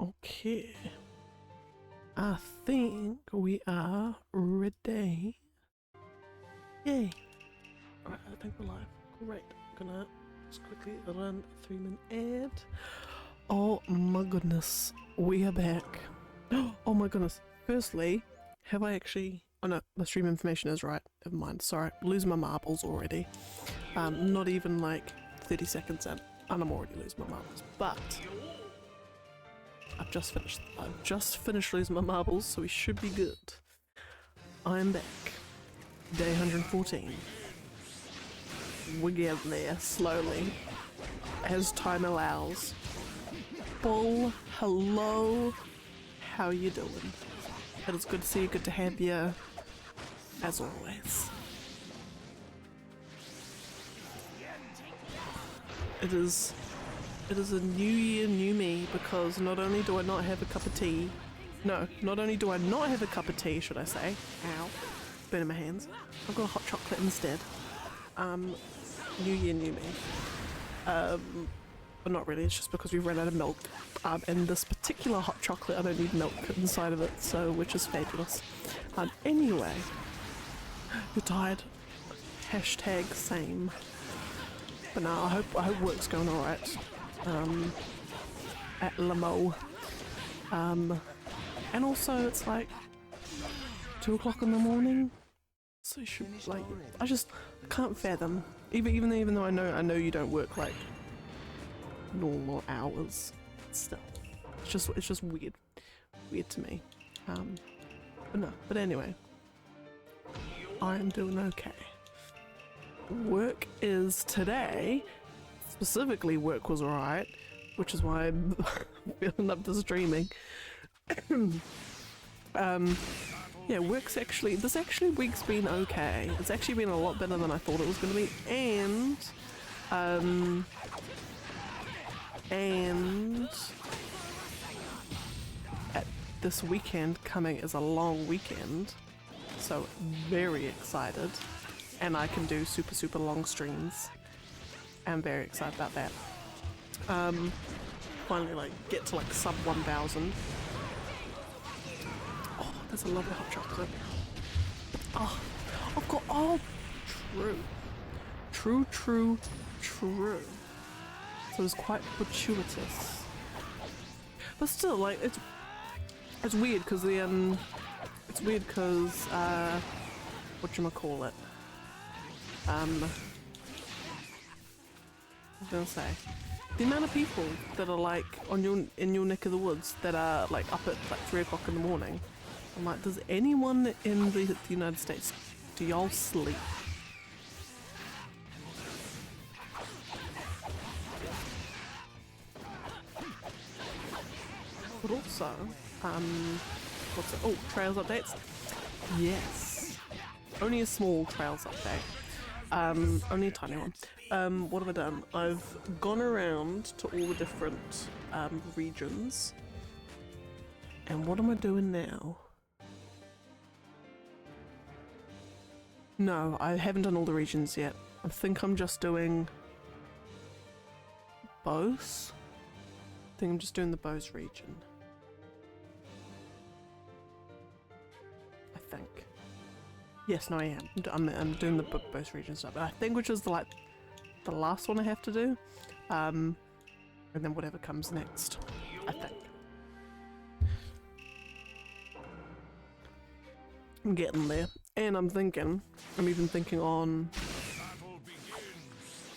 Okay. I think we are ready. Yay. Alright, I think we're live. Great. Gonna just quickly run a 3-minute ad. Oh my goodness. We are back. Oh my goodness. Firstly, have I actually... Oh no, the stream information is right. Never mind. Sorry. Losing my marbles already. Not even like 30 seconds in. And I'm already losing my marbles. But... I've just finished losing my marbles, so we should be good. I'm back. Day 114. We're getting there slowly, as time allows. Bull, hello. How you doing? It is good to see you, good to have you, as always. It is a new year, new me, because not only do I not have a cup of tea, not only do I not have a cup of tea, should I say, ow, burning my hands, I've got a hot chocolate instead. New year, new me. But not really, it's just because we've run out of milk. And this particular hot chocolate, I don't need milk inside of it, so, which is fabulous. Anyway, you're tired. Hashtag same. But no, I hope work's going alright. At Lamo. And also it's like 2 o'clock in the morning, so you should, like, I can't fathom, even though I know you don't work like normal hours, still it's just weird to me. But anyway, I'm doing okay. Work is today. Specifically, work was alright, which is why I'm feeling up to streaming. Yeah, this week's been okay. It's actually been a lot better than I thought it was going to be, and this weekend coming is a long weekend, so very excited, and I can do super long streams. I'm very excited about that. Finally, like, get to like sub 1,000. Oh, there's a lovely hot chocolate. Oh, I've got, oh, true. So it's quite fortuitous. But still, like, it's weird because whatchamacallit? I was gonna say, the amount of people that are like in your neck of the woods that are like up at like 3 o'clock in the morning. I'm like, does anyone in the United States, do y'all sleep? But also, what's it? Oh, trails updates. Yes, only a small trails update. Only a tiny one. What have I done? I've gone around to all the different regions. And what am I doing now? No, I haven't done all the regions yet. I think I'm just doing Bose. I think I'm just doing the Bose region. I think. Yes, no, I am. I'm doing the Bose region stuff, but I think which is the last one I have to do, and then whatever comes next, I think. I'm getting there, and I'm even thinking on.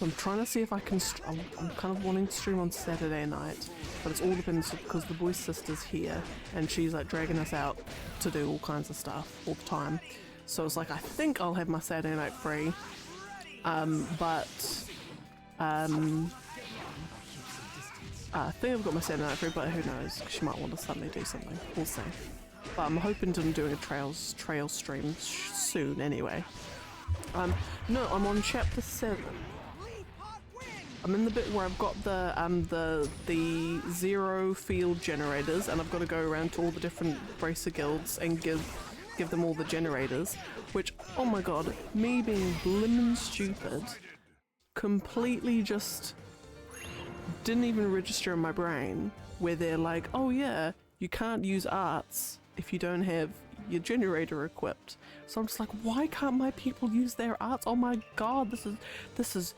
I'm trying to see if I can. I'm kind of wanting to stream on Saturday night, but it's all depends because the boy's sister's here, and she's like dragging us out to do all kinds of stuff all the time. So it's like, I think I'll have my Saturday night free, but I think I've got my Saturday night free, but who knows, she might want to suddenly do something, we'll see. But I'm hoping to be doing a trail stream soon anyway. No, I'm on chapter 7. I'm in the bit where I've got the 0 field generators, and I've got to go around to all the different bracer guilds and give them all the generators, which, oh my god, me being blimmin' stupid, completely just didn't even register in my brain, where they're like, oh yeah, you can't use arts if you don't have your generator equipped. So I'm just like, why can't my people use their arts? Oh my god, this is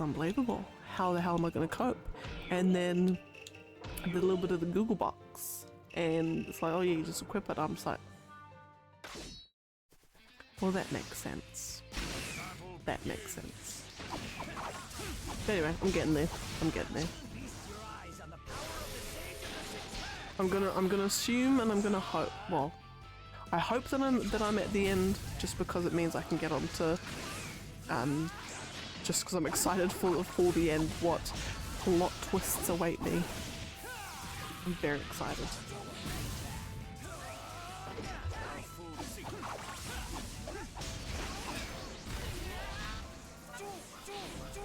unbelievable. How the hell am I gonna cope? And then I did a little bit of the Google box, and it's like, oh yeah, you just equip it. I'm just like, well, that makes sense. That makes sense. But anyway, I'm getting there. I'm getting there. I'm gonna assume, and I'm gonna hope. Well, I hope that I'm at the end, just because it means I can get on to, just because I'm excited for the end. What plot twists await me? I'm very excited.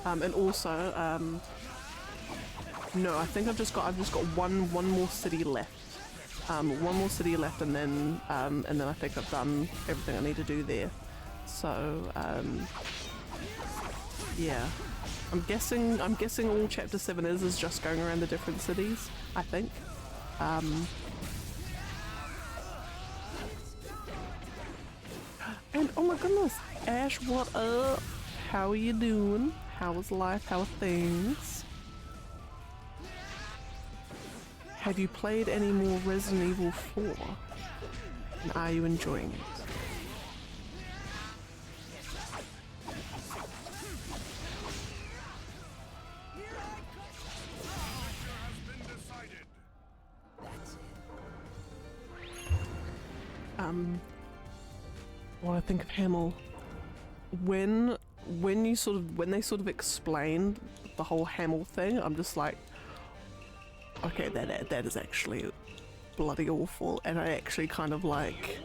And also, no, I think I've just got one more city left. One more city left, and then I think I've done everything I need to do there. So, yeah, I'm guessing all Chapter 7 is just going around the different cities, I think. And oh my goodness, Ash, what up? How are you doing? How is life? How are things? Have you played any more Resident Evil 4? And are you enjoying it? What I think of Hamill, when they sort of explained the whole Hamill thing, I'm just like, okay, that is actually bloody awful, and I actually kind of like,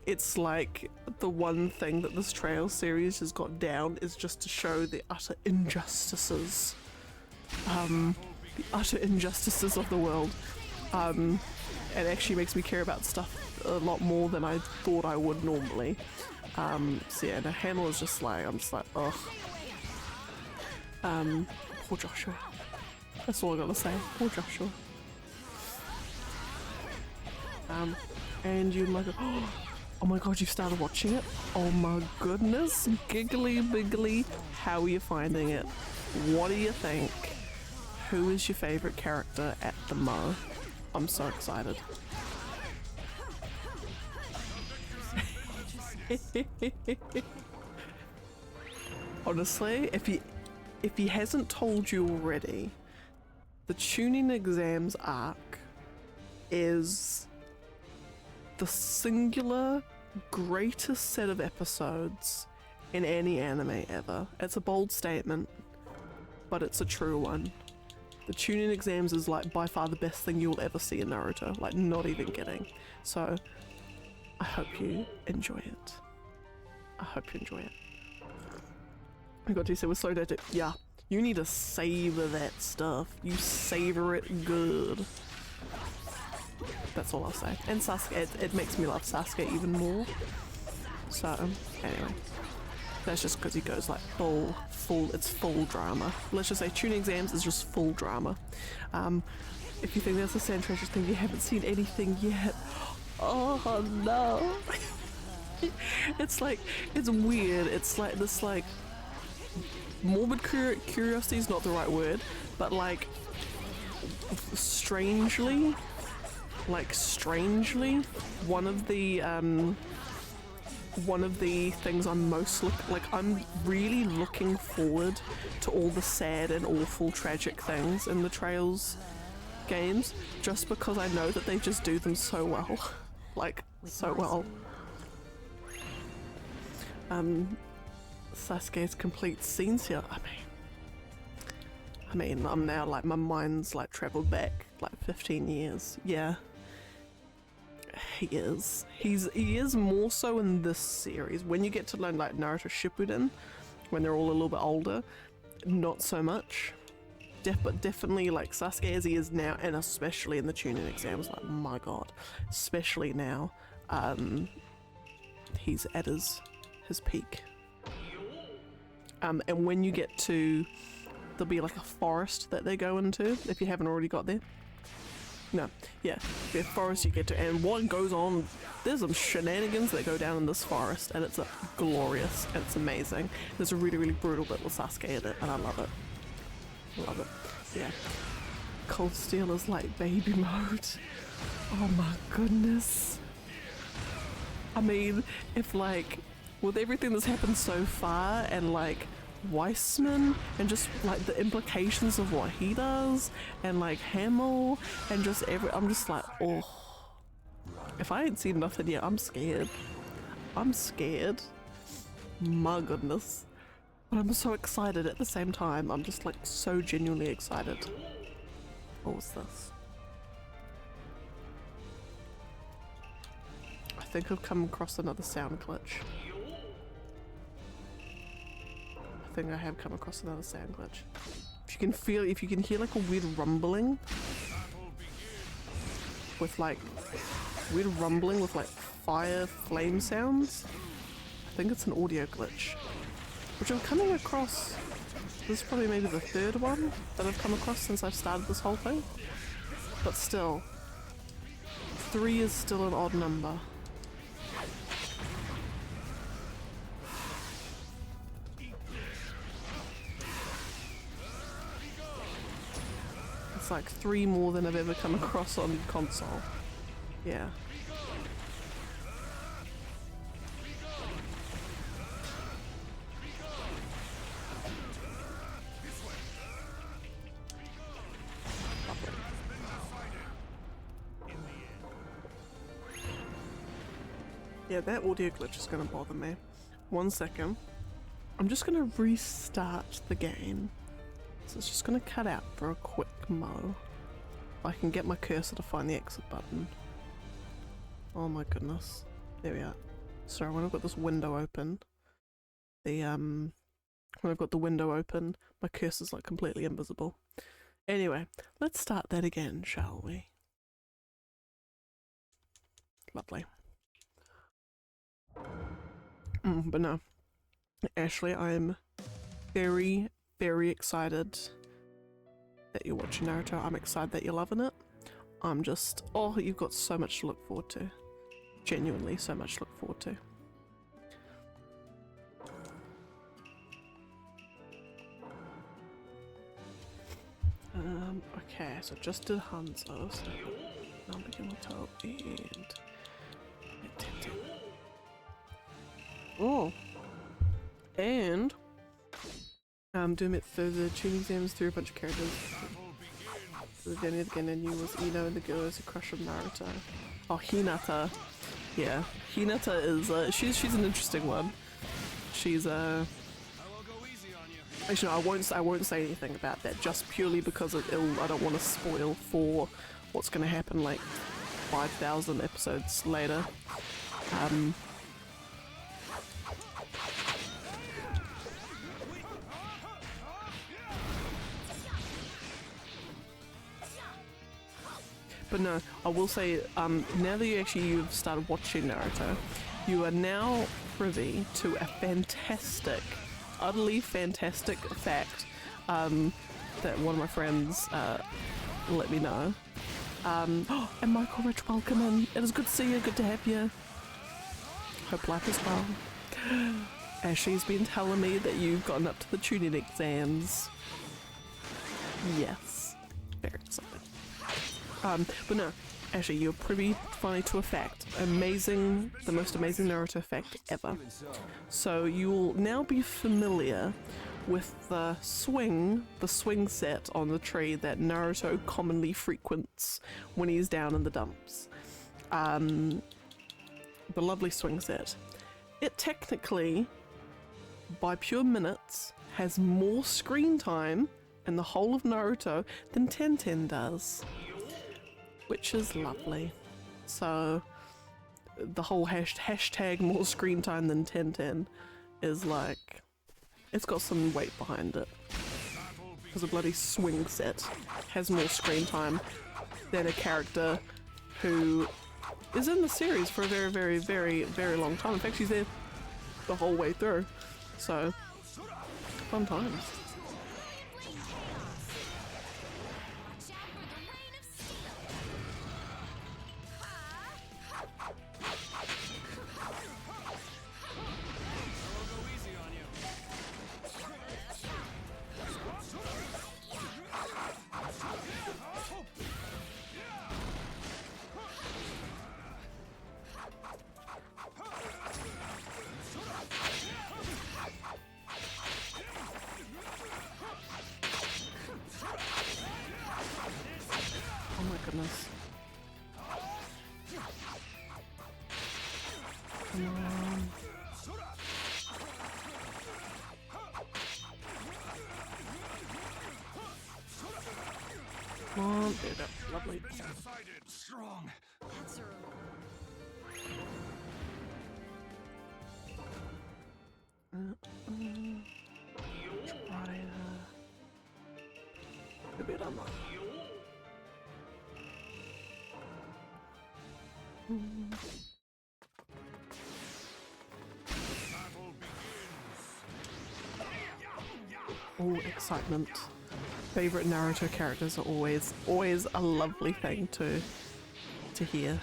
it's like the one thing that this Trail series has got down is just to show the utter injustices, of the world. It actually makes me care about stuff a lot more than I thought I would normally. So yeah, the Hamill is just like, I'm just like, ugh. Poor Joshua. That's all I gotta say. Poor Joshua. And you like, oh my god, you started watching it? Oh my goodness, giggly biggly, how are you finding it? What do you think? Who is your favourite character at the Mo? I'm so excited. Honestly, if he hasn't told you already, the tuning exams arc is the singular greatest set of episodes in any anime ever. It's a bold statement, but it's a true one. The tuning exams is like by far the best thing you'll ever see in Naruto, like not even kidding. So I hope you enjoy it. I hope you enjoy it. I got to say we're so dead. Yeah, you need to savor that stuff. You savor it good. That's all I'll say. And Sasuke, it makes me love Sasuke even more. So anyway, that's just because he goes like it's full drama. Let's just say tuning exams is just full drama. If you think that's a Sand Treasures thing, you haven't seen anything yet. Oh no. It's like, it's weird. It's like this like morbid curiosity is not the right word, but like strangely, one of the things I'm most I'm really looking forward to all the sad and awful tragic things in the Trails games, just because I know that they just do them so well. Like, so well. Sasuke's complete scenes here. I mean, I'm now like, my mind's like traveled back like 15 years. Yeah. He is more so in this series. When you get to learn like Naruto Shippuden, when they're all a little bit older, not so much. But definitely like Sasuke as he is now, and especially in the tuning exams, like my god, especially now, he's at his peak. And when you get to there'll be like a forest that they go into if you haven't already got there. No, yeah, the forest you get to, and what goes on, there's some shenanigans that go down in this forest, and it's glorious, and it's amazing. There's a really, really brutal bit with Sasuke in it, and I love it. Love it, yeah. Cold Steel is like baby mode. Oh my goodness. I mean, if like, with everything that's happened so far, and like, Weissman and just like the implications of what he does and like Hamill and just I'm just like, oh, if I ain't seen nothing yet, I'm scared. I'm scared. My goodness. But I'm so excited at the same time. I'm just like so genuinely excited. What was this? I think I've come across another sound glitch. I think I have come across another sound glitch. If you can feel, if you can hear like a weird rumbling with like fire flame sounds, I think it's an audio glitch, which I'm coming across. This is probably maybe the third one that I've come across since I've started this whole thing, but still, 3 is still an odd number. It's like 3 more than I've ever come across on console. Yeah. Yeah, that audio glitch is gonna bother me. 1 second. I'm just gonna restart the game. So it's just gonna cut out for a quick mo. I can get my cursor to find the exit button. Oh my goodness. There we are. Sorry, when I've got this window open, when I've got the window open, my cursor's like completely invisible. Anyway, let's start that again, shall we? Lovely. But no, Ashley, I'm very, very excited that you're watching Naruto. I'm excited that you're loving it. I'm just, oh, you've got so much to look forward to. Genuinely so much to look forward to. Okay, so just did Hanzo, so now begin with top and... Oh! And... doing it through the tuning exams through a bunch of characters. So the Danny again, and you was Ino and the girl is a crush of Naruto. Oh, Hinata. Yeah, Hinata is she's an interesting one. She's actually no, I won't say anything about that, just purely because I don't want to spoil for what's going to happen like 5,000 episodes later. But no, I will say, now that you've started watching Naruto, you are now privy to a fantastic, utterly fantastic fact that one of my friends let me know. And Michael Rich, welcome in. It is good to see you, good to have you. Hope life is well. Ashley's been telling me that you've gotten up to the tuning exams. Yes, very excited. But no, actually you're privy finally to a fact. Amazing, the most amazing Naruto fact ever. So you'll now be familiar with the swing set on the tree that Naruto commonly frequents when he's down in the dumps. The lovely swing set. It technically, by pure minutes, has more screen time in the whole of Naruto than Tenten does. Which is lovely. So the whole hashtag more screen time than Tenten is like, it's got some weight behind it. Because a bloody swing set has more screen time than a character who is in the series for a very, very, very, very long time. In fact, she's there the whole way through. So, fun times. goodness. Come on. Come on, there we go. Lovely. Strong. Try a bit on that. Oh, excitement. Favorite Naruto characters are always a lovely thing to hear.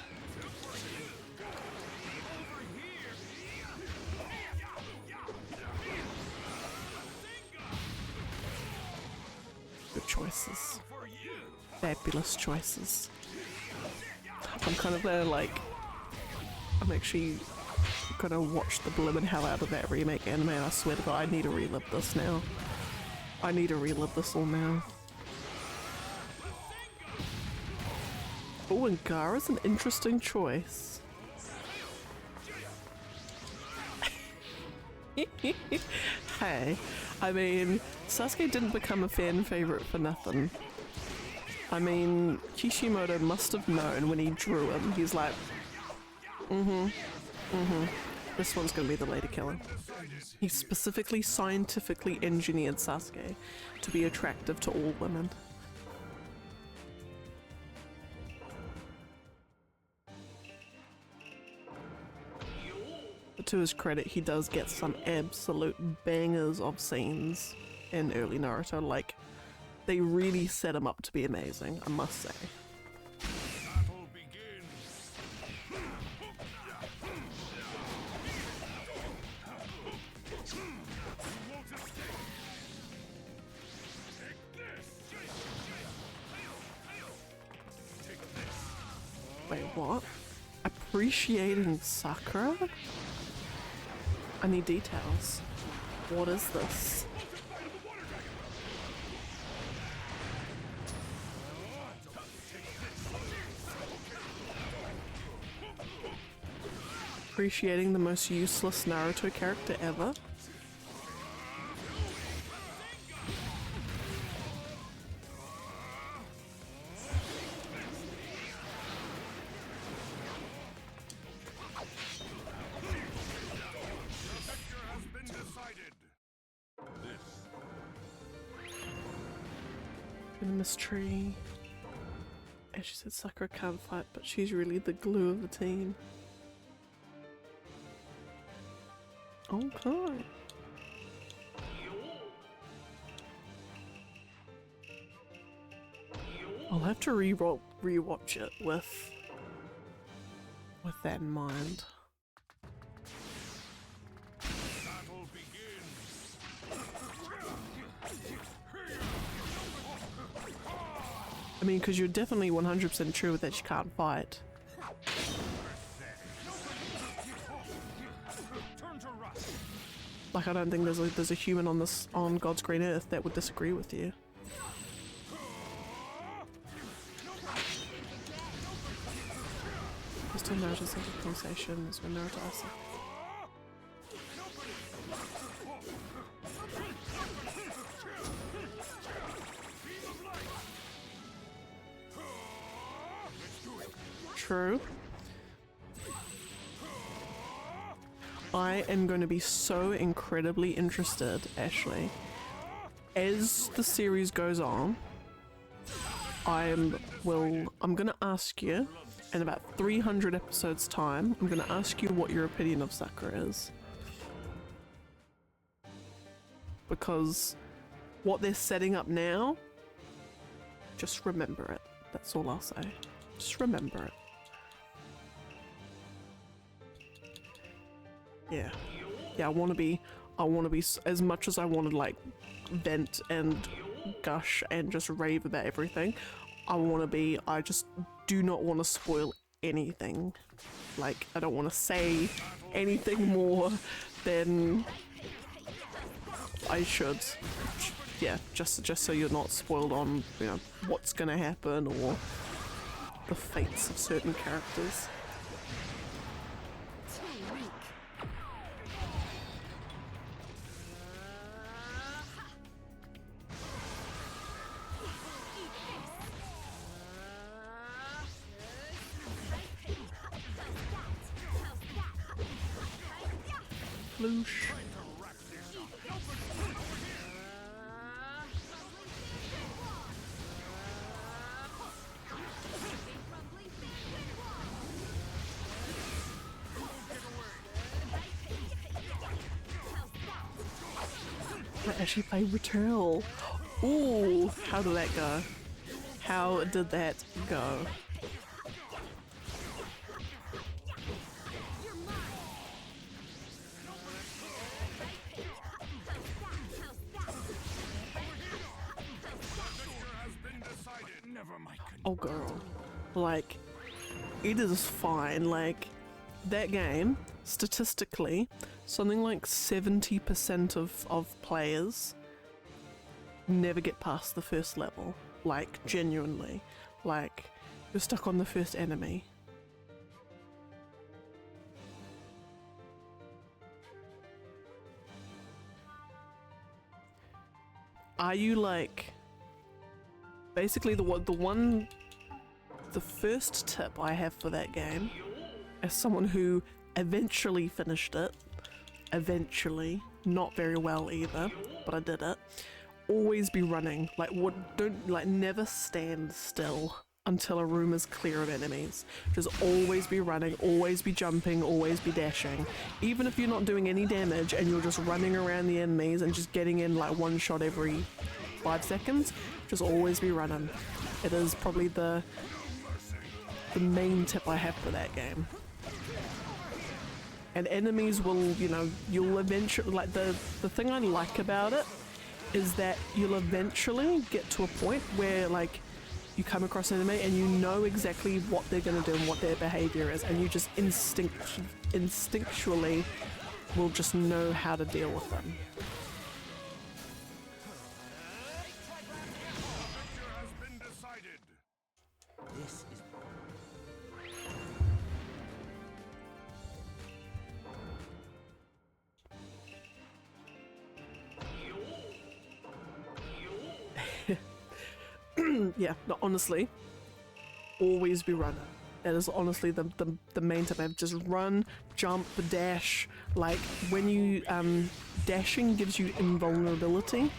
Good choices. Fabulous choices. I'm kind of there like, I'm actually gonna watch the blooming hell out of that remake anime. I swear to God, I need to relive this now. I need to relive this all now. Oh, and Gaara's an interesting choice. Hey, I mean, Sasuke didn't become a fan favorite for nothing. I mean, Kishimoto must have known when he drew him. He's like, this one's gonna be the lady killer. He specifically scientifically engineered Sasuke to be attractive to all women. But to his credit, he does get some absolute bangers of scenes in early Naruto. Like, they really set him up to be amazing, I must say. Wait, what? Appreciating Sakura? I need details. What is this? Appreciating the most useless Naruto character ever? In this tree. As she said, Sakura can't fight, but she's really the glue of the team. Okay. I'll have to rewatch it with that in mind. I mean, because you're definitely 100% true that she can't fight. Like, I don't think there's a human on God's green earth that would disagree with you. Just to Naruto's conversations when Naruto asks. True. I am going to be so incredibly interested, Ashley. As the series goes on, I'm gonna ask you in about 300 episodes time, I'm gonna ask you what your opinion of Sakura is. Because what they're setting up now, just remember it. That's all I'll say. Just remember it. Yeah. Yeah, I want to be, as much as I want to like vent and gush and just rave about everything, I just do not want to spoil anything. Like, I don't want to say anything more than I should. Yeah, just so you're not spoiled on, you know, what's gonna happen or the fates of certain characters. Floosh. I actually played Returnal. Ooh, how did that go? How did that go? Oh girl, like, it is fine. Like, that game, statistically, something like 70% of players never get past the first level. Like, genuinely. Like, you're stuck on the first enemy. Are you like... Basically, the first tip I have for that game, as someone who eventually finished it, not very well either, but I did it, always be running. Like, never stand still until a room is clear of enemies. Just always be running, always be jumping, always be dashing. Even if you're not doing any damage and you're just running around the enemies and just getting in like one shot every 5 seconds, just always be running. It is probably the main tip I have for that game. And enemies will, you know, you'll eventually, like, the thing I like about it is that you'll eventually get to a point where, like, you come across an enemy and you know exactly what they're gonna do and what their behavior is, and you just instinctually will just know how to deal with them. Yeah, no, honestly, always be running. That is honestly the main tip. Just run, jump, dash. Like, when you dashing gives you invulnerability,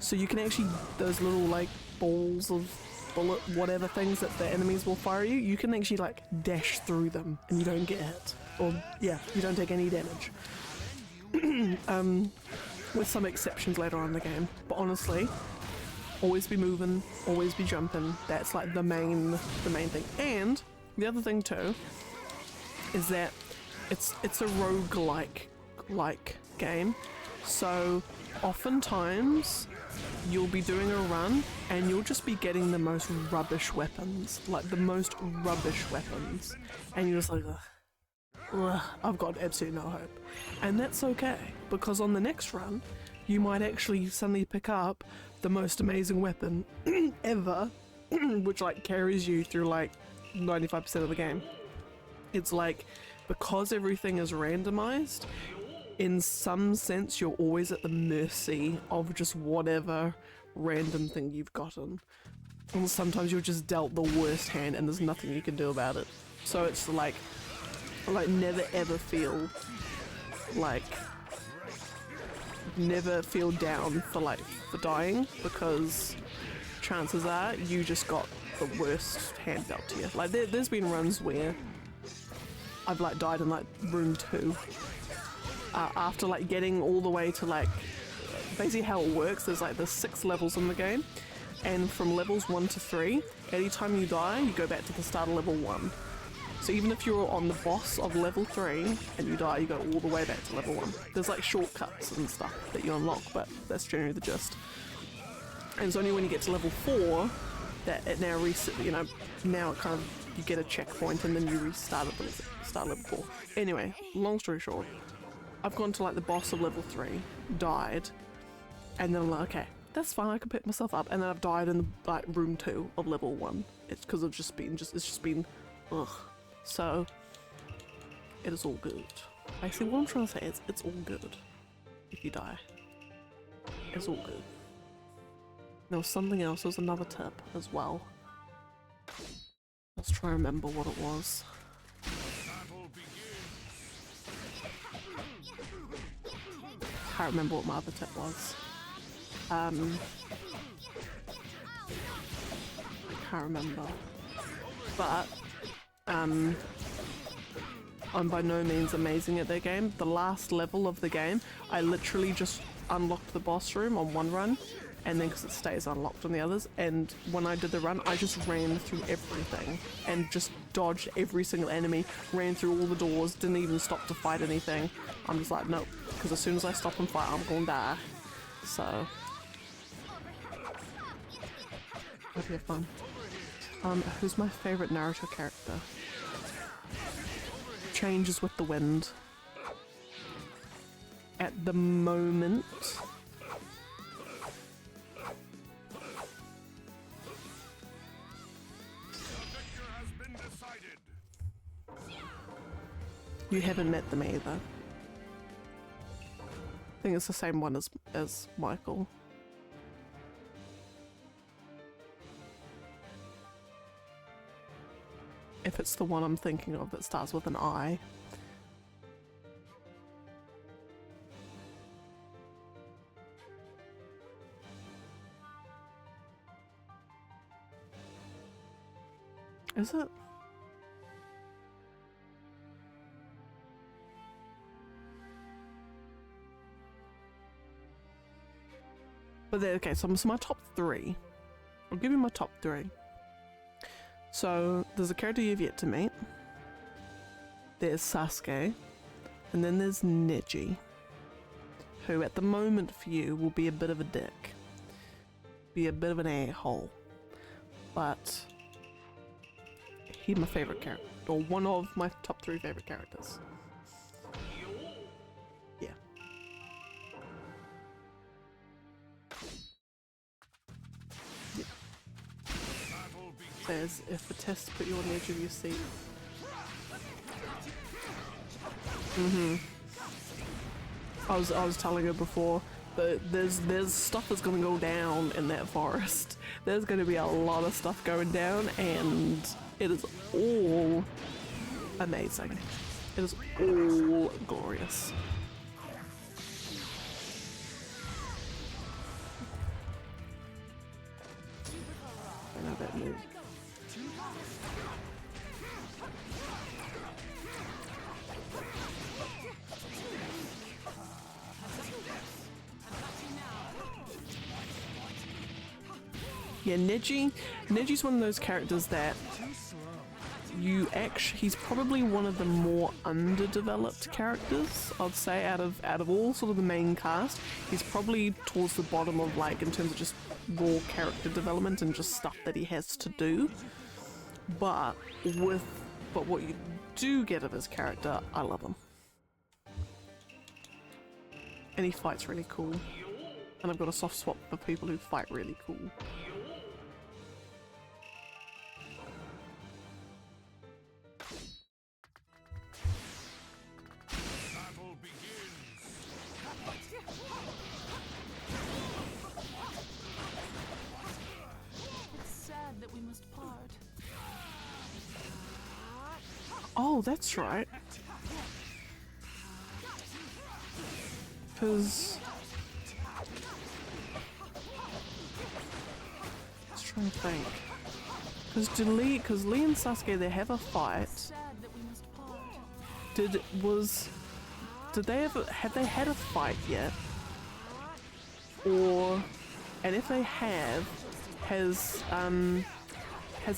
so you can actually, those little like balls of bullet whatever things that the enemies will fire you can actually like dash through them and you don't get hit, or yeah, you don't take any damage. With some exceptions later on in the game, but honestly, always be moving, always be jumping. That's like the main thing. And the other thing too is that it's a roguelike game, so oftentimes you'll be doing a run and you'll just be getting the most rubbish weapons, like the most rubbish weapons, and you're just like, ugh, I've got absolutely no hope. And that's okay, because on the next run you might actually suddenly pick up the most amazing weapon ever, which like carries you through like 95% of the game. It's like, because everything is randomized, in some sense you're always at the mercy of just whatever random thing you've gotten. And sometimes you're just dealt the worst hand and there's nothing you can do about it. So it's like never ever feel like, never feel down for dying, because chances are you just got the worst hand dealt to you. Like there's been runs where I've like died in like room 2 after like getting all the way to like, basically how it works, there's 6 levels in the game, and from levels 1 to 3, anytime you die you go back to the start of level 1. So even if you're on the boss of level 3 and you die, you go all the way back to level 1. There's like shortcuts and stuff that you unlock, but that's generally the gist. And it's only when you get to level 4 that it now reset, you know, now it kind of, you get a checkpoint and then you restart at the start level 4. Anyway, long story short, I've gone to like the boss of level 3, died, and then I'm like, okay, that's fine, I can pick myself up, and then I've died in like room 2 of level 1. It's because I've just been it's just been ugh. So it is all good. Basically what I'm trying to say is it's all good if you die. It's all good. There was something else, there was another tip as well. Let's try and remember what it was. Can't remember what my other tip was. Can't remember. But I'm by no means amazing at that game. The last level of the game, I literally just unlocked the boss room on one run, and then because it stays unlocked on the others, and when I did the run, I just ran through everything and just dodged every single enemy, ran through all the doors, didn't even stop to fight anything. I'm just like, nope, because as soon as I stop and fight, I'm gonna die. So hope you have fun. Who's my favorite Naruto character? Changes with the wind. At the moment, you haven't met them either. I think it's the same one as Michael. If it's the one I'm thinking of that starts with an I. Is it? But okay, so my top 3. I'll give you my top 3. So there's a character you've yet to meet. There's Sasuke, and then there's Neji, who at the moment for you will be a bit of a dick, be a bit of an a-hole, but he's my favorite character, or one of my top 3 favorite characters. Yeah. Says if the test put you on the edge of your seat. I was telling her before that there's stuff that's gonna go down in that forest. There's gonna be a lot of stuff going down, and it is all amazing. It is all glorious. I know that move. Yeah, Neji's one of those characters that he's probably one of the more underdeveloped characters, I'd say, out of all sort of the main cast. He's probably towards the bottom of, like, in terms of just raw character development and just stuff that he has to do. But what you do get of his character, I love him. And he fights really cool. And I've got a soft spot for people who fight really cool. Oh, that's right. Because let's try and think. Because Lee and Sasuke, they have a fight. Have they had a fight yet? Or, and if they have, has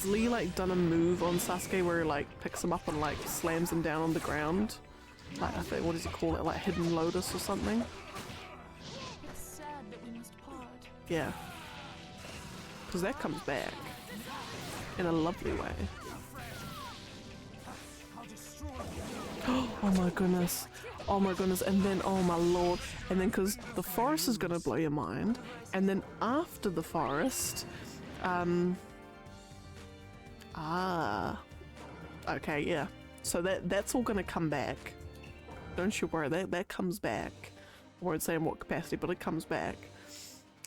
Lee like done a move on Sasuke where he like picks him up and like slams him down on the ground? Like, I think, what does he call it? Like Hidden Lotus or something? It's sad that we must part. Yeah. Because that comes back in a lovely way. Oh my goodness. oh my goodness, and then, oh my lord, and then because the forest is gonna blow your mind, and then after the forest, okay, yeah, so that's all gonna come back. Don't you worry, that comes back. I won't say in what capacity, but it comes back.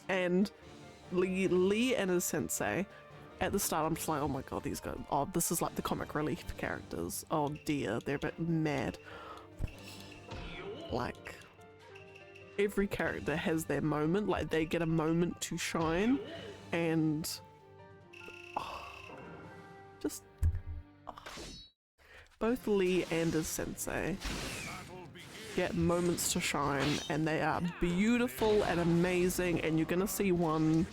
And Lee and his sensei, at the start I'm just like, oh my god, these guys, oh, this is like the comic relief characters. Oh dear, they're a bit mad. Like, every character has their moment, like they get a moment to shine, and just both Lee and his sensei get moments to shine, and they are beautiful and amazing, and you're gonna see one,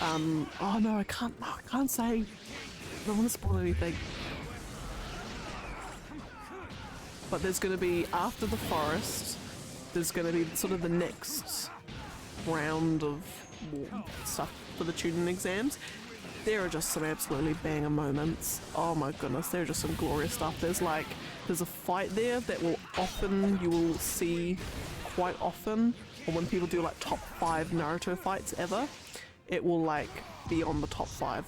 oh no, I can't say, I don't want to spoil anything. But there's gonna be, after the forest, there's gonna be sort of the next round of stuff for the tuning exams. There are just some absolutely banger moments. Oh my goodness, there are just some glorious stuff. There's a fight there that you will see quite often, or when people do like top 5 Naruto fights ever, it will like be on the top 5.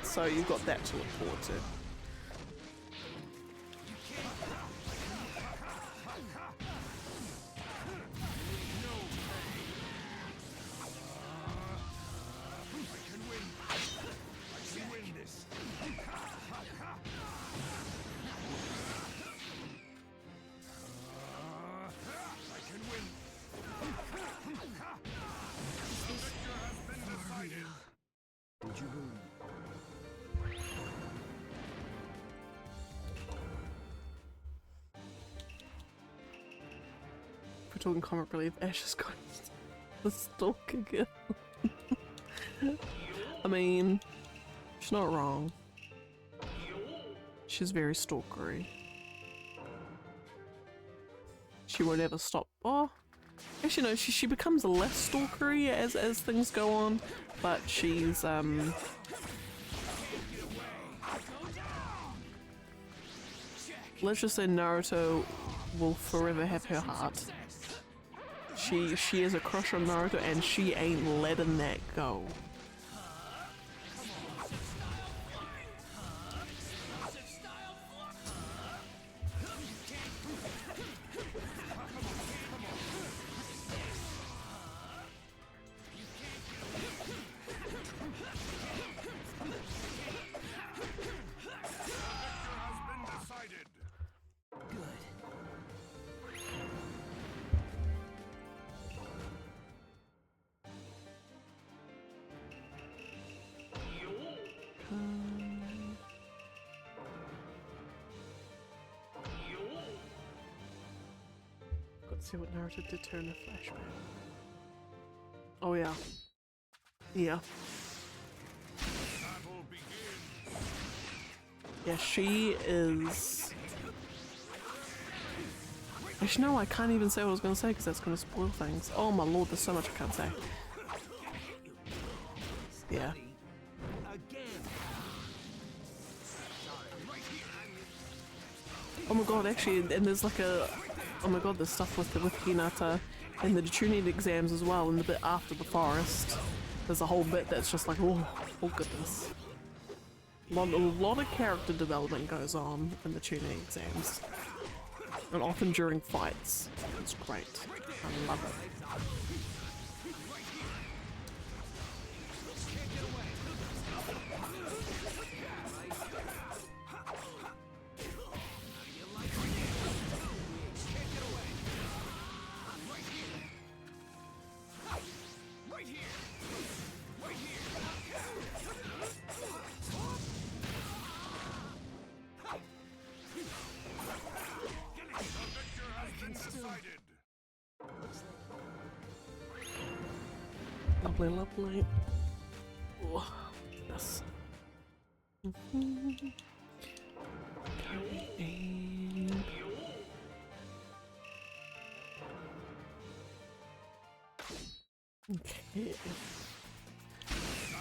So you've got that to look forward to. We're talking comic relief, Ash is going the stalk again. I mean, she's not wrong. She's very stalkery. She won't ever stop. Oh, actually no, she becomes less stalkery as things go on, but she's let's just say Naruto will forever have her heart. She has a crush on Naruto, and she ain't letting that go. Let's see what Naruto did to her in a flashback. Oh yeah. Yeah. Yeah, she is... Actually no, I can't even say what I was going to say because that's going to spoil things. Oh my lord, there's so much I can't say. Yeah. Oh my god, actually, and there's like a... Oh my god, there's stuff with Hinata in the tuning exams as well, and the bit after the forest. There's a whole bit that's just like, oh goodness. A lot of character development goes on in the tuning exams. And often during fights. It's great. I love it. Lovely, lovely. Oh, yes. Okay.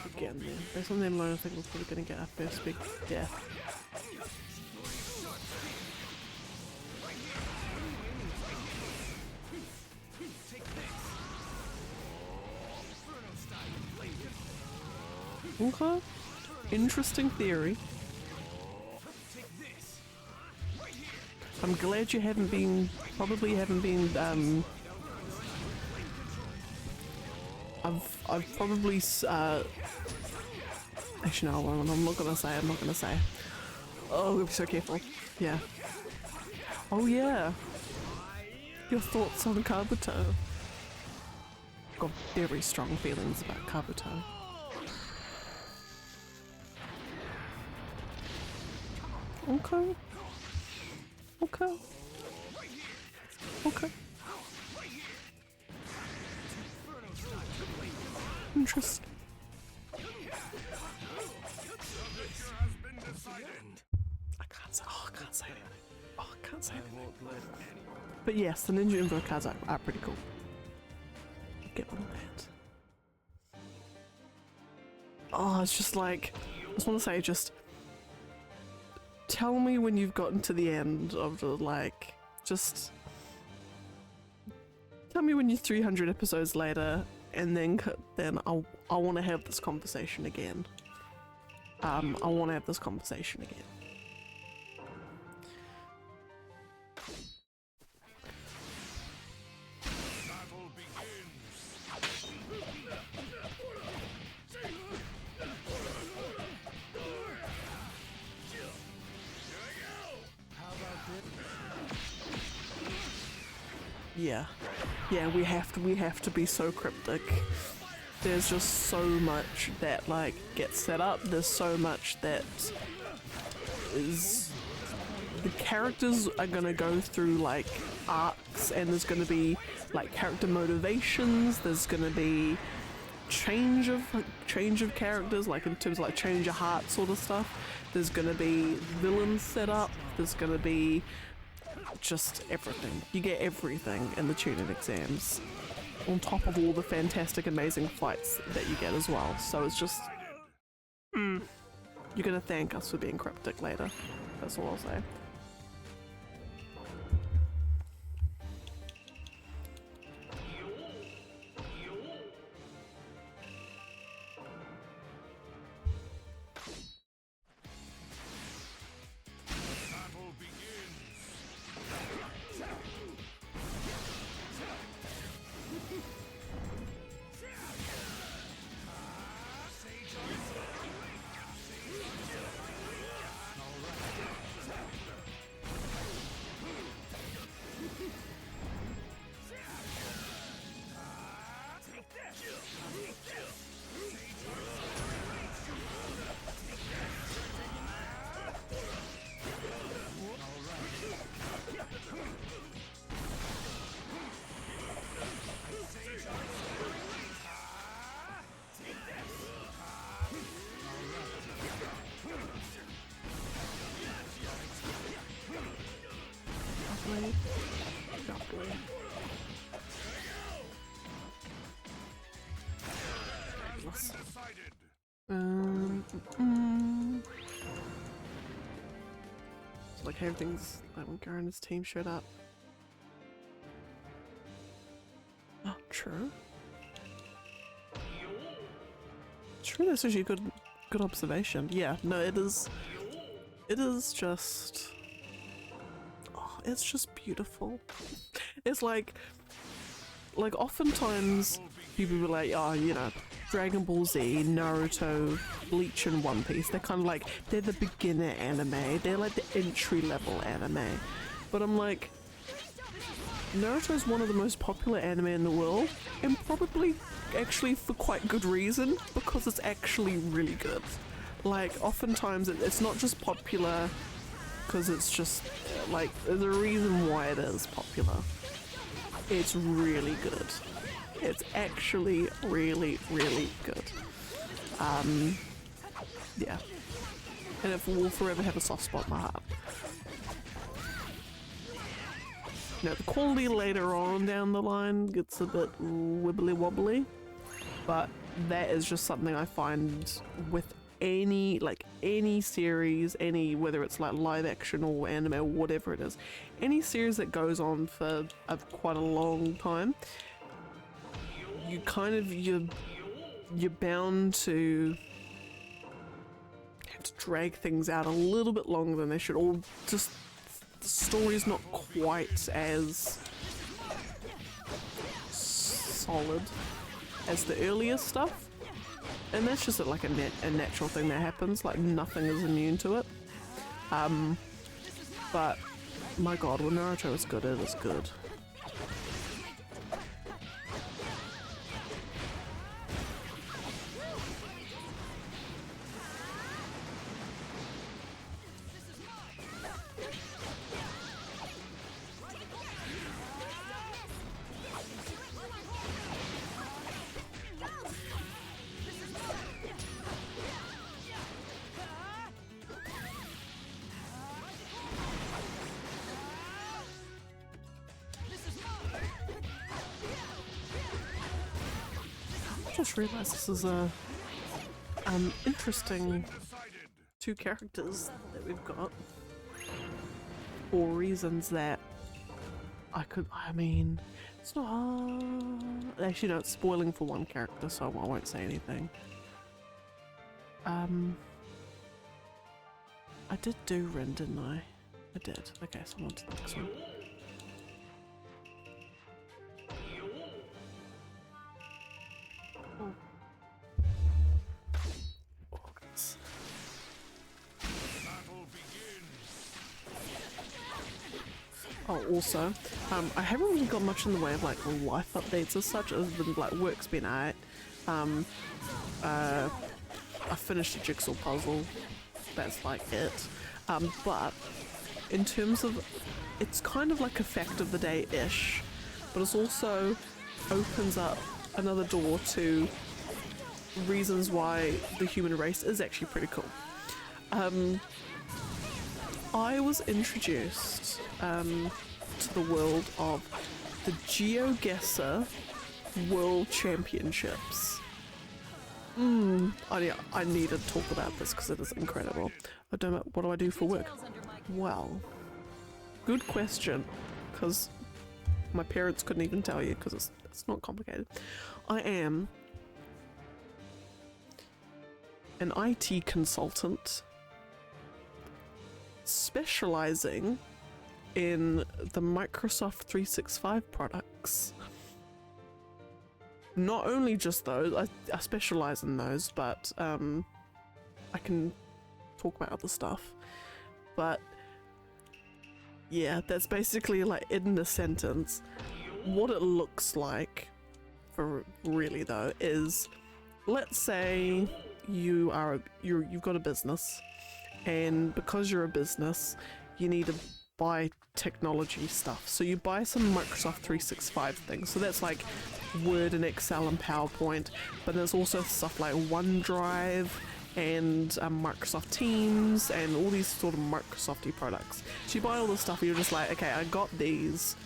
Again, then. Based on them alone, I think we're probably going to get our first big death. Okay. Interesting theory. I'm glad you haven't been, probably haven't been, I've probably, actually no, I'm not gonna say, Oh, be so careful. Yeah. Oh yeah. Your thoughts on Kabuto. Got very strong feelings about Kabuto. Okay. Okay. Okay. Interesting. I can't say. Oh, I can't say anything. Oh, I can't say anything. But yes, the Ninja Invo cards are pretty cool. Get on that. Oh, it's just like, I just want to say, just tell me when you've gotten to the end of the, like, just tell me when you're 300 episodes later, and then I want to have this conversation again. I want to have this conversation again. Yeah, yeah, we have to be so cryptic. There's just so much that like gets set up. There's so much that is, the characters are gonna go through like arcs, and there's gonna be like character motivations. There's gonna be change of characters, like in terms of like change of heart sort of stuff. There's gonna be villains set up. There's gonna be just everything. You get everything in the Chunin exams, on top of all the fantastic, amazing fights that you get as well. So it's just, you're gonna thank us for being cryptic later. That's all I'll say. It's like everything's like when Garen and his team showed up. Oh, true. True, that's actually a good observation. Yeah, no, it is just, oh, it's just beautiful. It's like oftentimes people be like, oh, you know, Dragon Ball Z, Naruto, Bleach and One Piece, they're kind of like, they're the beginner anime, they're like the entry level anime. But I'm like, Naruto is one of the most popular anime in the world, and probably actually for quite good reason, because it's actually really good. Like, oftentimes it's not just popular because it's just, like, there's a reason why it is popular. It's really good. It's actually really, really good. Yeah. And it will forever have a soft spot in my heart. Now, the quality later on down the line gets a bit wibbly wobbly, but that is just something I find with any series, whether it's like live action or anime or whatever it is, any series that goes on for quite a long time, you're bound to have to drag things out a little bit longer than they should, or just the story's not quite as solid as the earlier stuff. And that's just like a natural thing that happens, like nothing is immune to it. But my god, when Naruto is good, it is good. I just realised this is a interesting two characters that we've got for reasons that I mean, it's not, actually no, it's spoiling for one character, so I won't say anything. I did do Rin, didn't I? I did. Okay, so I'm on to the next one. Oh, also, I haven't really got much in the way of like life updates as such, other than like work's been alright. I finished a jigsaw puzzle, that's like it. But in terms of, it's kind of like a fact of the day-ish, but it's also opens up another door to reasons why the human race is actually pretty cool. I was introduced to the world of the GeoGuessr World Championships. I need to talk about this because it is incredible. What do I do for work? Well, good question, because my parents couldn't even tell you because it's not complicated. I am an IT consultant specializing in the Microsoft 365 products. Not only just those, I specialize in those, but I can talk about other stuff. But yeah, that's basically like in a sentence. What it looks like, for really though, is let's say you've got a business, and because you're a business, you need to buy technology stuff. So you buy some Microsoft 365 things. So that's like Word and Excel and PowerPoint, but there's also stuff like OneDrive and Microsoft Teams and all these sort of Microsofty products. So you buy all this stuff and you're just like, okay, I got these.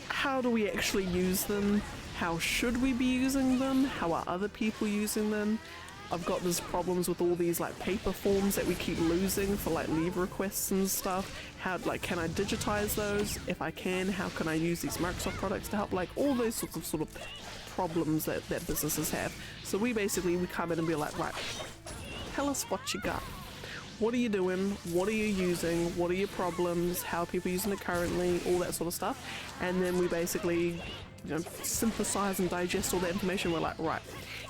How do we actually use them? How should we be using them? How are other people using them? I've got these problems with all these like paper forms that we keep losing for like leave requests and stuff. How, like, can I digitize those? If I can, how can I use these Microsoft products to help? Like all those sorts of problems that businesses have. So we come in and be like, right, tell us what you got. What are you doing? What are you using? What are your problems? How are people using it currently? All that sort of stuff. And then we basically, synthesize and digest all that information. We're like, right,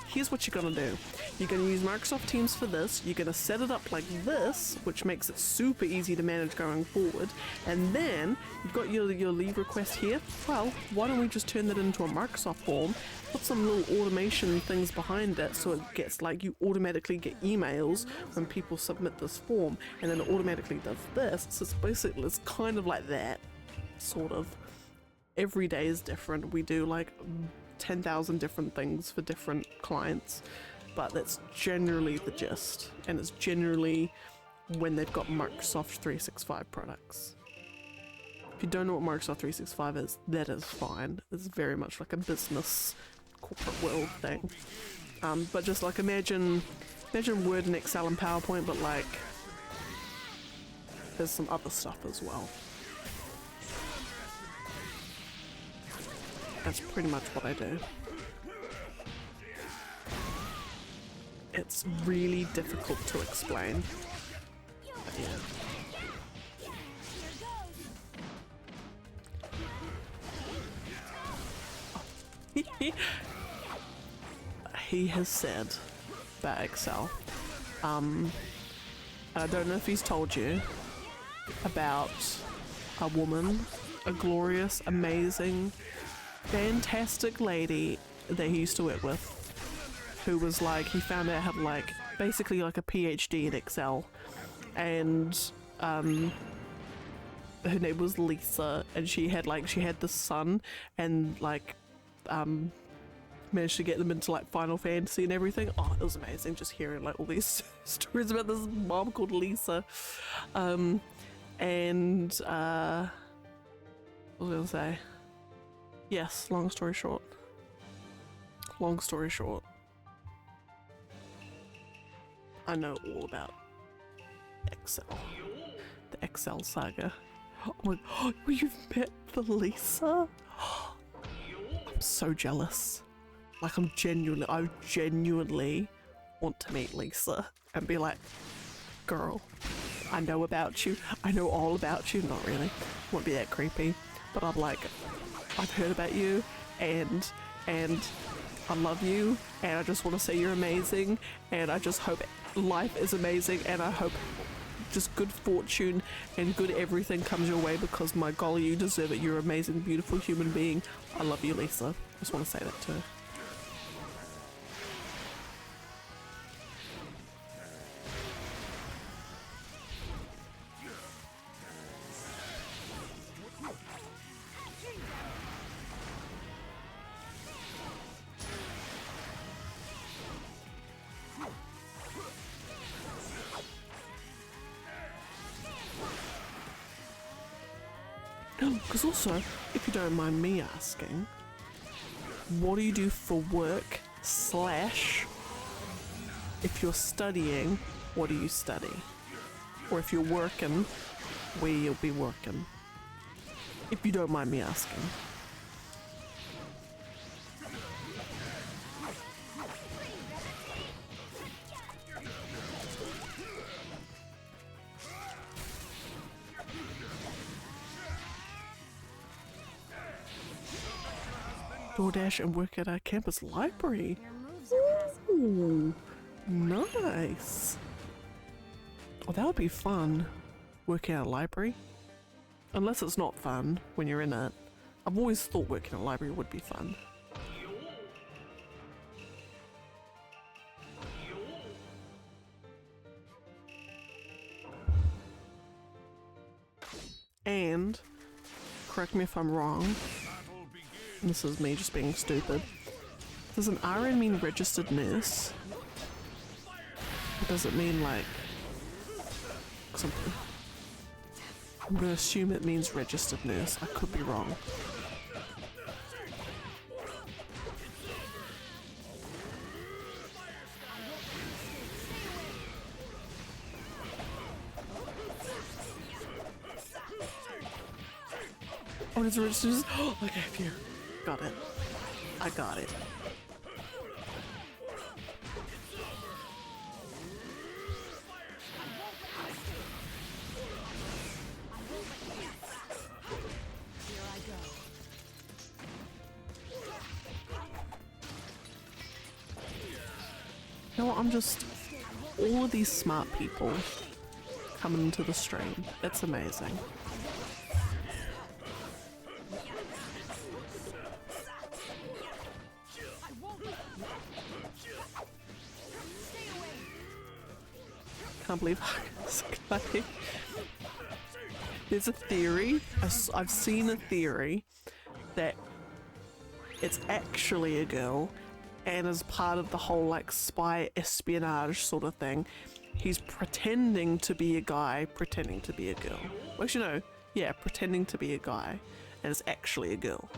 here's what you're gonna do. You're gonna use Microsoft Teams for this. You're gonna set it up like this, which makes it super easy to manage going forward. And then you've got your leave request here. Well, why don't we just turn that into a Microsoft form, put some little automation things behind it so it gets like you automatically get emails when people submit this form, and then it automatically does this. So it's kind of like that, sort of. Every day is different. We do like 10,000 different things for different clients, but that's generally the gist, and it's generally when they've got Microsoft 365 products. If you don't know what Microsoft 365 is, that is fine. It's very much like a business corporate world thing. But just like imagine Imagine Word and Excel and PowerPoint, but like there's some other stuff as well. That's pretty much what I do. It's really difficult to explain. But yeah. He has said about Excel. I don't know if he's told you about a woman, a glorious, amazing, fantastic lady that he used to work with, who was like, he found out had like basically like a PhD in Excel, and her name was Lisa, and she had this son, and like managed to get them into like Final Fantasy and everything. Oh, it was amazing just hearing like all these stories about this mom called Lisa. And what was I gonna say? Yes, long story short, I know all about Excel, the Excel saga. Oh my god, you've met the Lisa? I'm so jealous. Like I genuinely want to meet Lisa and be like, girl, I know about you. I know all about you. Not really. Won't be that creepy. But I'm like, I've heard about you and I love you and I just want to say you're amazing and I just hope life is amazing and I hope just good fortune and good everything comes your way because my golly, you deserve it. You're an amazing, beautiful human being. I love you, Lisa. Just want to say that to her. Because also, if you don't mind me asking, what do you do for work / if you're studying, what do you study? Or if you're working, where you'll be working? If you don't mind me asking. DoorDash and work at our campus library. Ooh, nice. Oh, that would be fun, working at a library. Unless it's not fun when you're in it. I've always thought working at a library would be fun. And, correct me if I'm wrong, this is me just being stupid. Does an RN mean registered nurse? Or does it mean like something? I'm gonna assume it means registered nurse. I could be wrong. Oh, it's a registered nurse? Oh, okay, phew. Got it. I got it. You know what, I'm just... all of these smart people coming into the stream. It's amazing. Can't believe there's a theory, I've seen a theory that it's actually a girl and as part of the whole like spy espionage sort of thing, he's pretending to be a guy pretending to be a girl. Well, actually no, yeah, pretending to be a guy and it's actually a girl.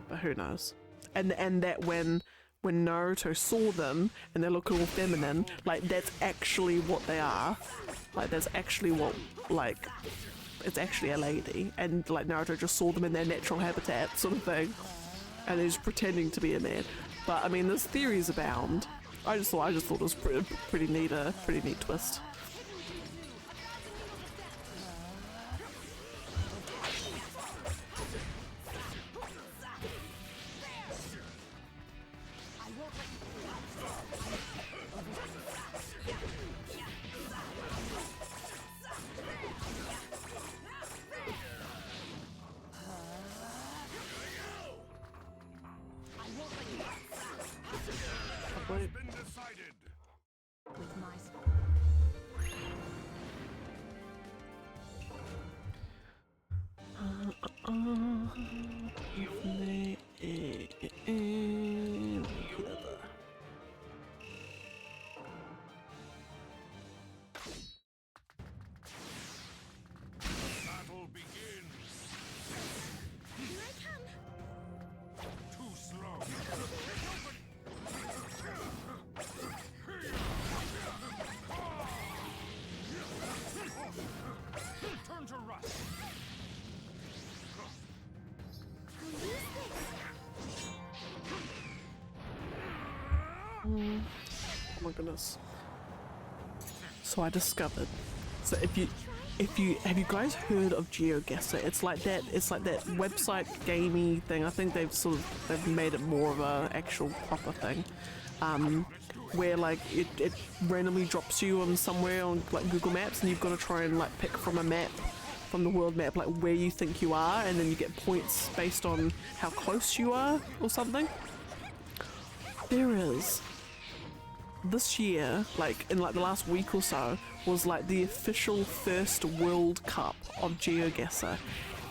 But who knows? And that when when Naruto saw them and they look all feminine, like that's actually what they are. Like that's actually what, like, it's actually a lady, and like Naruto just saw them in their natural habitat sort of thing, and he's pretending to be a man. But I mean, there's theories abound. I just thought it was pretty neat twist. Been decided. With my Battle begins. Here I come. Too slow. Turn to rust. Oh my goodness. So I discovered. So have you guys heard of GeoGuessr? It's like that website gamey thing. I think they've made it more of a actual proper thing. Where like it randomly drops you on somewhere on like Google Maps, and you've got to try and like pick from a map, from the world map, like where you think you are, and then you get points based on how close you are or something. There is this year, like in like the last week or so, was like the official first World Cup of GeoGuessr,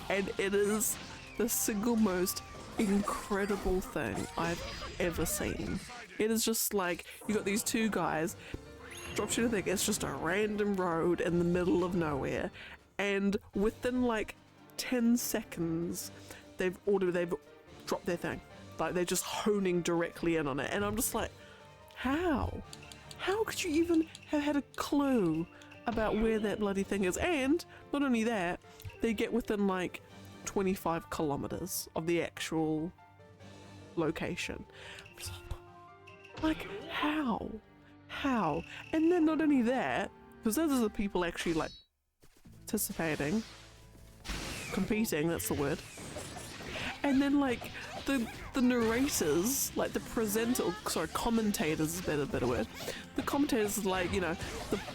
and it is the single most incredible thing I've ever seen. It is just like, you got these two guys, drops you to think it's just a random road in the middle of nowhere, and within like 10 seconds they've dropped their thing. Like they're just honing directly in on it, and I'm just like, how could you even have had a clue about where that bloody thing is? And not only that, they get within like 25 kilometers of the actual location. Like, how? And then not only that, because those are the people actually like participating, competing, that's the word. And then like the narrators, like the commentators is a better word. The commentators, like, you know,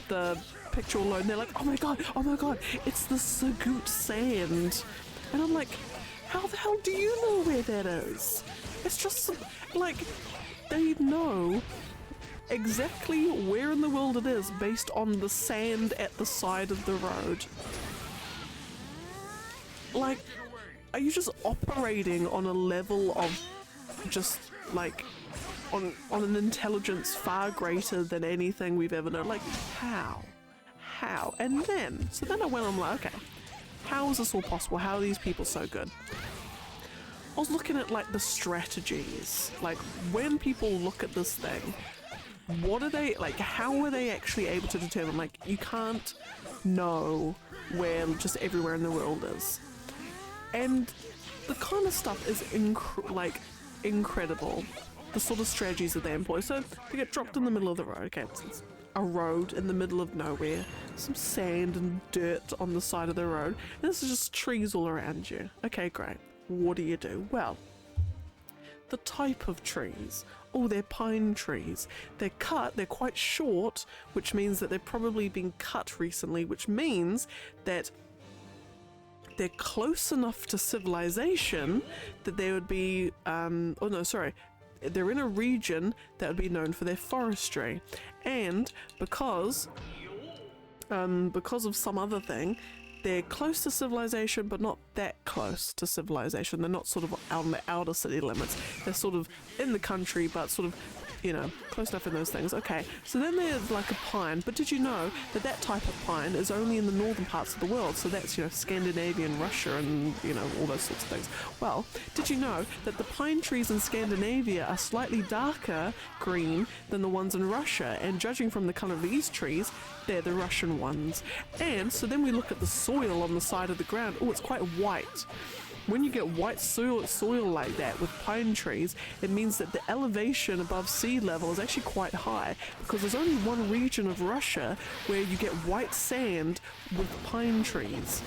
the picture alone, they're like, oh my god, it's the Sagut sand. And I'm like, how the hell do you know where that is? It's just like, they know exactly where in the world it is based on the sand at the side of the road. Like, are you just operating on a level of just like on an intelligence far greater than anything we've ever known? Like, how? And then I went, I'm like, okay, how is this all possible? How are these people so good? I was looking at like the strategies, like when people look at this thing, what are they, like how are they actually able to determine, like you can't know where just everywhere in the world is. And the kind of stuff is incredible, the sort of strategies that they employ. So they get dropped in the middle of the road, okay, it's a road in the middle of nowhere, some sand and dirt on the side of the road, and this is just trees all around you. Okay, great. What do? Well, the type of trees. Oh, they're pine trees. They're cut, they're quite short, which means that they've probably been cut recently, which means that they're close enough to civilization that they would be, they're in a region that would be known for their forestry. And because of some other thing, they're close to civilization, but not that close to civilization. They're not sort of out on the outer city limits. They're sort of in the country, but sort of you know, close enough in those things. Okay, so then there's like a pine, but did you know that that type of pine is only in the northern parts of the world? So that's, you know, Scandinavian, Russia, and, you know, all those sorts of things. Well, did you know that the pine trees in Scandinavia are slightly darker green than the ones in Russia? And judging from the colour of these trees, they're the Russian ones. And so then we look at the soil on the side of the ground. Oh, it's quite white. When you get white soil like that with pine trees, it means that the elevation above sea level is actually quite high, because there's only one region of Russia where you get white sand with pine trees.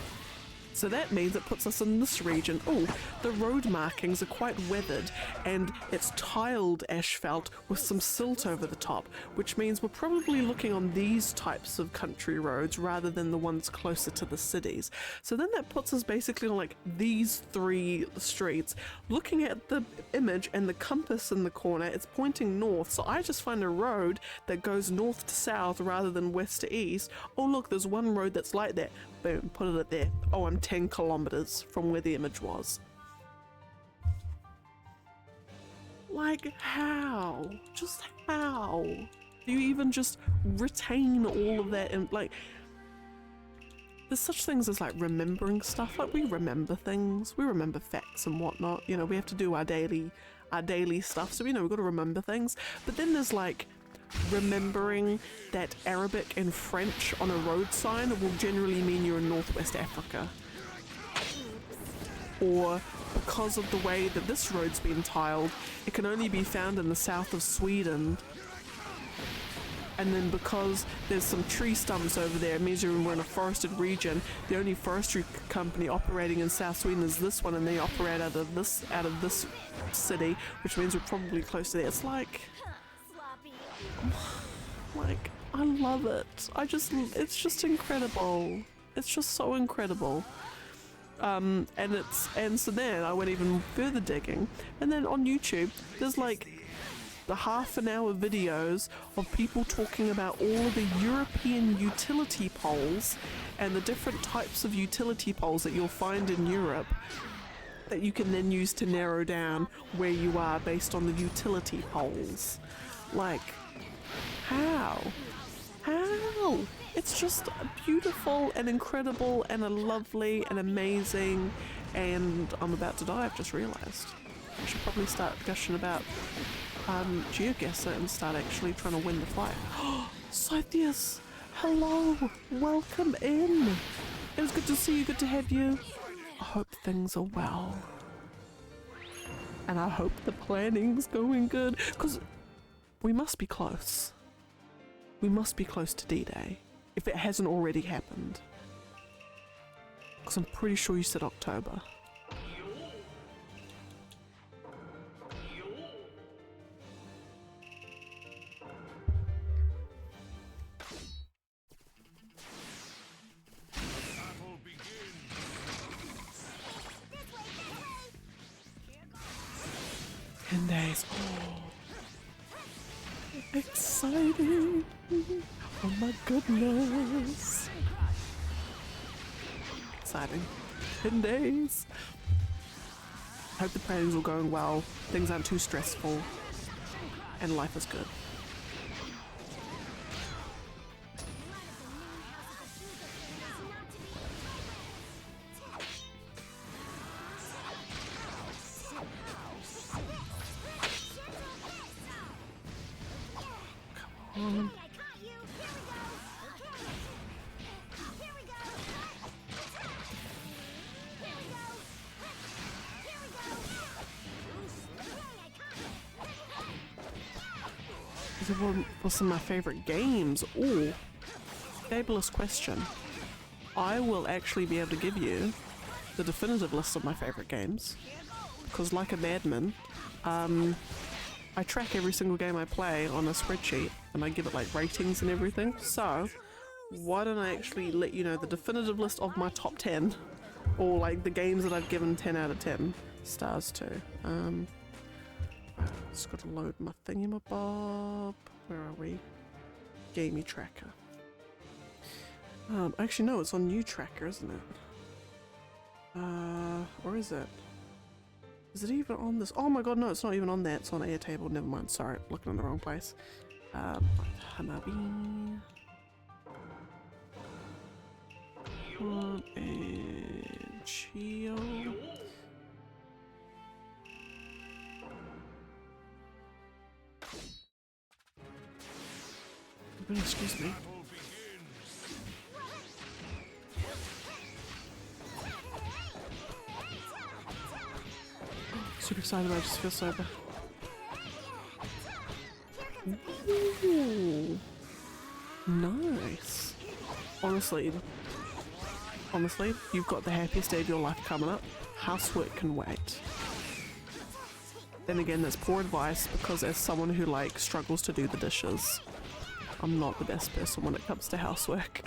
So that means it puts us in this region. Oh, the road markings are quite weathered, and it's tiled asphalt with some silt over the top, which means we're probably looking on these types of country roads rather than the ones closer to the cities. So then that puts us basically on like these three streets. Looking at the image and the compass in the corner, it's pointing north, so I just find a road that goes north to south rather than west to east. Oh look, there's one road that's like that. Boom, put it there. Oh, I'm 10 kilometers from where the image was. Like, how? Just how? Do you even just retain all of that? And like, there's such things as like remembering stuff. Like, we remember things, we remember facts and whatnot. You know, we have to do our daily stuff, so you know, we've got to remember things. But then there's like remembering that Arabic and French on a road sign will generally mean you're in Northwest Africa. Or because of the way that this road's been tiled, it can only be found in the south of Sweden. And then because there's some tree stumps over there, it means we're in a forested region. The only forestry company operating in South Sweden is this one, and they operate out of this city, which means we're probably close to there. It's like, I love it. It's just incredible. It's just so incredible. And so then I went even further digging, and then on YouTube there's like the half-an-hour videos of people talking about all of the European utility poles and the different types of utility poles that you'll find in Europe that you can then use to narrow down where you are based on the utility poles. Like, how? It's just beautiful and incredible and a lovely and amazing, and I'm about to die, I've just realised. I should probably start gushing about GeoGuessr and start actually trying to win the fight. Scythius, hello, welcome in. It was good to see you, good to have you. I hope things are well. And I hope the planning's going good, because we must be close. We must be close to D-Day, if it hasn't already happened. Because I'm pretty sure you said October. Battle begins. 10 days. Oh. Exciting! Oh my goodness! Exciting. 10 days! I hope the planning's all going well, things aren't too stressful, and life is good. Come on. These are one for some of my favourite games. Ooh, fabulous question. I will actually be able to give you the definitive list of my favourite games, because like a madman, I track every single game I play on a spreadsheet and I give it like ratings and everything. So why don't I actually let you know the definitive list of my top 10, or like the games that I've given 10 out of 10 stars to. Just gotta load my thingamabob. Where are we? Gamey tracker. Actually no, it's on new tracker, isn't it? Or is it? Is it even on this? Oh my god, no, it's not even on there. It's on Airtable. Never mind. Sorry, looking in the wrong place. Hanabi. And Chio. Excuse me. Super excited, I just feel sober. Ooh, nice. Honestly, you've got the happiest day of your life coming up. Housework can wait. Then again, that's poor advice because as someone who like struggles to do the dishes, I'm not the best person when it comes to housework.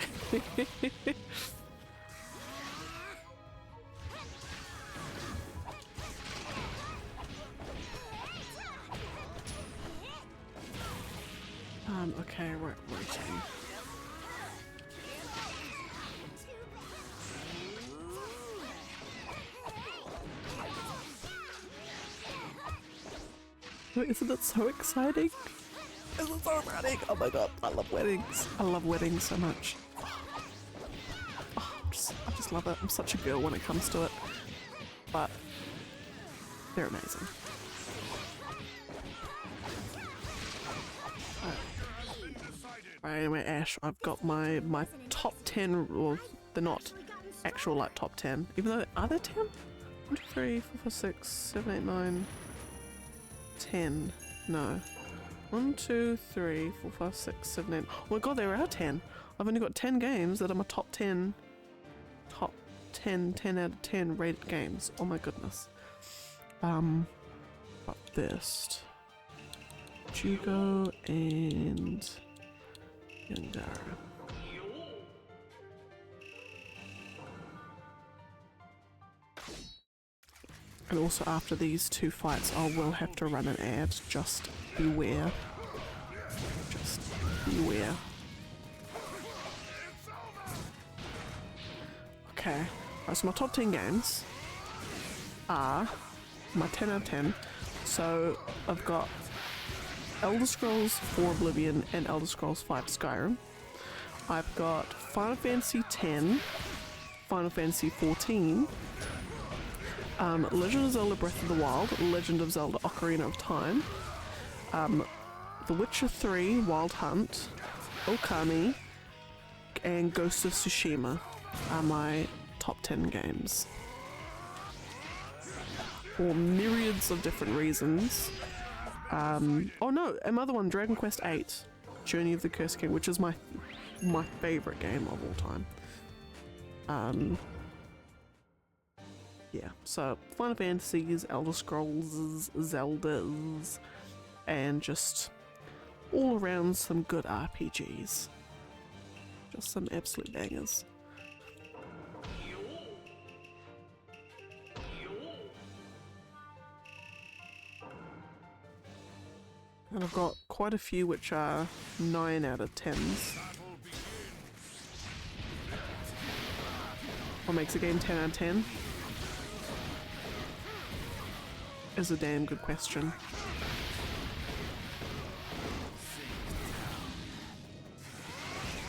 Okay, we're waiting. Isn't it so exciting? Isn't it so exciting? Oh my god, I love weddings. I love weddings so much. Oh, I just love it. I'm such a girl when it comes to it. But they're amazing. Anyway, Ash, I've got my top 10, well, they're not actual like top 10, even though, are there 10? 1, 2, 3, 4, 5, 6, 7, 8, 9, 10, no. 1, 2, 3, 4, 5, 6, 7, 8, oh my god, there are 10. I've only got 10 games that are my top 10 out of 10 rated games. Oh my goodness. But first, Jugo and Yandara. And also after these two fights, I will have to run an ad. Just beware. Just beware. Okay, right, so my top 10 games are my 10 out of 10. So I've got Elder Scrolls 4 Oblivion and Elder Scrolls 5 Skyrim. I've got Final Fantasy X, Final Fantasy 14, Legend of Zelda Breath of the Wild, Legend of Zelda Ocarina of Time, The Witcher 3 Wild Hunt, Okami, and Ghost of Tsushima are my top 10 games. For myriads of different reasons. Oh no, another one, Dragon Quest VIII, Journey of the Cursed King, which is my favorite game of all time. Yeah, so Final Fantasies, Elder Scrolls, Zeldas, and just all around some good RPGs. Just some absolute bangers. And I've got quite a few which are 9 out of 10s. What makes a game 10 out of 10? Is a damn good question.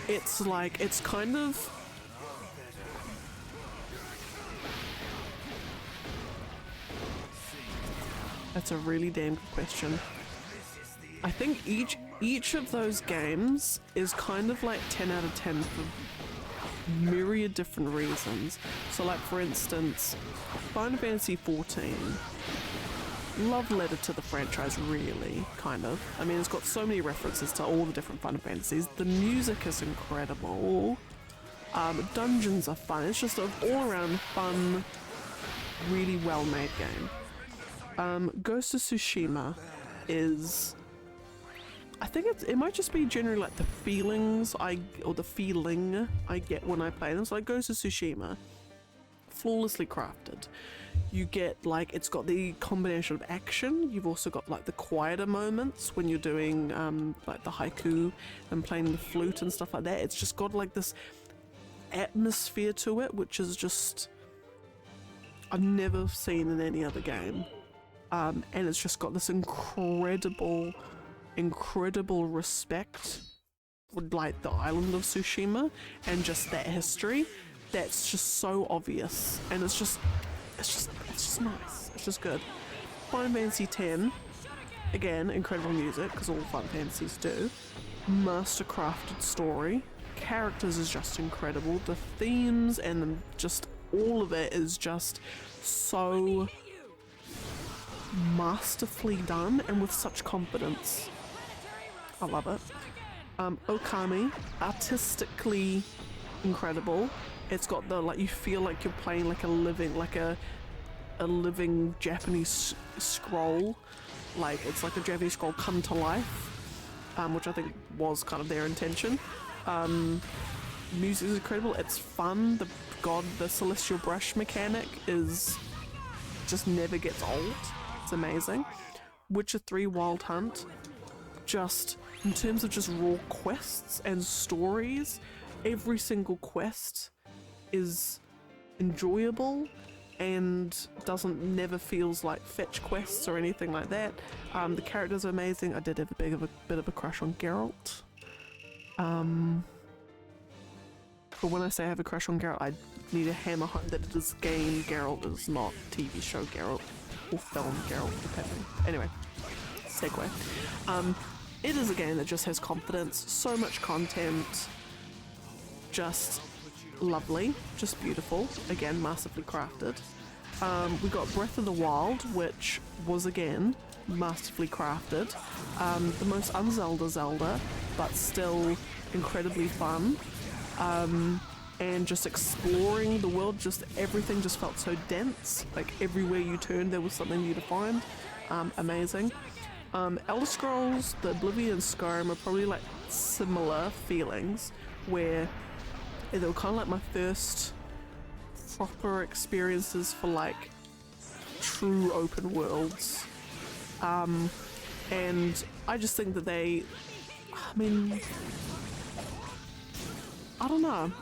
It's like, it's kind of... That's a really damn good question. I think each of those games is kind of like 10 out of 10 for myriad different reasons. So like for instance, Final Fantasy 14, love letter to the franchise really, kind of. I mean, it's got so many references to all the different Final Fantasies. The music is incredible. Dungeons are fun. It's just an all-around fun, really well-made game. Ghost of Tsushima is... I think it might just be generally like the feelings the feeling I get when I play them. So like Ghost of Tsushima, flawlessly crafted. You get like, it's got the combination of action. You've also got like the quieter moments when you're doing like the haiku and playing the flute and stuff like that. It's just got like this atmosphere to it, which is just, I've never seen in any other game. and it's just got this incredible respect for like the island of Tsushima and just that history that's just so obvious, and it's just nice, it's just good. Final Fantasy X, again, incredible music, because all Final Fantasies do. Mastercrafted story, characters is just incredible, the themes and just all of it is just so masterfully done and with such confidence. I love it. Okami, artistically incredible. It's got the, like, you feel like you're playing like a living Japanese scroll. Like, it's like a Japanese scroll come to life, which I think was kind of their intention. Music is incredible, it's fun, the celestial brush mechanic is just never gets old. It's amazing. Witcher 3 Wild Hunt, just in terms of just raw quests and stories, every single quest is enjoyable and never feels like fetch quests or anything like that. The characters are amazing. I did have a bit of a crush on Geralt. But when I say I have a crush on Geralt, I need to hammer home that it is game Geralt, it is not TV show Geralt or film Geralt, depending. Anyway, segue. It is a game that just has confidence, so much content, just lovely, just beautiful, again masterfully crafted. We got Breath of the Wild, which was again masterfully crafted, the most un-Zelda, but still incredibly fun, and just exploring the world, just everything just felt so dense, like everywhere you turned there was something new to find. Amazing. Elder Scrolls, the Oblivion, Skyrim are probably like similar feelings, where they were kind of like my first proper experiences for like true open worlds, and I just think that I don't know,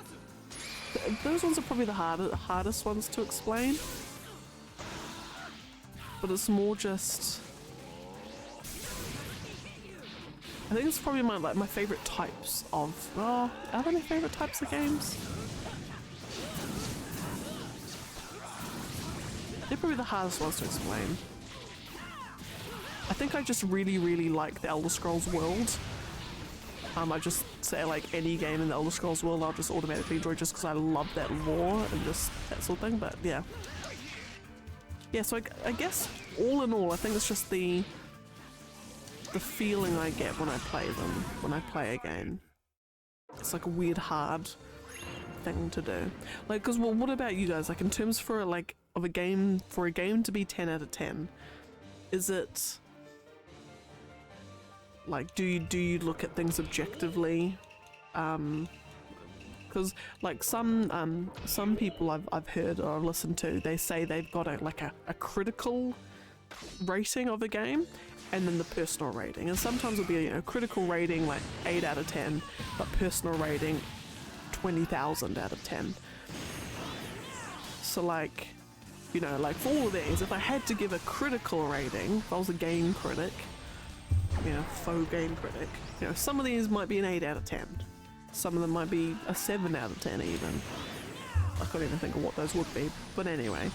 those ones are probably the hardest ones to explain, but it's more just, I think it's probably my favorite types of, are they my favorite types of games? They're probably the hardest ones to explain. I think I just really like the Elder Scrolls world. I just say like any game in the Elder Scrolls world I'll just automatically enjoy just because I love that lore and just that sort of thing, but yeah. Yeah, so I guess all in all I think it's just the feeling I get when I play them, when I play a game. It's like a weird hard thing to do. Like, cause well, what about you guys? Like in terms for like of a game, for a game to be 10 out of 10, is it like, do you look at things objectively? Because like some people I've heard or listened to, they say they've got a critical rating of a game and then the personal rating, and sometimes it'll be a critical rating like 8 out of 10, but personal rating 20,000 out of 10. So like, like for all of these, if I had to give a critical rating, if I was a game critic, faux game critic, some of these might be an 8 out of 10. Some of them might be a 7 out of 10 even. I couldn't even think of what those would be, but anyway.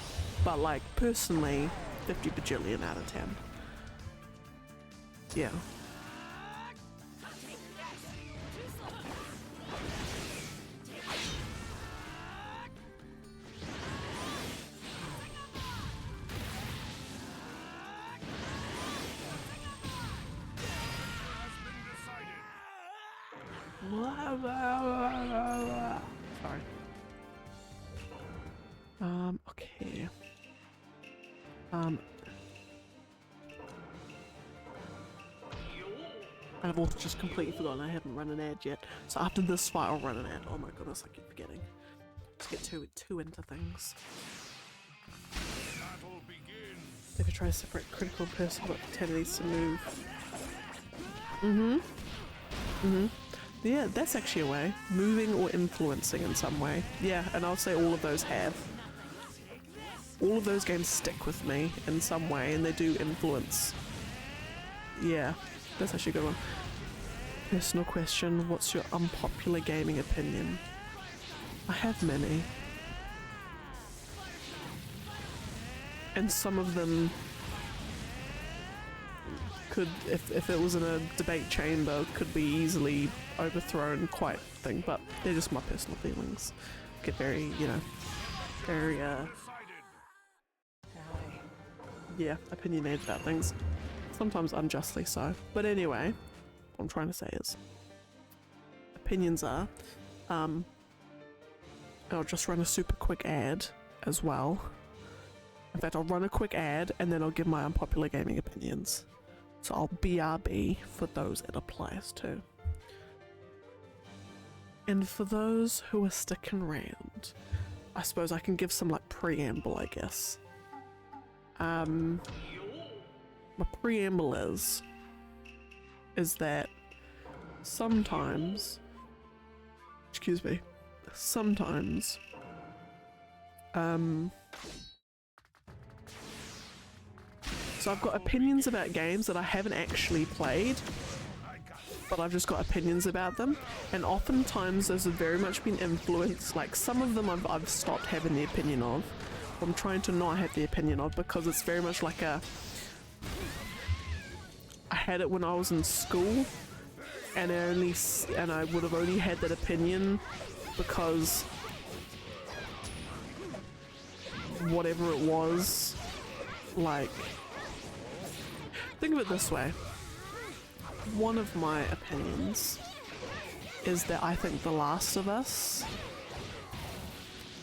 But like, personally, 50 bajillion out of 10. Yeah. Sorry. Okay. I've also just completely forgotten I haven't run an ad yet. So after this fight, I'll run an ad. Oh my goodness, I keep forgetting. Just get too into things. If you try to separate critical person, but 10 of these to move. Yeah, that's actually a way. Moving or influencing in some way. Yeah, and I'll say all of those have. all of those games stick with me in some way, and they do influence. Yeah, that's actually a good one. Personal question, what's your unpopular gaming opinion? I have many. And some of them could, if it was in a debate chamber, could be easily overthrown quite thing, but they're just my personal feelings. Get very, you know, very, yeah, opinionated about things. Sometimes unjustly so. But anyway, what I'm trying to say is, opinions are, I'll just run a super quick ad as well. In fact, I'll run a quick ad and then I'll give my unpopular gaming opinions. So I'll BRB for those it applies to. And for those who are sticking around, I suppose I can give some like preamble, I guess. My preamble is that sometimes, excuse me, sometimes, so I've got opinions about games that I haven't actually played, but I've just got opinions about them, and oftentimes those have very much been influenced, like some of them I've stopped having the opinion of, I'm trying to not have the opinion of, because it's very much like a, I had it when I was in school, and I would have only had that opinion because whatever it was, like, think of it this way. One of my opinions is that I think The Last of Us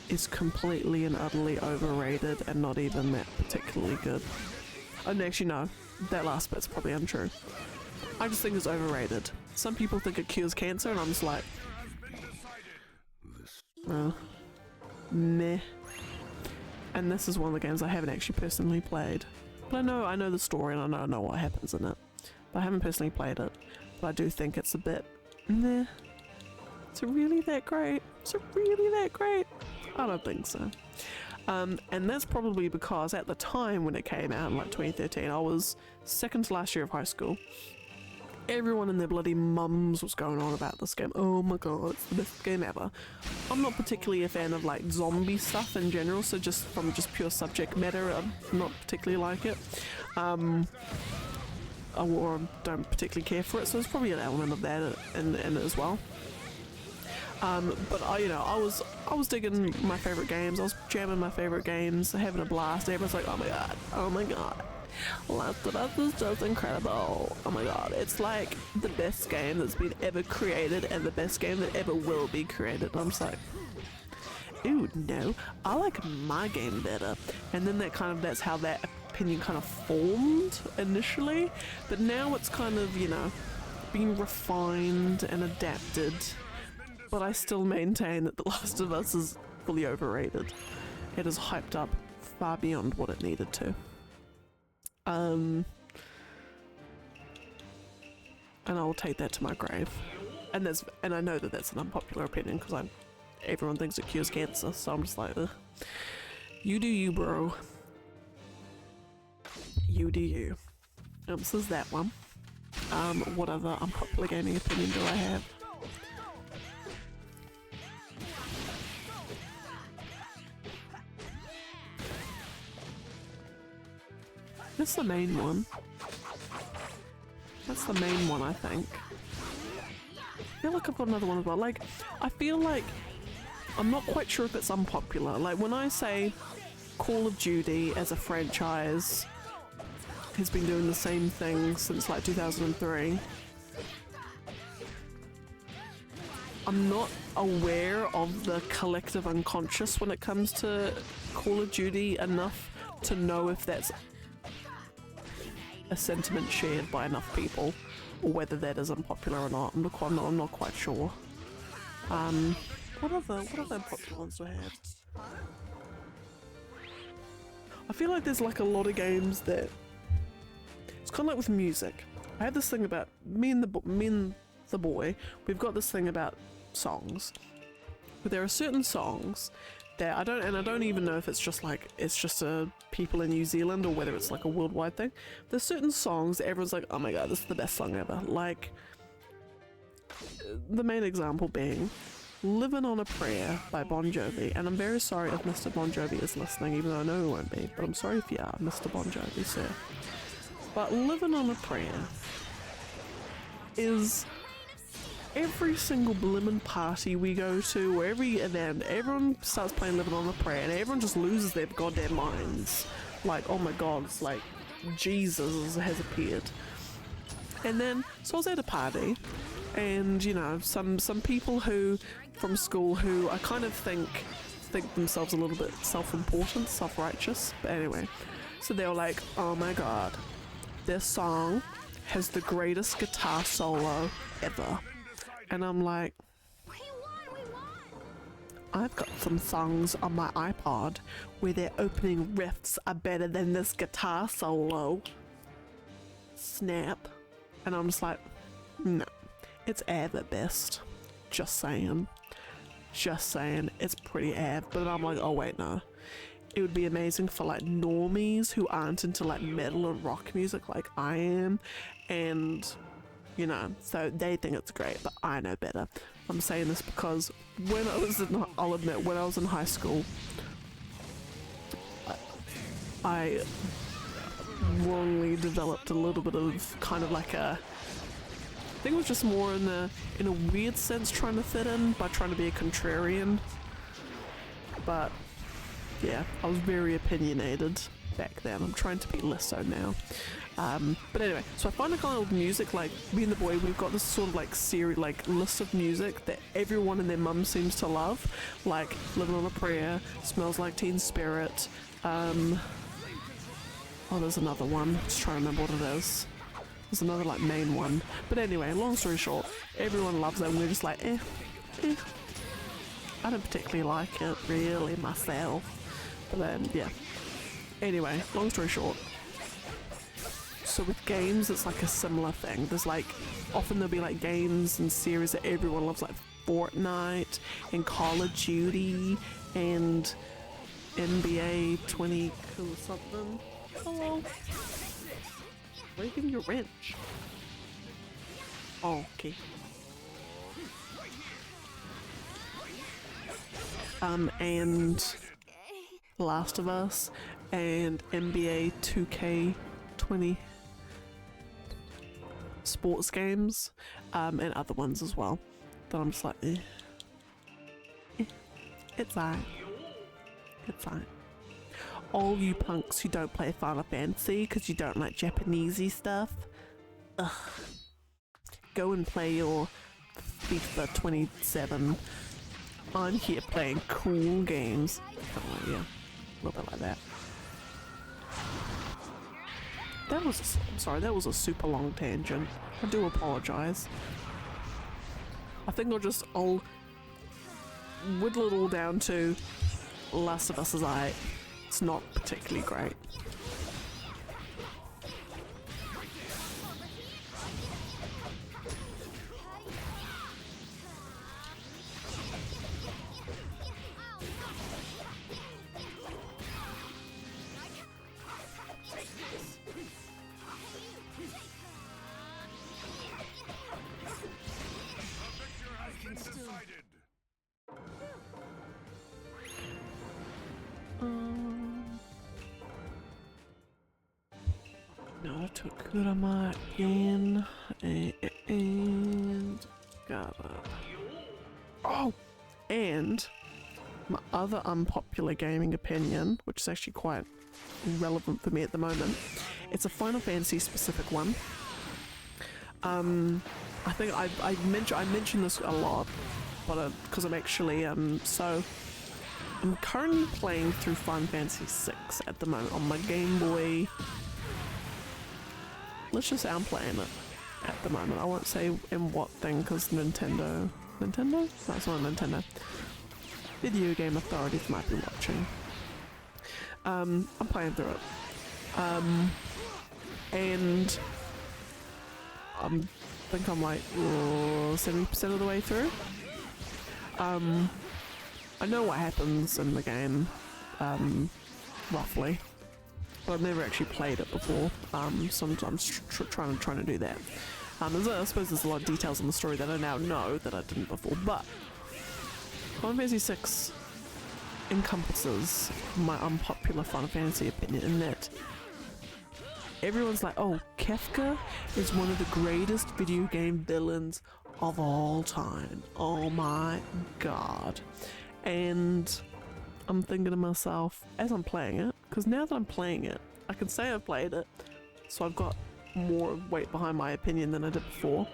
is completely and utterly overrated and not even that particularly good. And actually no, that last bit's probably untrue. I just think it's overrated. Some people think it cures cancer and I'm just like, meh. And this is one of the games I haven't actually personally played. But I know the story and I know what happens in it. But I haven't personally played it. But I do think it's a bit meh. Is it really that great? Is it really that great? I don't think so. And that's probably because at the time when it came out in like 2013, I was second to last year of high school. Everyone and their bloody mums was going on about this game. Oh my god, it's the best game ever. I'm not particularly a fan of like zombie stuff in general, so just from just pure subject matter, I'm not particularly like it. Or don't particularly care for it, so there's probably an element of that in it as well. But I was digging my favorite games. I was jamming my favorite games, having a blast. Everyone's like, oh my god, Last of Us is just incredible. Oh my god, it's like the best game that's been ever created and the best game that ever will be created. And I'm just like, ooh, no, I like my game better. And then that's how that opinion kind of formed initially. But now it's kind of, being refined and adapted. But I still maintain that The Last of Us is fully overrated. It is hyped up far beyond what it needed to. And I will take that to my grave. And I know that that's an unpopular opinion because everyone thinks it cures cancer, so I'm just like, ugh. You do you, bro. You do you. This is that one. What other unpopular gaming opinion do I have? That's the main one. That's the main one, I think. I feel like I've got another one as well. Like, I feel like I'm not quite sure if it's unpopular. Like, when I say Call of Duty as a franchise has been doing the same thing since like 2003, I'm not aware of the collective unconscious when it comes to Call of Duty enough to know if that's a sentiment shared by enough people, or whether that is unpopular or not. I'm not quite sure. What other unpopular ones do I have? I feel like there's like a lot of games that it's kind of like with music. I have this thing about me and the boy. We've got this thing about songs, but there are certain songs that. I don't even know if it's just like, it's just people in New Zealand or whether it's like a worldwide thing. There's certain songs that everyone's like, oh my god, this is the best song ever. Like, the main example being Living on a Prayer by Bon Jovi. And I'm very sorry if Mr. Bon Jovi is listening, even though I know he won't be, but I'm sorry if you are, Mr. Bon Jovi, sir. But Living on a Prayer is every single blimmin' party we go to, or every event, everyone starts playing Living on a Prayer and everyone just loses their goddamn minds. Like, oh my god, it's like Jesus has appeared. And then, so I was at a party, and you know, some people who, from school, who I kind of think themselves a little bit self-important, self-righteous, but anyway, so they were like, oh my god, this song has the greatest guitar solo ever. And I'm like, We won! I've got some songs on my iPod where their opening riffs are better than this guitar solo. Snap. And I'm just like, no, it's Av at best. Just saying. Just saying, it's pretty Av. But I'm like, oh wait, no. It would be amazing for like normies who aren't into like metal and rock music like I am. And you know, so they think it's great, but I know better. I'm saying this because when I was in, I'll admit, when I was in high school, I wrongly developed a little bit of kind of like a, I think it was just more in a weird sense trying to fit in by trying to be a contrarian. But yeah, I was very opinionated back then. I'm trying to be less so now. But anyway, so I find like kind of music, like me and the boy, we've got this sort of like series, like list of music that everyone and their mum seems to love, like Living on a Prayer, Smells Like Teen Spirit, oh there's another one, just trying to remember what it is. There's another like main one. But anyway, long story short, everyone loves it and we're just like, eh. I don't particularly like it really myself. But then, yeah. Anyway, long story short. So with games, it's like a similar thing. There's like, often there'll be like games and series that everyone loves, like Fortnite and Call of Duty and NBA 20 something. Hello. Where are you giving your wrench? Oh, okay. And Last of Us and NBA 2K20 sports games, and other ones as well. That I'm just like, it's fine. It's fine. All you punks who don't play Final Fantasy because you don't like Japanesey stuff, ugh. Go and play your FIFA 27. I'm here playing cool games. Oh, yeah, a little bit like that. That was, I'm sorry, that was a super long tangent. I do apologize. I think I'll whittle it all down to Last of Us is alright. It's not particularly great. Naruto Kurama again, and got oh, and my other unpopular gaming opinion, which is actually quite relevant for me at the moment. It's a Final Fantasy specific one. I think I mention this a lot, but because I'm actually so I'm currently playing through Final Fantasy 6 at the moment on my Game Boy. Let's just say I'm playing it at the moment. I won't say in what thing because Nintendo? No, it's not Nintendo. Video Game Authorities might be watching. I'm playing through it. And I think I'm like 70% of the way through. I know what happens in the game, roughly, but I've never actually played it before. Sometimes trying to do that. I suppose there's a lot of details in the story that I now know that I didn't before, but Final Fantasy VI encompasses my unpopular Final Fantasy opinion in that everyone's like, oh, Kefka is one of the greatest video game villains of all time. Oh my god. And I'm thinking to myself, as I'm playing it, because now that I'm playing it, I can say I've played it, so I've got more weight behind my opinion than I did before.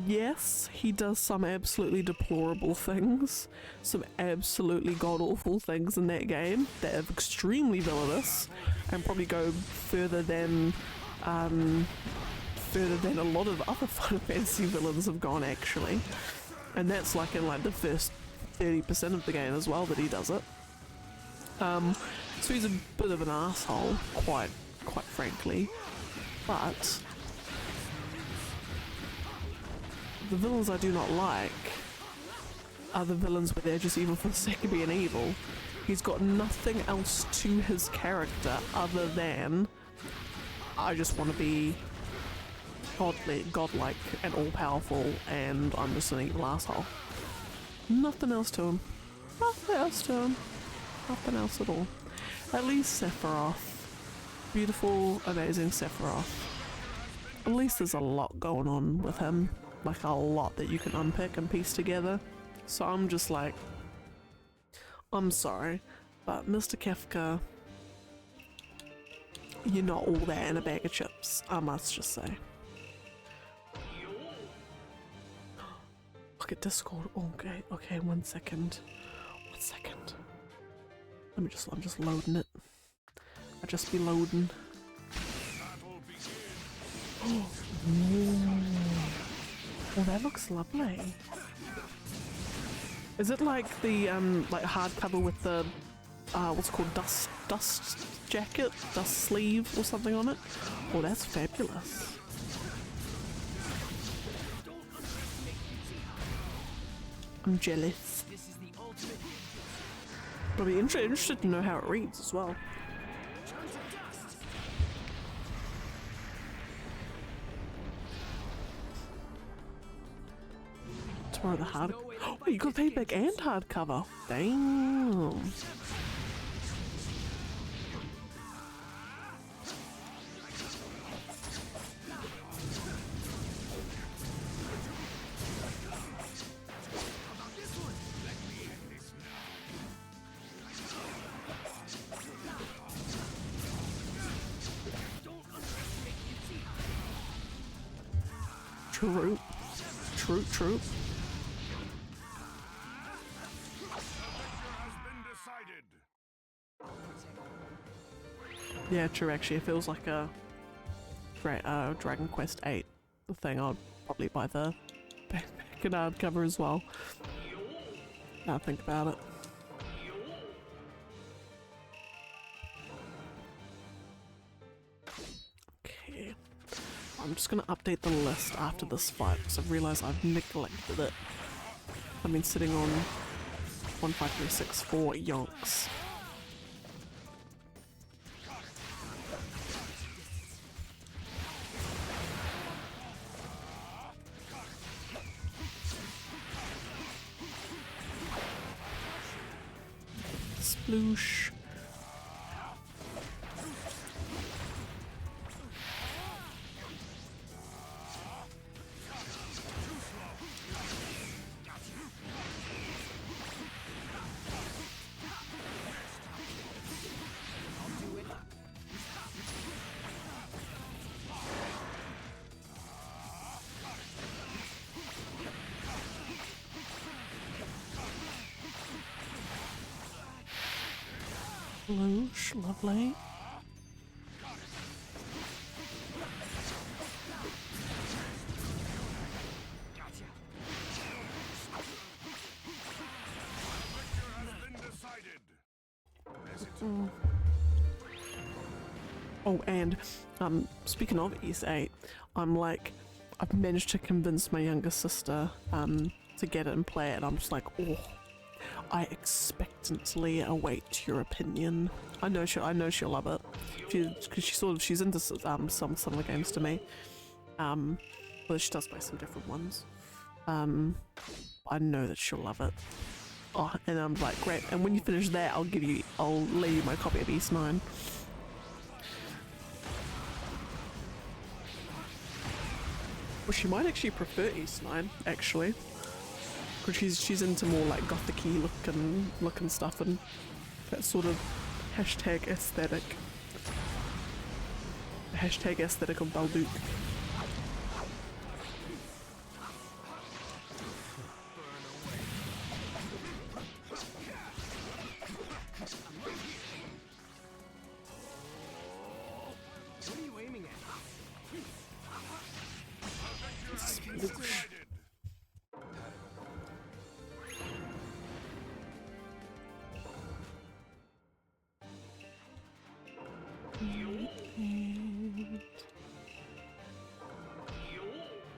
Yes, he does some absolutely deplorable things, some absolutely god-awful things in that game that are extremely villainous and probably go further than a lot of other Final Fantasy villains have gone, actually. And that's like in like the first 30% of the game as well that he does it. So he's a bit of an asshole, quite frankly, but the villains I do not like are the villains where they're just evil for the sake of being evil. He's got nothing else to his character other than, I just want to be godlike and all-powerful, and I'm just an evil asshole. Nothing else to him. Nothing else to him. Nothing else at all. At least Sephiroth. Beautiful, amazing Sephiroth. At least there's a lot going on with him. Like a lot that you can unpick and piece together. So I'm just like, I'm sorry, but Mr. Kefka, you're not all that in a bag of chips, I must just say. Look at Discord. Okay, 1 second. 1 second. I'm just loading it. I just be loading. Oh, that looks lovely. Is it like the like hardcover with the what's it called, dust jacket, dust sleeve or something on it? Oh, that's fabulous. I'm jealous. I'll be interested to know how it reads as well. Tomorrow the hard. Oh, you got paperback and hardcover. Damn. Troop. Yeah, true, actually. It feels like a Dragon Quest 8. The thing, I'd probably buy the backpack and hardcover as well. Now I think about it. Okay. I'm just gonna update the list after this fight because I've realised I've neglected it. I've been sitting on 15364 yonks. Sploosh. Sploosh, lovely. Oh, and speaking of S8, I've managed to convince my younger sister to get it and play it, and I'm just like, oh, I expectantly await your opinion. I know she'll love it. Because she's into some of the games to me. Well, she does play some different ones. I know that she'll love it. Oh, and I'm like, great. And when you finish that, I'll lay you my copy of East 9. Well, she might actually prefer East 9, actually. Because she's into more like gothic-y looking stuff and that sort of hashtag aesthetic. The hashtag aesthetic of Balduke. What are you aiming at?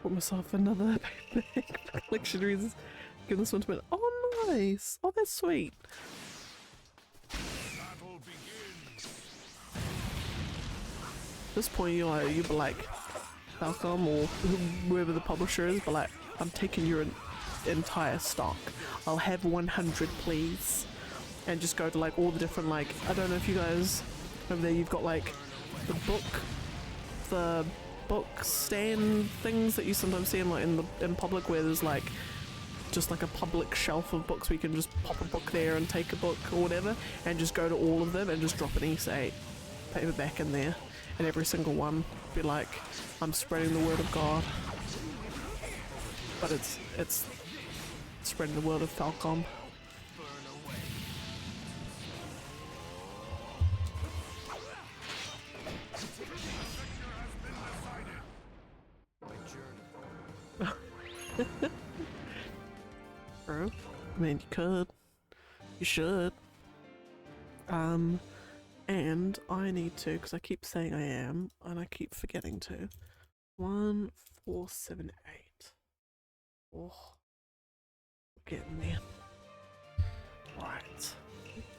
Put myself another big collection reasons. Give this one to me. Oh, nice! Oh, that's sweet. At this point, you'll be like, Falcom or whoever the publisher is, but like, I'm taking your entire stock. I'll have 100, please. And just go to like all the different, like, I don't know if you guys over there, you've got like the book stand things that you sometimes see in like in public, where there's like just like a public shelf of books where you can just pop a book there and take a book or whatever, and just go to all of them and just drop an E8 paperback in there, and every single one be like, I'm spreading the word of God. But it's spreading the word of Falcom. Bro, I mean, you could. You should. And I need to, because I keep saying I am, and I keep forgetting to. 1, 4, 7, 8. Oh, we're getting there. Right.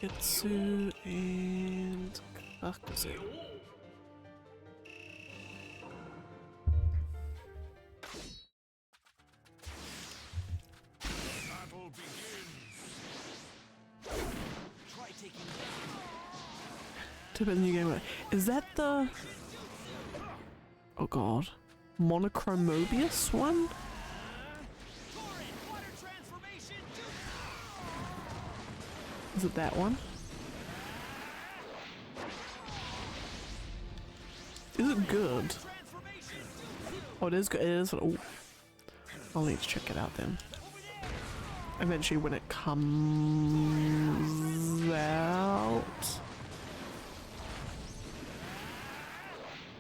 Getsu and Kakuzu. Tip of the new game. Is that the... Oh god. Monochromobius one? Is it that one? Is it good? Oh, it is good. It is. Oh. I'll need to check it out then. Eventually when it comes out.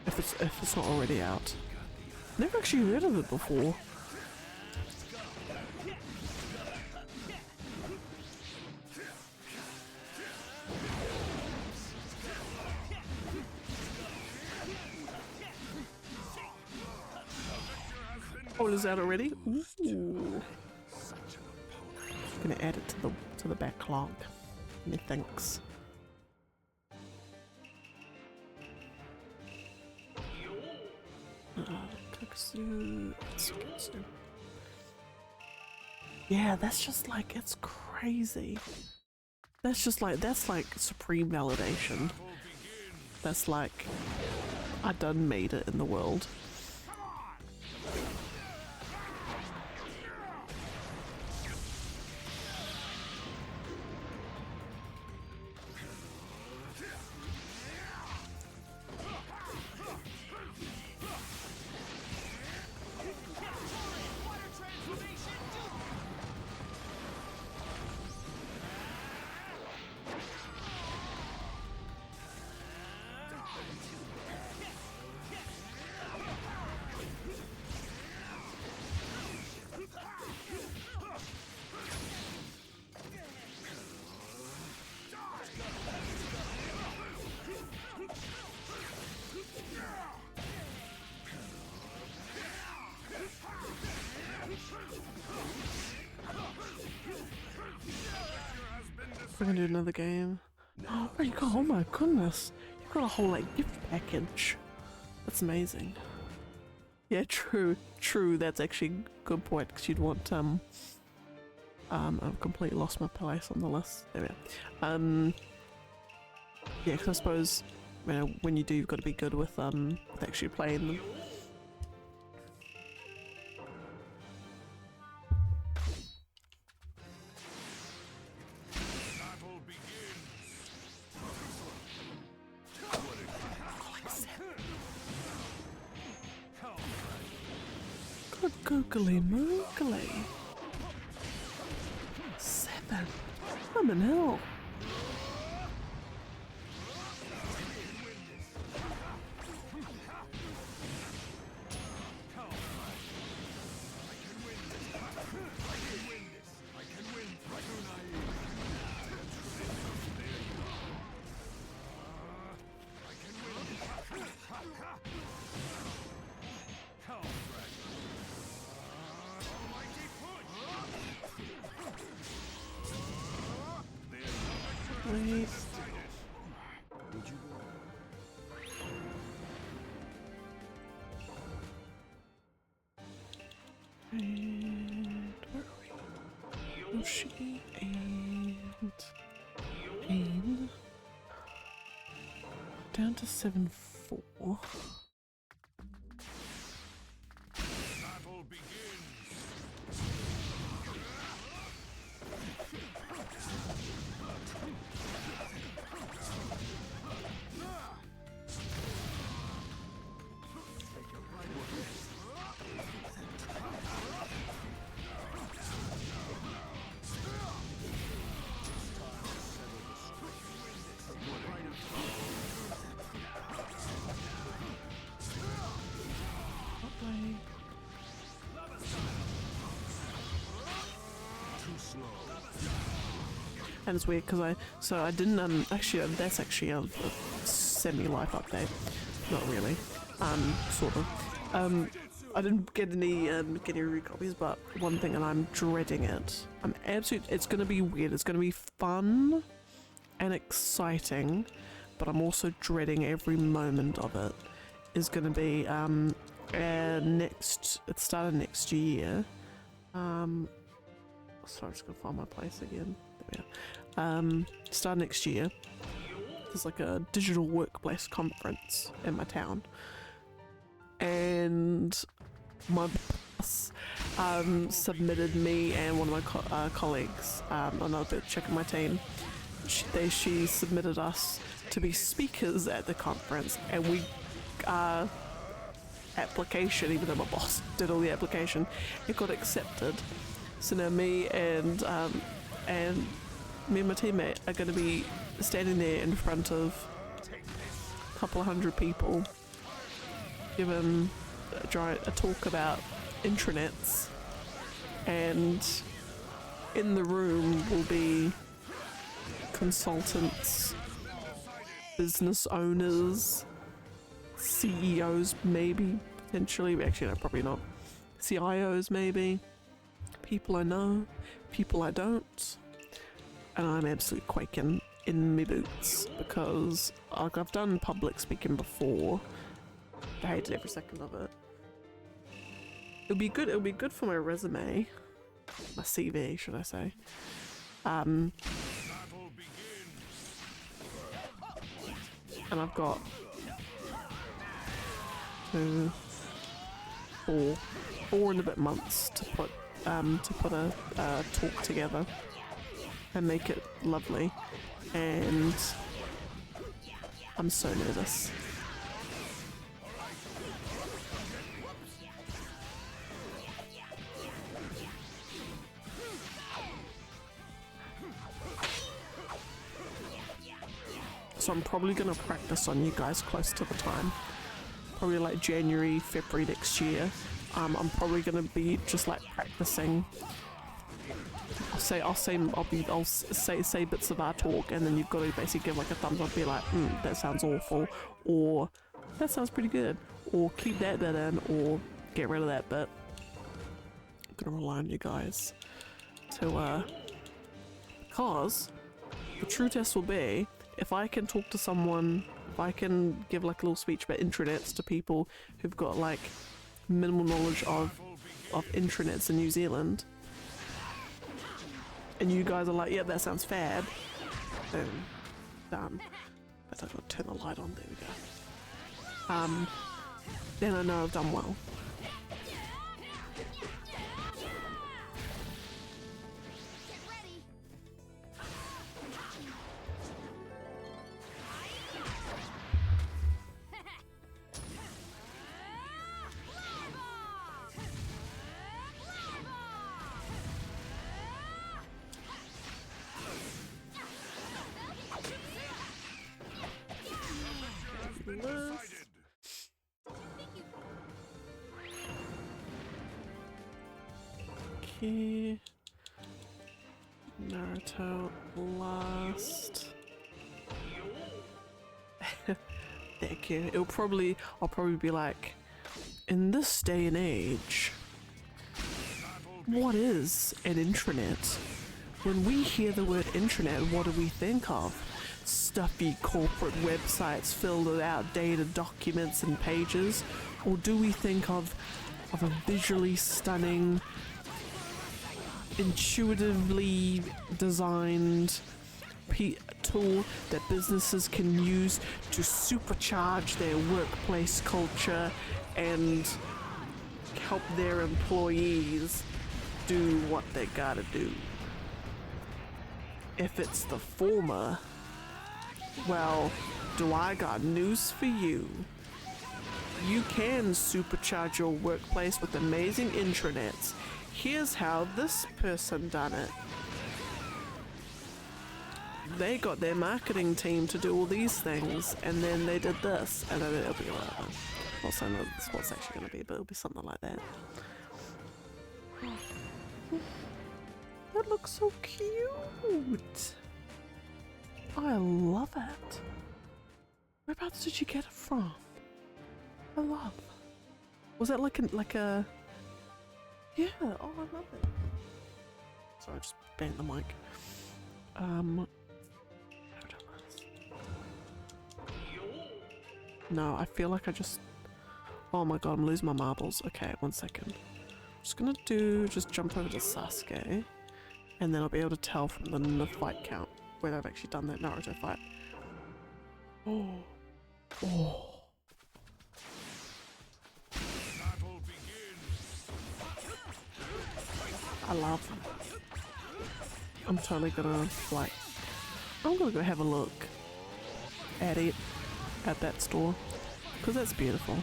If it's not already out. Never actually heard of it before. Oh, is that already? Ooh. Gonna add it to the backlog. Methinks. Yeah, that's just like, it's crazy. That's like supreme validation. That's like, I done made it in the world. we're gonna do another game. Oh, you got, oh my goodness. You've got a whole like gift package. That's amazing. Yeah, true, that's actually a good point, because you'd want, I've completely lost my place on the list. There we are. Yeah, because I suppose, you know, when you do, you've got to be good with actually playing them. Good googly moogly. 7. I'm in hell. Wait. And where are we? Yoshi and Pain. Down to 7-4. Battle begins. And it's weird because I didn't actually that's actually a semi-life update, not really, sort of. I didn't get any recopies, but one thing, and I'm dreading it. It's gonna be weird. It's gonna be fun and exciting, but I'm also dreading every moment of it. Is gonna be at the start of next year. Sorry, I'm just gonna find my place again. There we are. Start next year. There's like a digital workplace conference in my town, and my boss submitted me and one of my colleagues, another chick in my team. She submitted us to be speakers at the conference, and we application, even though my boss did all the application, it got accepted. So now me and my teammate are going to be standing there in front of a couple of hundred people, giving a talk about intranets, and in the room will be consultants, business owners, CEOs maybe, potentially, actually no, probably not, CIOs maybe, people I know, people I don't, and I'm absolutely quaking in my boots because I've done public speaking before. I hated every second of it. It'll be good for my resume, my CV should I say. And I've got 4 and a bit months to put a talk together and make it lovely, and I'm so nervous. So I'm probably gonna practice on you guys close to the time, probably like January, February next year. I'm probably gonna be just like practicing. I'll say bits of our talk, and then you've got to basically give like a thumbs up, be like, that sounds awful, or that sounds pretty good, or keep that bit in, or get rid of that bit. I'm gonna rely on you guys to because The true test will be if I can talk to someone, if I can give like a little speech about intranets to people who've got like minimal knowledge of intranets in New Zealand, and you guys are like, yeah, that sounds fab, then done. But I've got to turn the light on, there we go. Then I know I've done well. Okay. Naruto last. Thank you. I'll probably be like, in this day and age, what is an intranet? When we hear the word intranet, what do we think of? Stuffy corporate websites filled with outdated documents and pages? Or do we think of a visually stunning, intuitively designed tool that businesses can use to supercharge their workplace culture and help their employees do what they gotta do? If it's the former, well, do I got news for you. You can supercharge your workplace with amazing intranets. Here's how this person done it. They got their marketing team to do all these things, and then they did this, and then it'll be whatever. Not saying that's what's actually going to be, but it'll be something like that. That looks so cute. I love it. Whereabouts did you get it from? I love. Was that like a? Yeah. Oh, I love it. Sorry, I just banged the mic. No, I feel like I just. Oh my god, I'm losing my marbles. Okay, 1 second. I'm just gonna just jump over to Sasuke, and then I'll be able to tell from the fight count whether I've actually done that Naruto fight. Oh. Oh. I love them. I'm totally gonna like. I'm gonna go have a look at it at that store because that's beautiful.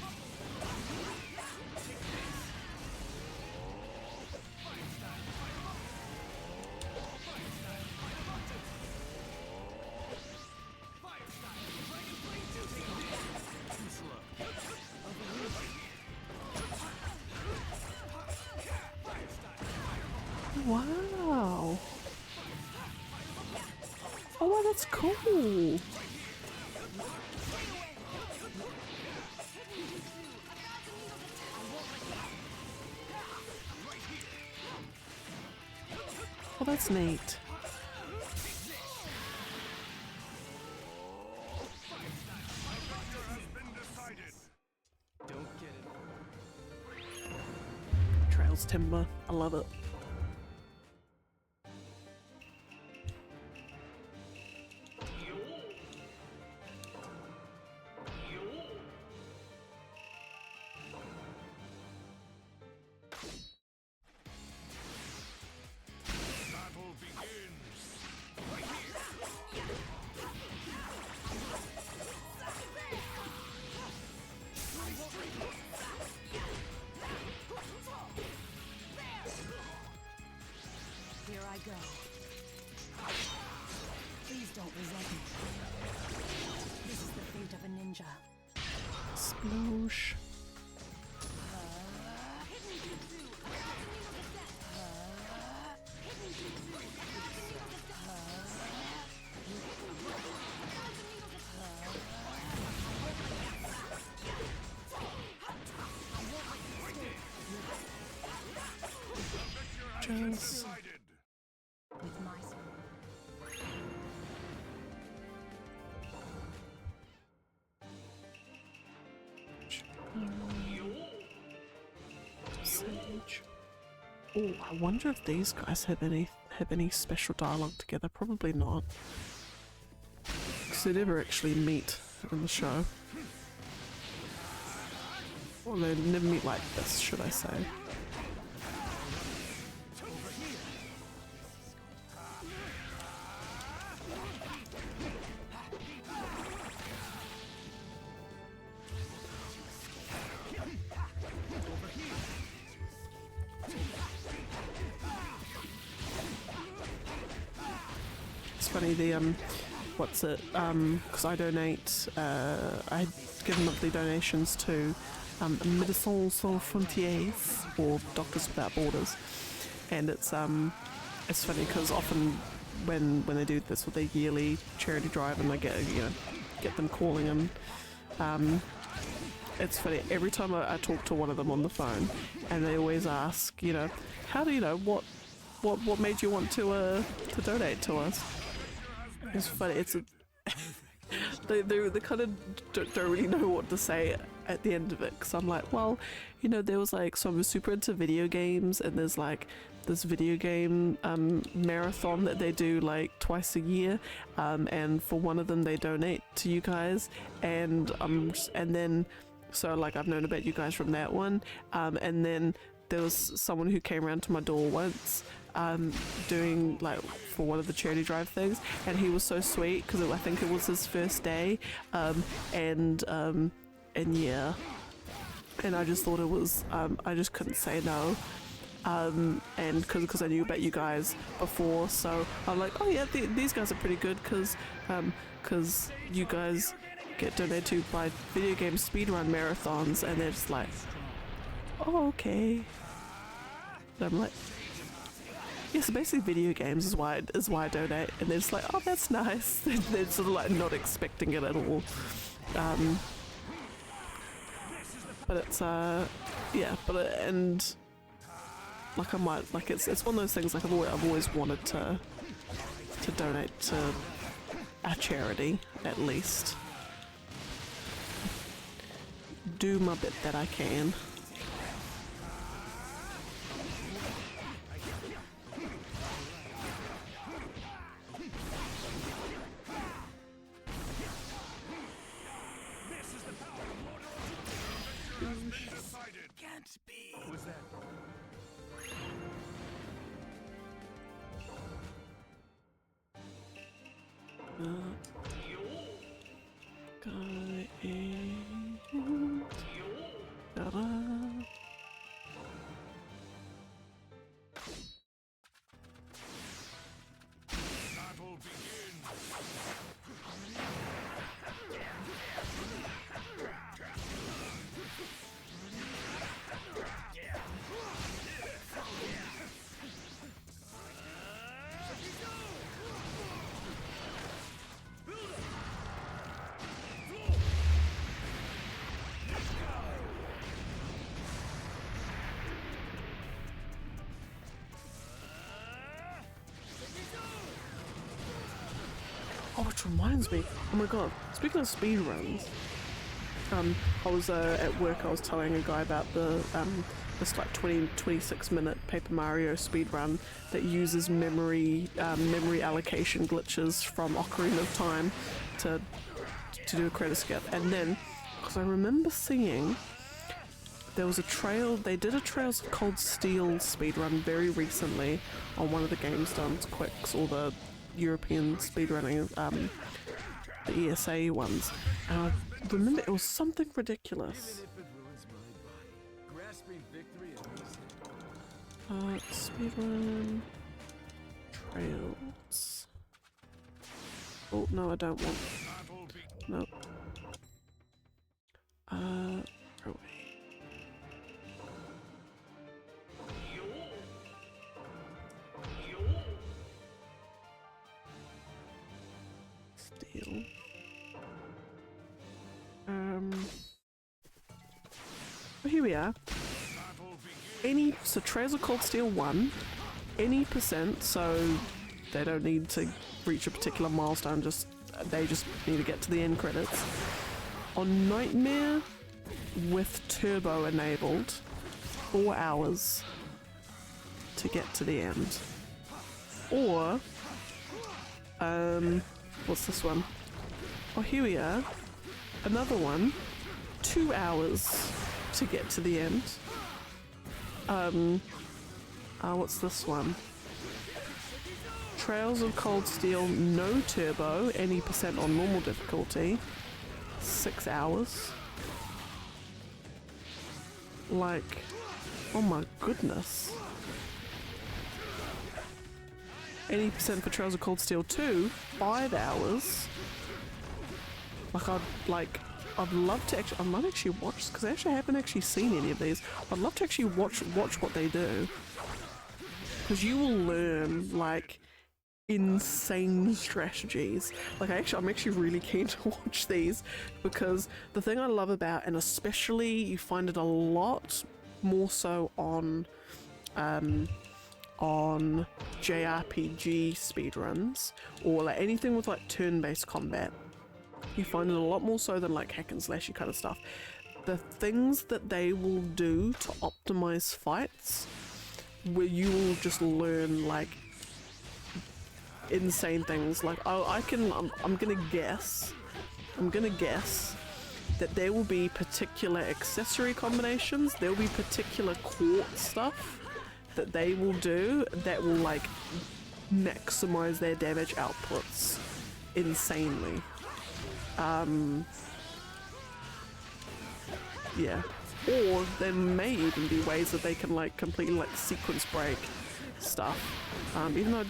Wow. Oh, wow, that's cool. Oh, that's neat. Trails timber. I love it. Here I go. Please don't resent me. This is the fate of a ninja. Sploosh. Just With my sword. Sage. Oh, I wonder if these guys have any special dialogue together. Probably not, because they never actually meet in the show. Or they never meet like this, should I say. It's funny, the what's it, because I donate, I give monthly donations to Médecins Sans Frontières, or Doctors Without Borders, and it's funny because often when they do this with their yearly charity drive and I get them calling in, it's funny, every time I talk to one of them on the phone, and they always ask, how do you know what made you want to donate to us? It's funny. It's they kind of don't really know what to say at the end of it, because I'm like, well, there was like, so I'm super into video games, and there's like this video game marathon that they do like twice a year, and for one of them they donate to you guys, and then so like I've known about you guys from that one, and then there was someone who came around to my door once doing like for one of the charity drive things, and he was so sweet because I think it was his first day, and yeah, and I just thought it was I just couldn't say no, and because I knew about you guys before, so I'm like, oh yeah, these guys are pretty good because you guys get donated to by video game speedrun marathons, and they're just like, oh, okay. And I'm like, yeah, so basically video games is why I donate, and they're just like, oh, that's nice. They're sort of like not expecting it at all. But it's yeah, and like I might, like it's one of those things, like I've always wanted to donate to a charity, at least. Do my bit that I can. Can't be. What was that? Battle begins. Oh, which reminds me, oh my god, speaking of speedruns, I was at work, I was telling a guy about this like 26 minute Paper Mario speedrun that uses memory allocation glitches from Ocarina of Time to do a credit skip. And then, because I remember seeing there was they did a Trails of Cold Steel speedrun very recently on one of the Games Done Quicks, or the European speedrunning, the ESA ones, and I remember it was something ridiculous. Speedrun Trails. Oh no, I don't want. Nope. Oh wait. Steel. Oh, here we are. So Trails of Cold Steel 1, any %, so they don't need to reach a particular milestone, they just need to get to the end credits. On Nightmare with Turbo enabled, 4 hours to get to the end. Or, what's this one? Oh, here we are. Another one. 2 hours to get to the end. What's this one? Trails of Cold Steel, no turbo, any percent on normal difficulty. 6 hours. Like, oh my goodness. 80% for Trails of Cold Steel 2, 5 hours. I'd love to actually, I might actually watch, because I actually haven't actually seen any of these. I'd love to actually watch what they do. Because you will learn, like, insane strategies. Like, I'm actually really keen to watch these, because the thing I love about, and especially you find it a lot more so on JRPG speedruns, or like anything with like turn-based combat, you find it a lot more so than like hack and slashy kind of stuff. The things that they will do to optimize fights, where you will just learn like insane things. Like I'm gonna guess that there will be particular accessory combinations, there will be particular quartz stuff that they will do that will like maximize their damage outputs insanely. Yeah. Or there may even be ways that they can like completely like sequence break stuff. Even though I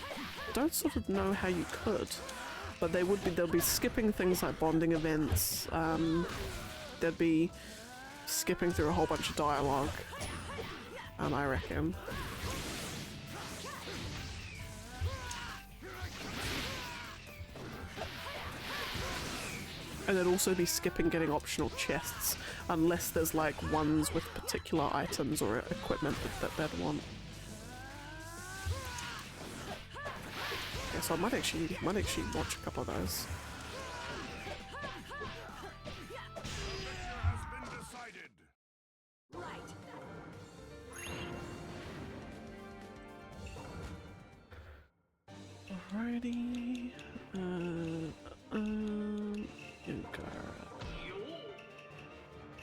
don't sort of know how you could. But they'll be skipping things like bonding events. They'd be skipping through a whole bunch of dialogue. I reckon. And they'd also be skipping getting optional chests, unless there's like ones with particular items or equipment that they'd want. Yeah, so I might actually watch a couple of those. Alrighty.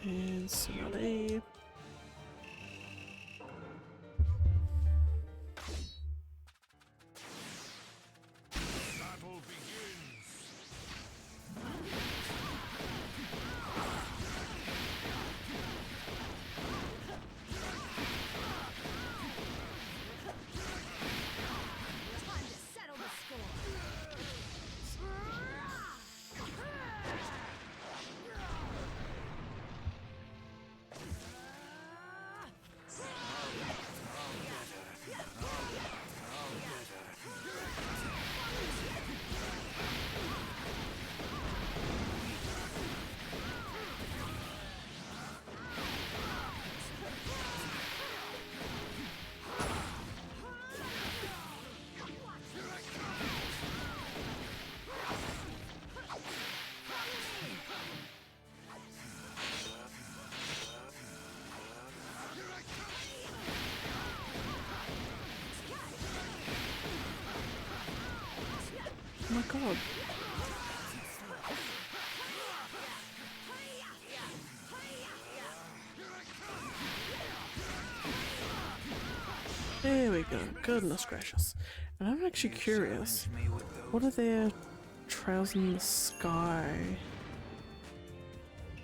And somebody. Battle begins. Time to settle the score. Oh my god. There we go. Goodness gracious. And I'm actually curious. What are their Trails in the Sky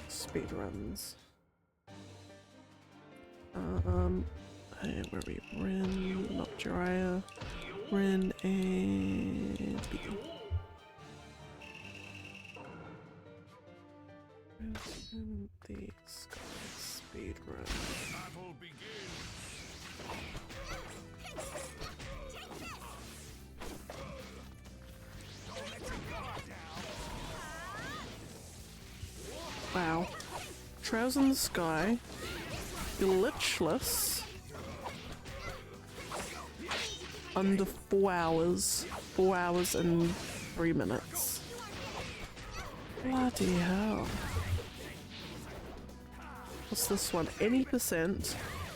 speedruns? Where are we? Rin, not Jiraiya. Rin and Beacon. In the Sky speedrun. Battle begins. Wow. Trails in the Sky. Glitchless. Under 4 hours. 4 hours and 3 minutes. Bloody hell. What's this one? Any percent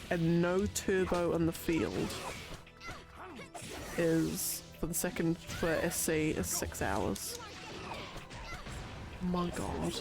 and no turbo in the field is for the second for SC is 6 hours. My god.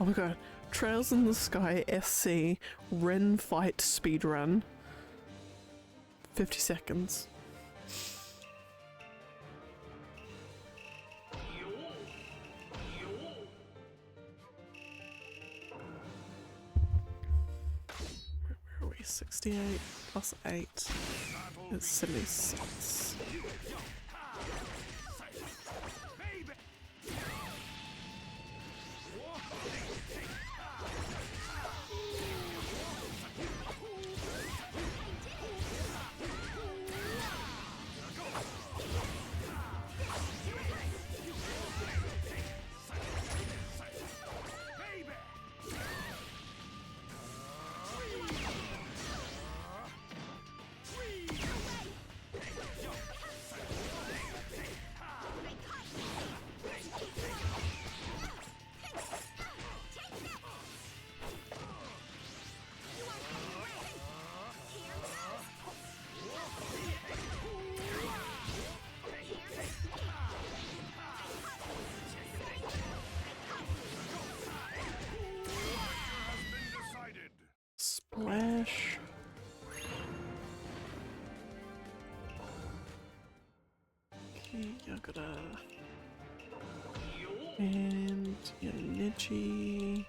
Oh my god. Trails in the Sky SC Ren Fight Speedrun. 50 seconds. Where are we? 68 plus 8 is 76. Splash. Okay, Yagura. And Yonichi.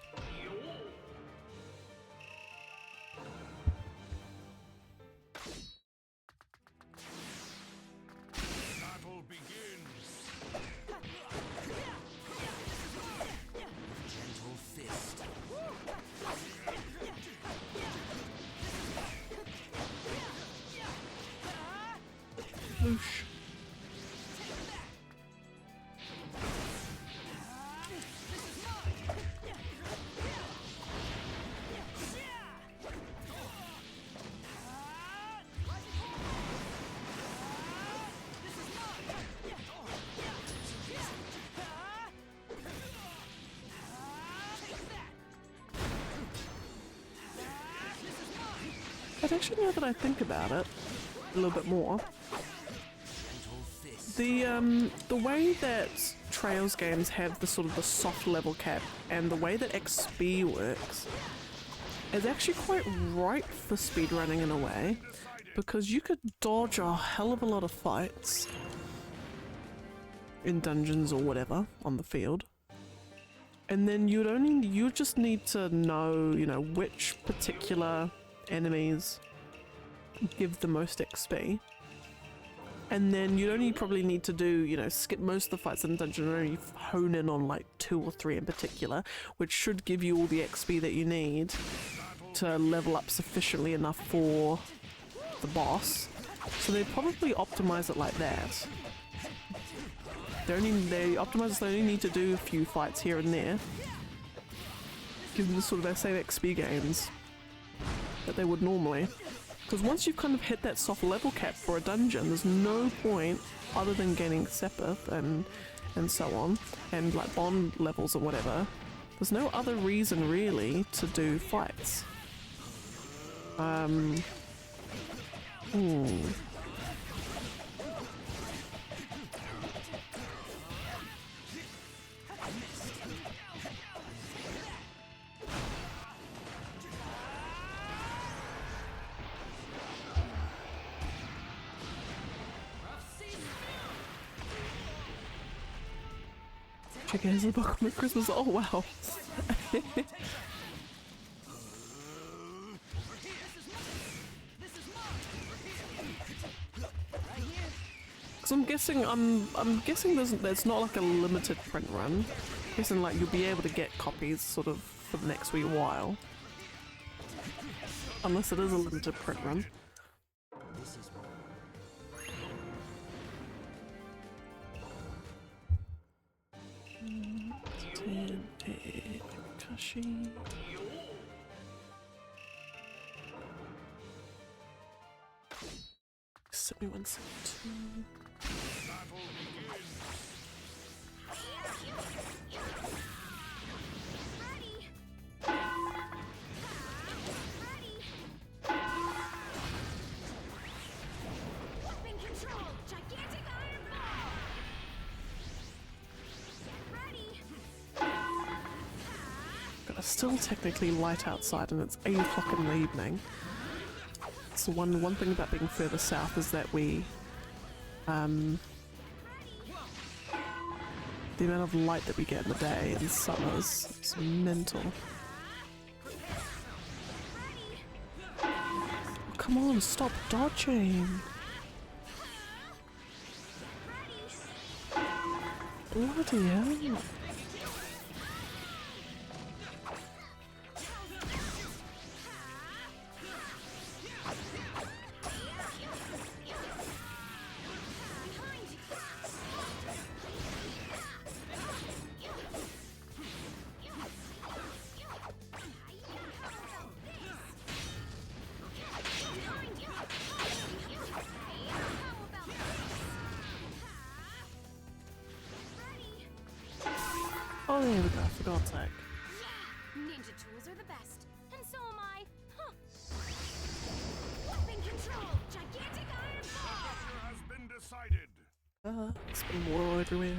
Battle begins. Gentle fist. Whoosh. But actually, now that I think about it a little bit more, the way that Trails games have the sort of the soft level cap and the way that XP works is actually quite ripe for speedrunning in a way, because you could dodge a hell of a lot of fights in dungeons or whatever on the field. And then you just need to know, you know, which particular enemies give the most XP. And then you'd only probably need to do, you know, skip most of the fights in the dungeon and only hone in on like 2 or 3 in particular, which should give you all the XP that you need to level up sufficiently enough for the boss. So they probably optimize it like that. They optimize it so they only need to do a few fights here and there. Give them the sort of the same XP gains that they would normally. Because once you've kind of hit that soft level cap for a dungeon, there's no point other than gaining Sepith and so on, and like bond levels or whatever. There's no other reason really to do fights. Chicken has a book on Christmas. Oh wow. So I'm guessing there's not like a limited print run. I'm guessing like you'll be able to get copies sort of for the next wee while. Unless it is a limited print run. Kashi. Send me 172. Battle begins. Weapon control! Gigantic iron ball! Get ready! But it's still technically light outside and it's 8 o'clock in the evening. So one thing about being further south is that we the amount of light that we get in the day in summers is mental. Oh, come on, stop dodging! Bloody hell! Oh, there we go, for God's sake. Ninja tools are the best, and so am I. Huh. Weapon control! Gigantic iron ball! Victor has been decided. It's been water everywhere.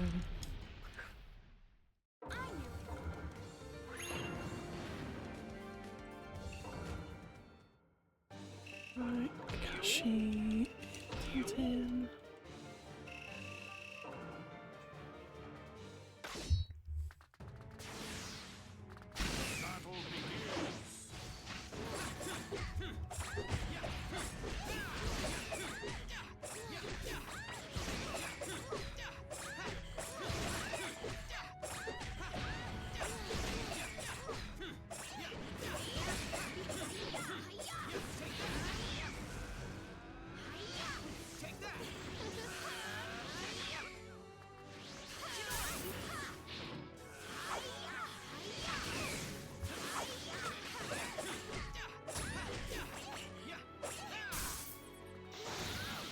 Right, Kashi, 10. Battle begins.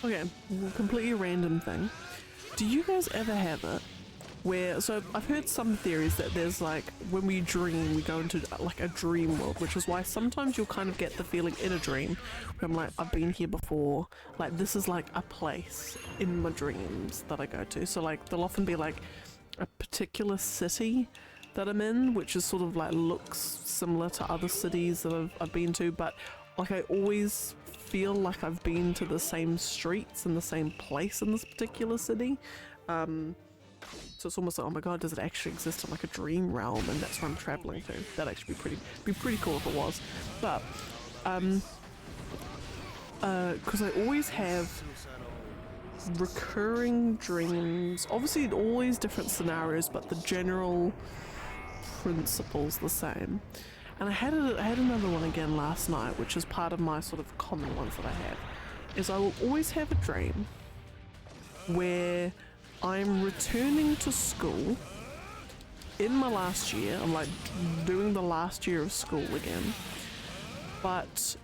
Okay, completely random thing. Do you guys ever have it where, so I've heard some theories that there's like, when we dream, we go into like a dream world, which is why sometimes you'll kind of get the feeling in a dream where I'm like, I've been here before, like this is like a place in my dreams that I go to. So like, there'll often be like a particular city that I'm in, which is sort of like looks similar to other cities that I've been to, but like I always feel like I've been to the same streets and the same place in this particular city. So it's almost like, oh my god, does it actually exist in like a dream realm and that's where I'm traveling to? That'd actually be pretty cool if it was. But because I always have recurring dreams, obviously always different scenarios, but the general principle's the same. And I had another one again last night, which is part of my sort of common ones that I have, is I will always have a dream where I'm returning to school in my last year. I'm like doing the last year of school again, but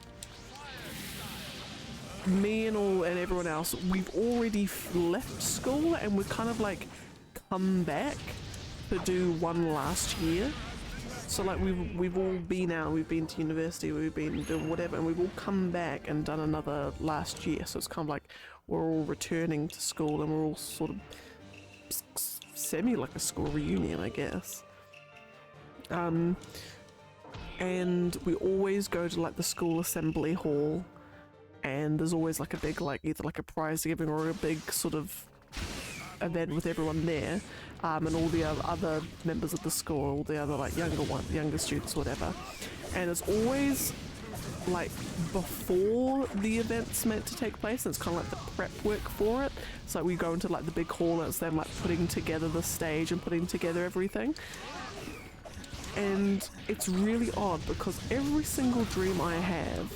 me and everyone else, we've already left school and we've kind of like come back to do one last year. So like we've all been out, we've been to university, we've been doing whatever, and we've all come back and done another last year. So it's kind of like we're all returning to school and we're all sort of semi like a school reunion, I guess. And we always go to like the school assembly hall, and there's always like a big like either like a prize giving or a big sort of event with everyone there. And all the other members of the school, all the other like younger students, whatever. And it's always like before the event's meant to take place, and it's kind of like the prep work for it. So we go into like the big hall and it's them like putting together the stage and putting together everything. And it's really odd because every single dream I have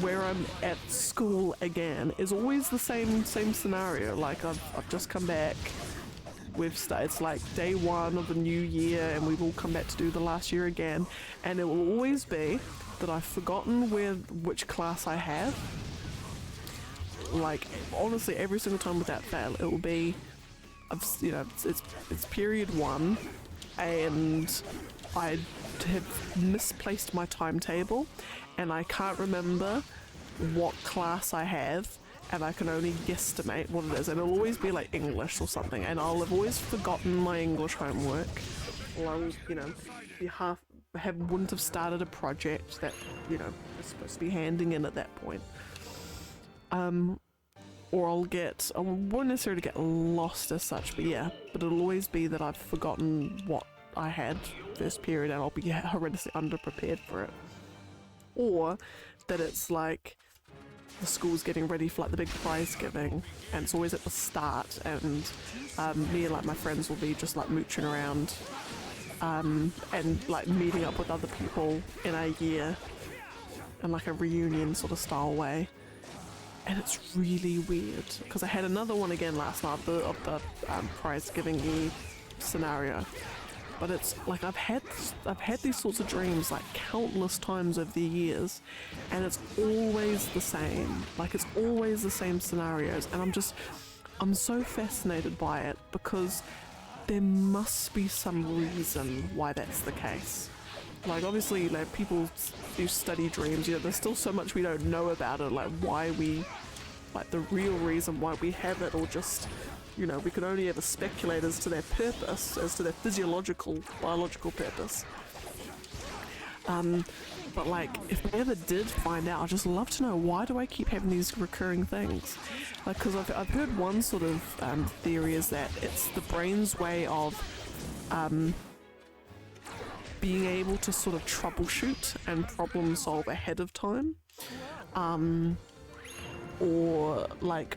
where I'm at school again is always the same scenario. Like I've just come back it's like day one of the new year and we've all come back to do the last year again, and it will always be that I've forgotten which class I have. Like honestly, every single time without fail, it will be, it's period 1, and I have misplaced my timetable, and I can't remember what class I have, and I can only guesstimate what it is, and it'll always be like English or something, and I'll have always forgotten my English homework, or I'll, wouldn't have started a project that, is supposed to be handing in at that point. Or I won't necessarily get lost as such, but it'll always be that I've forgotten what I had first period and I'll be horrendously underprepared for it. Or that it's like the school's getting ready for like the big prize giving, and it's always at the start, and me and like my friends will be just like mooching around and like meeting up with other people in our year in like a reunion sort of style way. And it's really weird because I had another one again last night of the prize giving scenario, but it's like I've had these sorts of dreams like countless times over the years, and it's always the same. Like it's always the same scenarios, and I'm so fascinated by it because there must be some reason why that's the case. Like obviously, like people do study dreams, there's still so much we don't know about it, like the real reason why we have it, or just, we can only ever speculate as to their purpose, as to their physiological, biological purpose. But like, if I ever did find out, I'd just love to know, why do I keep having these recurring things? Like, because I've heard one sort of theory is that it's the brain's way of being able to sort of troubleshoot and problem solve ahead of time, or like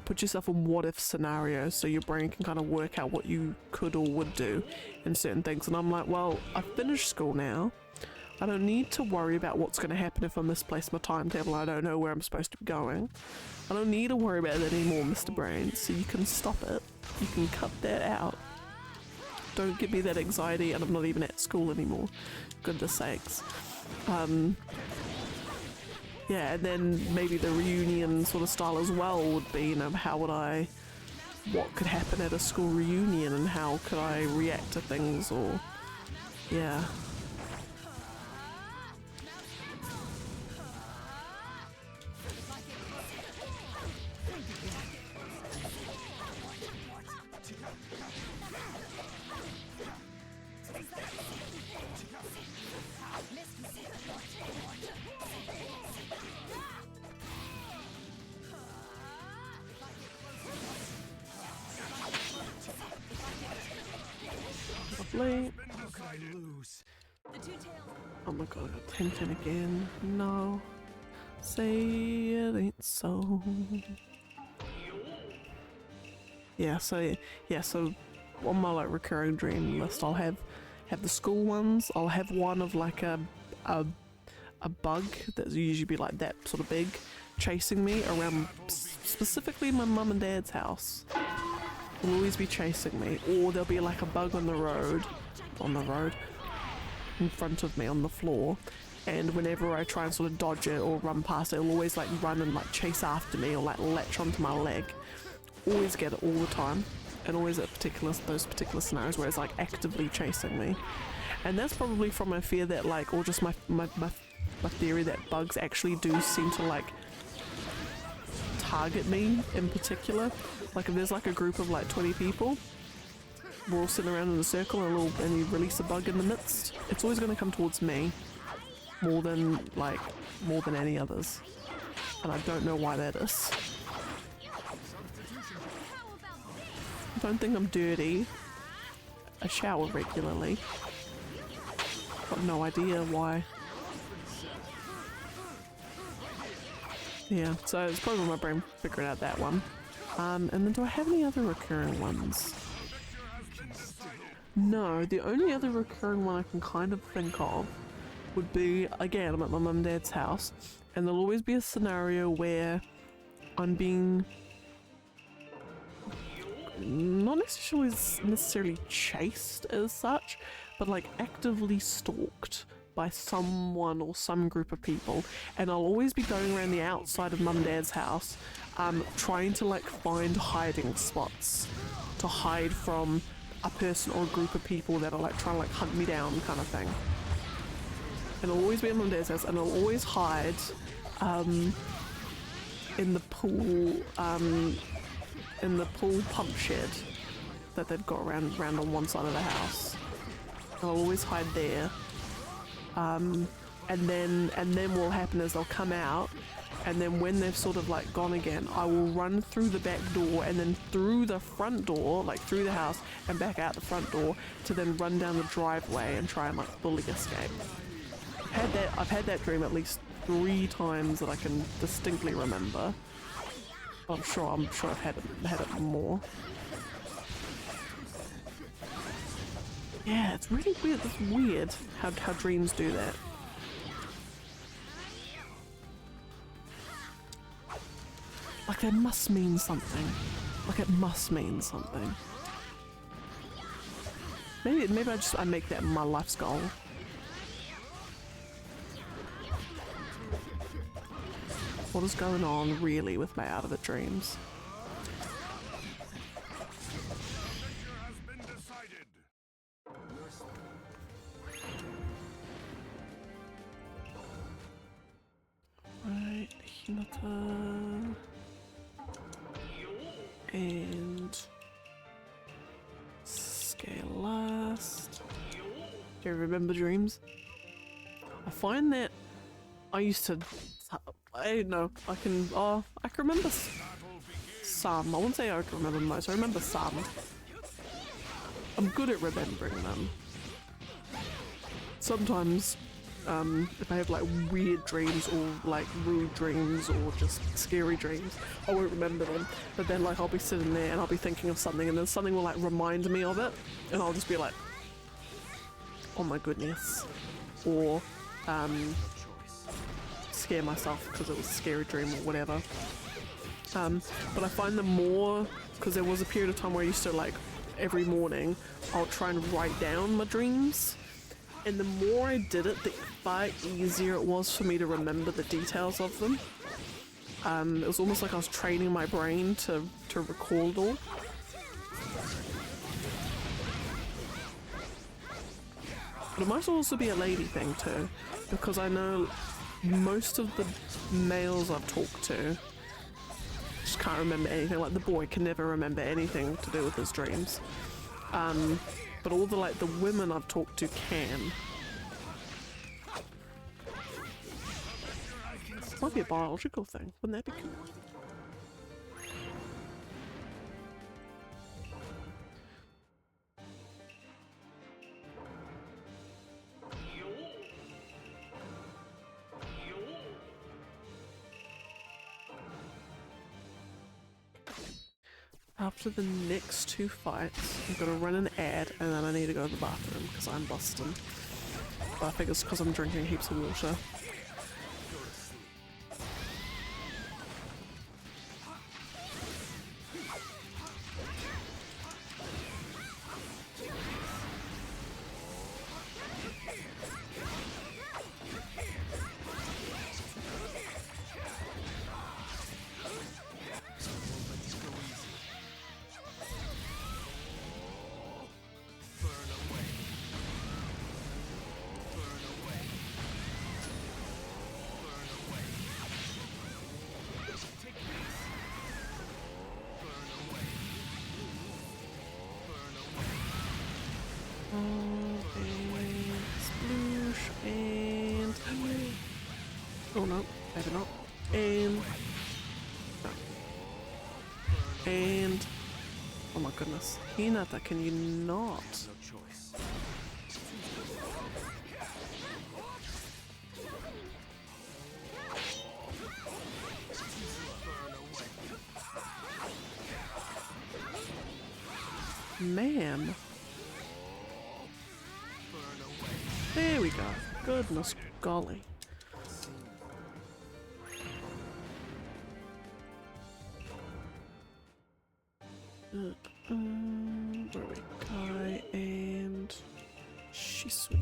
put yourself in what if scenarios so your brain can kind of work out what you could or would do in certain things. And I'm like, well, I've finished school now, I don't need to worry about what's going to happen if I misplace my timetable, I don't know where I'm supposed to be going. I don't need to worry about it anymore, Mr. Brain, so you can stop it, you can cut that out. Don't give me that anxiety, and I'm not even at school anymore. Goodness sakes. Yeah, and then maybe the reunion sort of style as well would be, what could happen at a school reunion and how could I react to things, or, yeah. Lovely. How could I lose? Oh my god, I got 10 again. No. Say it ain't so. So on my like recurring dream list, I'll have the school ones. I'll have one of like a bug that's usually be like that sort of big, chasing me around specifically my mum and dad's house. Will always be chasing me, or there'll be like a bug on the road in front of me on the floor, and whenever I try and sort of dodge it or run past it, it'll always like run and like chase after me or like latch onto my leg. Always get it all the time, and always at those particular scenarios where it's like actively chasing me. And that's probably from my fear that like, or just my theory that bugs actually do seem to like target me in particular. Like if there's like a group of like 20 people, we're all sitting around in a circle and you release a bug in the midst, it's always going to come towards me more than any others. And I don't know why that is. I don't think I'm dirty. I shower regularly. Got no idea why. Yeah, so it's probably my brain figuring out that one. And then do I have any other recurring ones? No, the only other recurring one I can kind of think of would be, again, I'm at my mum and dad's house, and there'll always be a scenario where I'm being not necessarily chased as such, but like actively stalked by someone or some group of people, and I'll always be going around the outside of Mum and Dad's house, trying to like find hiding spots to hide from a person or a group of people that are like trying to like hunt me down kind of thing. And I'll always be at Mum and Dad's house, and I'll always hide in the pool pump shed that they've got around on one side of the house. I'll always hide there. And then what will happen is they'll come out, and then when they've sort of like gone again, I will run through the back door and then through the front door, like through the house and back out the front door, to then run down the driveway and try and like fully escape. I've had that dream at least 3 times that I can distinctly remember. I'm sure I've had it more. Yeah, it's really weird. It's weird how dreams do that. Like they must mean something. Like it must mean something. Maybe I make that my life's goal. What is going on really with my out of it dreams? Has been decided. Right, Hinata and scale last. Do you remember dreams? I find that I used to. I don't know. I can remember some. I wouldn't say I can remember most. I remember some. I'm good at remembering them. Sometimes, if I have like weird dreams or like rude dreams or just scary dreams, I won't remember them. But then like I'll be sitting there and I'll be thinking of something, and then something will like remind me of it, and I'll just be like, oh my goodness. Or scare myself because it was a scary dream or whatever. But I find the more, because there was a period of time where I used to like every morning I'll try and write down my dreams, and the more I did it, the far easier it was for me to remember the details of them. It was almost like I was training my brain to recall it all. But it might also be a lady thing too, because I know most of the males I've talked to just can't remember anything. Like the boy can never remember anything to do with his dreams. But all the women I've talked to can. Might be a biological thing. Wouldn't that be cool? After the next 2 fights, I'm gonna run an ad and then I need to go to the bathroom because I'm busting. But I think it's because I'm drinking heaps of water. Oh no, maybe not. And no. And oh my goodness, Hinata, can you not? No choice. Ma'am. There we go. Goodness golly. Where are we? Kai and Shisui.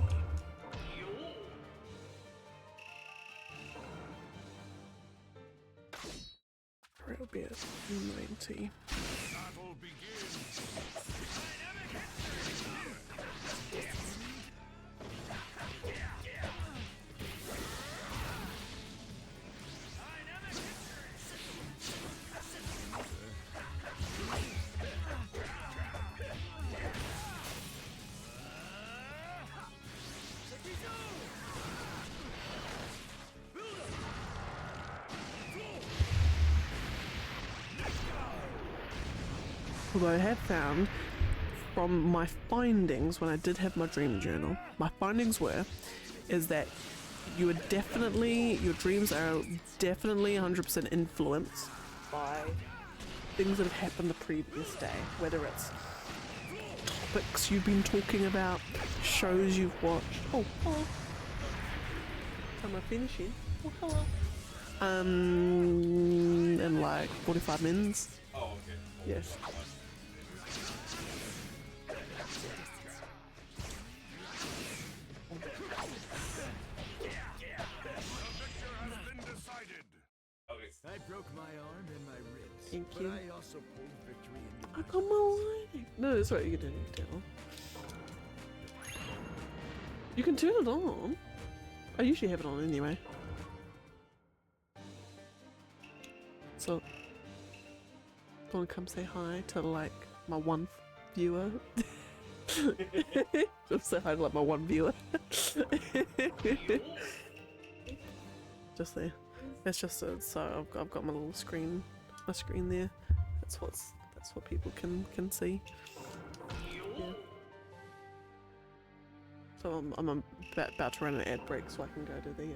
It'll be at 90. Battle begins. Although I have found from my findings when I did have my dream journal, my findings is that you are definitely, your dreams are definitely 100% influenced by things that have happened the previous day, whether it's topics you've been talking about, shows you've watched. Oh, hello. Am I finishing? Oh, hello. In like 45 minutes. Oh, okay. Yes. I broke my arm and my ribs. Thank but you. I also pulled victory in I got my lighting. No, that's right, you can turn it down. You can turn it on. I usually have it on anyway. So, wanna come say hi to like my one viewer? Just say hi to like my one viewer. Just there. It's just so I've got my little screen, my screen there. That's what people can see. Yeah. So I'm about to run an ad break so I can go to the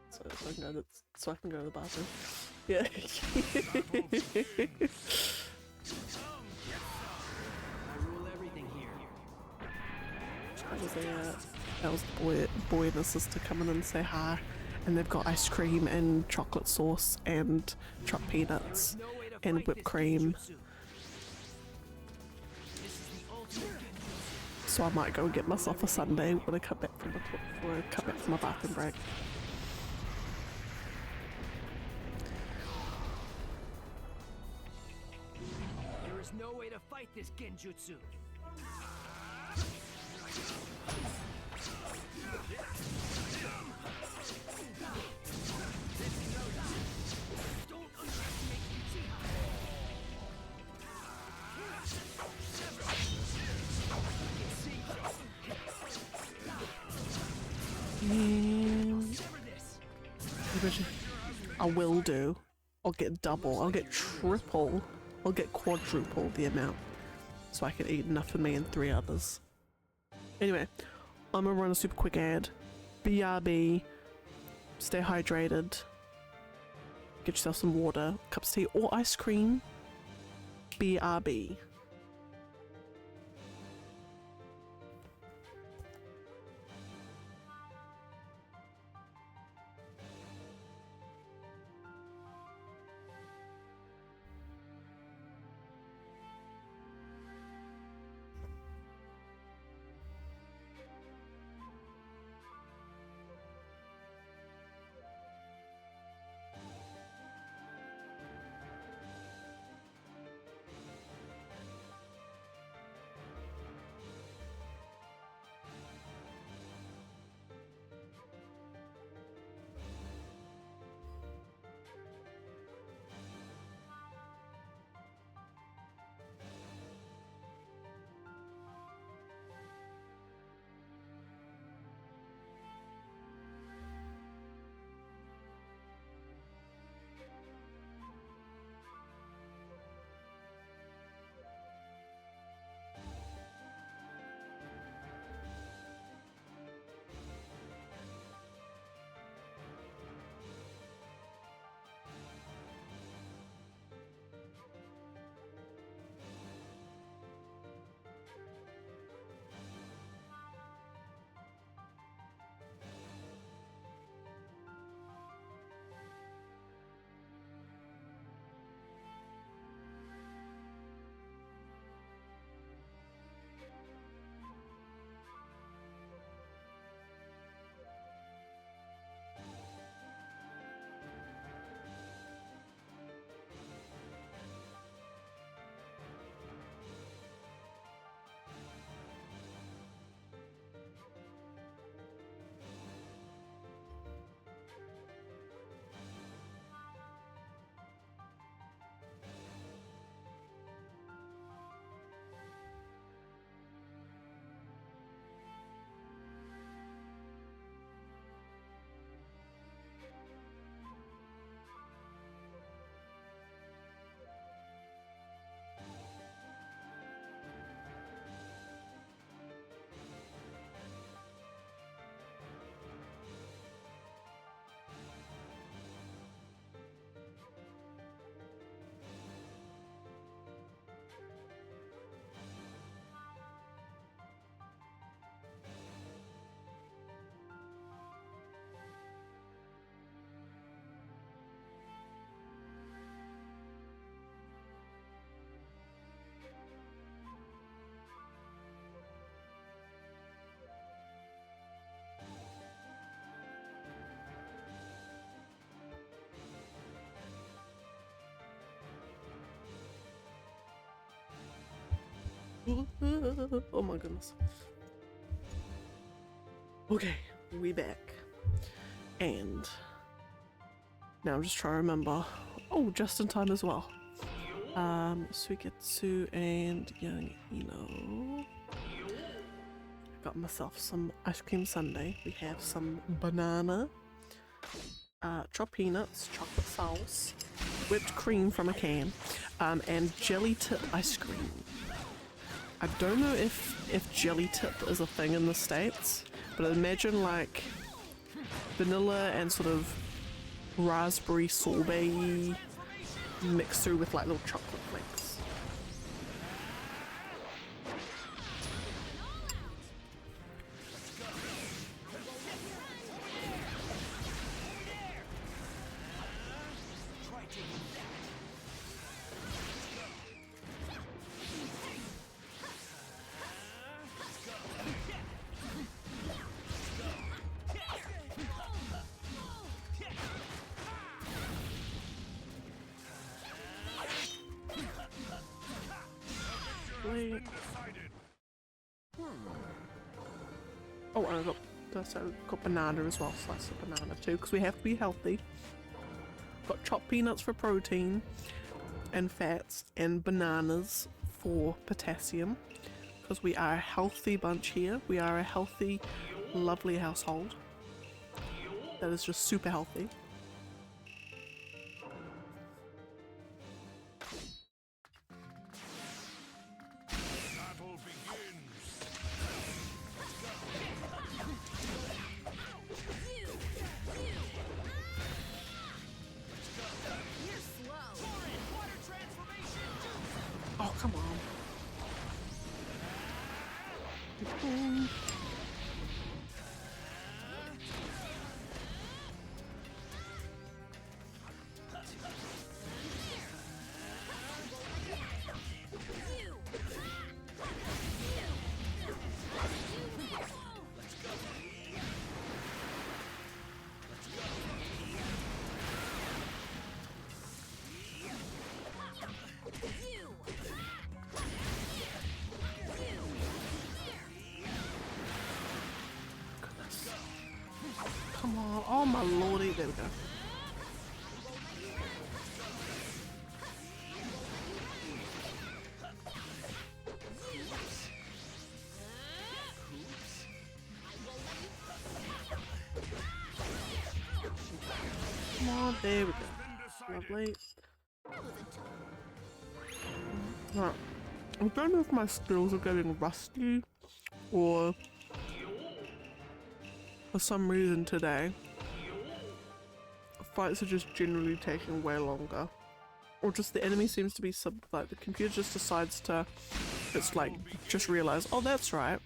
so I can go to the bathroom. Yeah. I rule everything here. I was that was the boy and his sister coming in and say hi, and they've got ice cream and chocolate sauce and chopped peanuts No way to and fight whipped this cream. genjutsu. This is the ultimate genjutsu. So I might go get myself a sundae when I come back from my bathroom break. There is no way to fight this genjutsu. Don't underestimate Sever this. I will do. I'll get double. I'll get triple. I'll get quadruple the amount, so I can eat enough for me and 3 others. Anyway, I'm gonna run a super quick ad. BRB. Stay hydrated. Get yourself some water, cups of tea, or ice cream. BRB. Oh my goodness. Okay, we back. And now I'm just trying to remember. Oh, just in time as well. Suigetsu and Young Ino. Got myself some ice cream sundae. We have some banana, chopped peanuts, chocolate sauce, whipped cream from a can, and jelly tip ice cream. I don't know if jelly tip is a thing in the States, but imagine like vanilla and sort of raspberry sorbet mixed through with like little chocolate flakes. Oh, and I got banana as well, slice of banana too, because we have to be healthy. Got chopped peanuts for protein and fats, and bananas for potassium, because we are a healthy bunch here. We are a healthy, lovely household that is just super healthy. Oh, come on. Come on. Oh my lordy. There we go. Come on. There we go. Lovely. Right. I don't know if my skills are getting rusty or for some reason today fights are just generally taking way longer, or just the enemy seems to be like the computer just decides to, it's like just realize, oh that's right,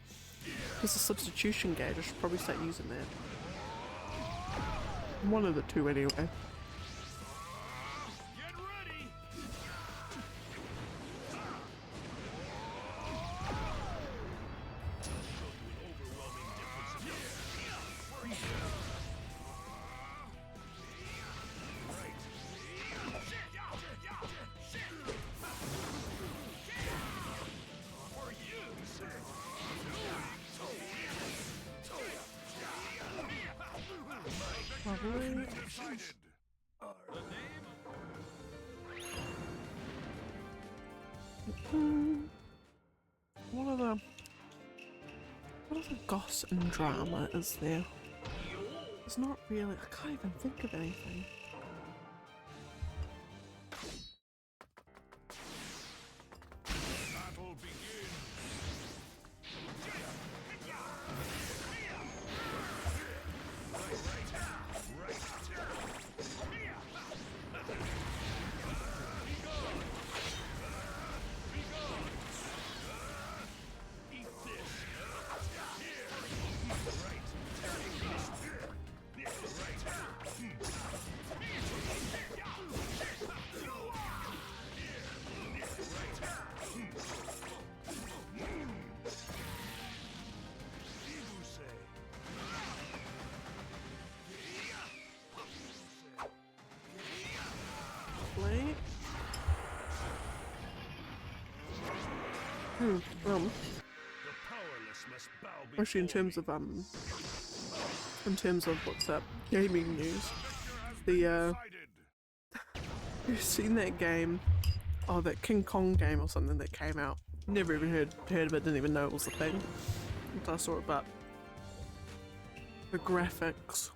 there's a substitution gauge, I should probably start using that. One of the two anyway. What other goss and drama is there? There's not really, I can't even think of anything. Hmm. The powerless must bow Actually, in terms of what's up, gaming news, you've seen that game, oh, that King Kong game or something that came out. Never even heard of it. Didn't even know it was a thing until I saw it. But the graphics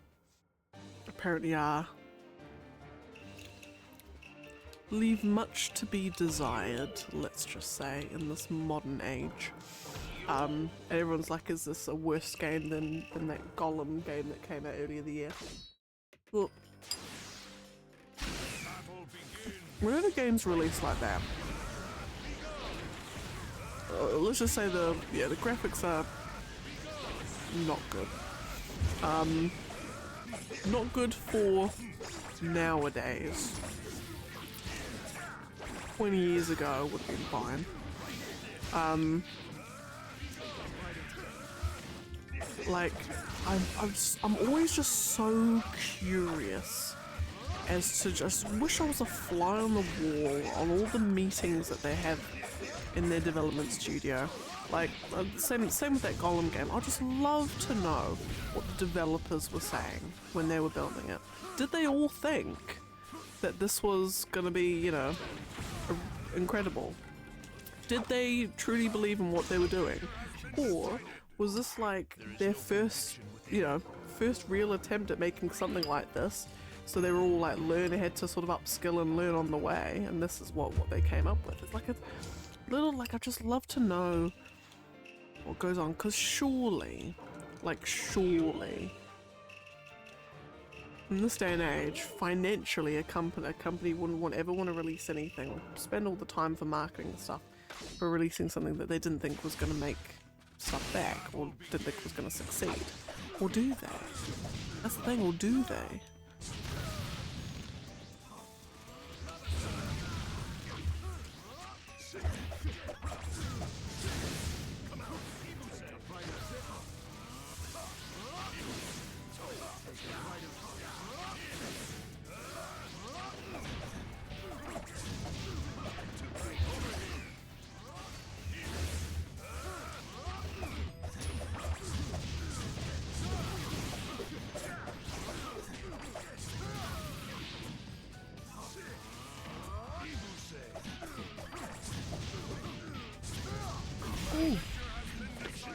apparently leave much to be desired, let's just say, in this modern age. And everyone's like, is this a worse game than that Gollum game that came out earlier the year? Well, whenever games release like that, let's just say the graphics are not good. Not good for nowadays. 20 years ago would have been fine. Like, I'm always just so curious as to just wish I was a fly on the wall on all the meetings that they have in their development studio. Like, same with that Golem game. I'd just love to know what the developers were saying when they were building it. Did they all think that this was gonna be, you know, incredible? Did they truly believe in what they were doing? Or was this like their first real attempt at making something like this? So they were all like had to sort of upskill and learn on the way, and this is what they came up with. It's like a little, like, I just love to know what goes on, because surely, in this day and age, financially, a company wouldn't ever want to release anything, or spend all the time for marketing and stuff, for releasing something that they didn't think was going to make stuff back, or didn't think was going to succeed. Or do they? That's the thing, or do they?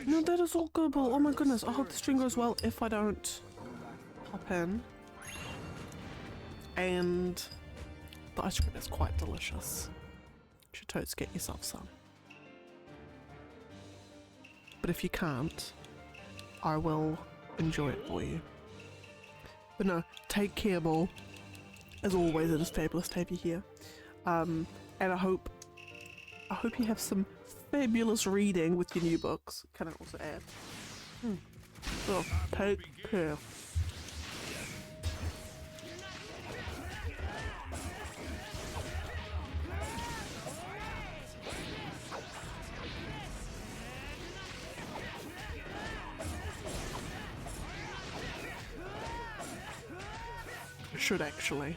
No, that is all good, but oh my goodness, I hope the stream goes well if I don't pop in. And the ice cream is quite delicious. You should totes get yourself some. But if you can't, I will enjoy it for you. But no, take care, Ball. As always, it is fabulous to have you here. And I hope you have some fabulous reading with your new books. Can I also add? So, take care. Should actually.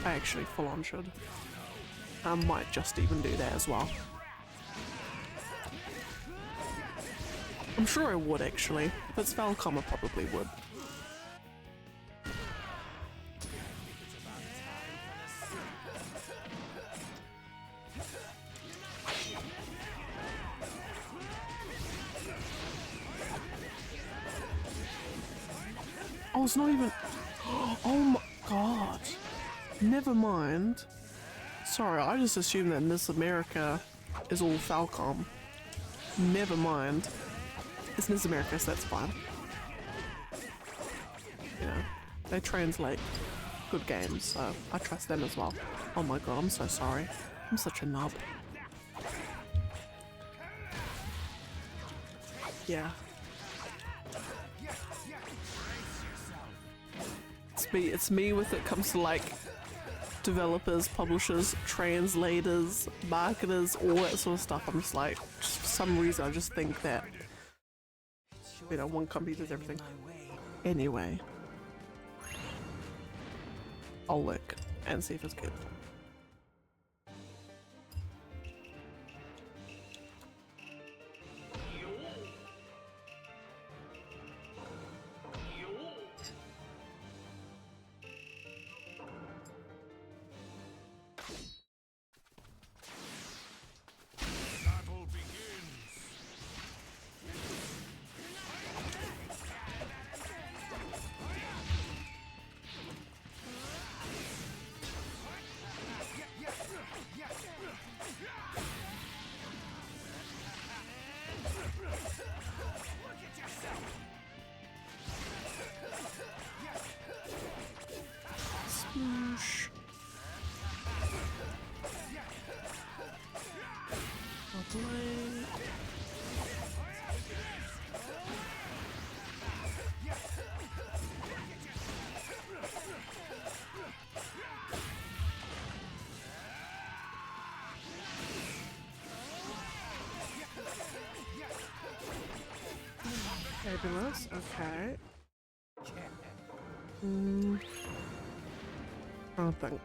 I actually full on should. I might just even do that as well. I'm sure I would actually. If it's Falcom, I probably would. Oh, it's not even... Oh my god. Never mind. Sorry, I just assumed that Miss America is all Falcom. Never mind. It's Miss America, so that's fine. You know, they translate good games, so I trust them as well. Oh my god, I'm so sorry. I'm such a nub. Yeah. It's me with it comes to like developers, publishers, translators, marketers, all that sort of stuff. I'm just like, just for some reason I just think that, you know, one company does everything. Anyway, I'll look and see if it's good. Fabulous, okay. I think.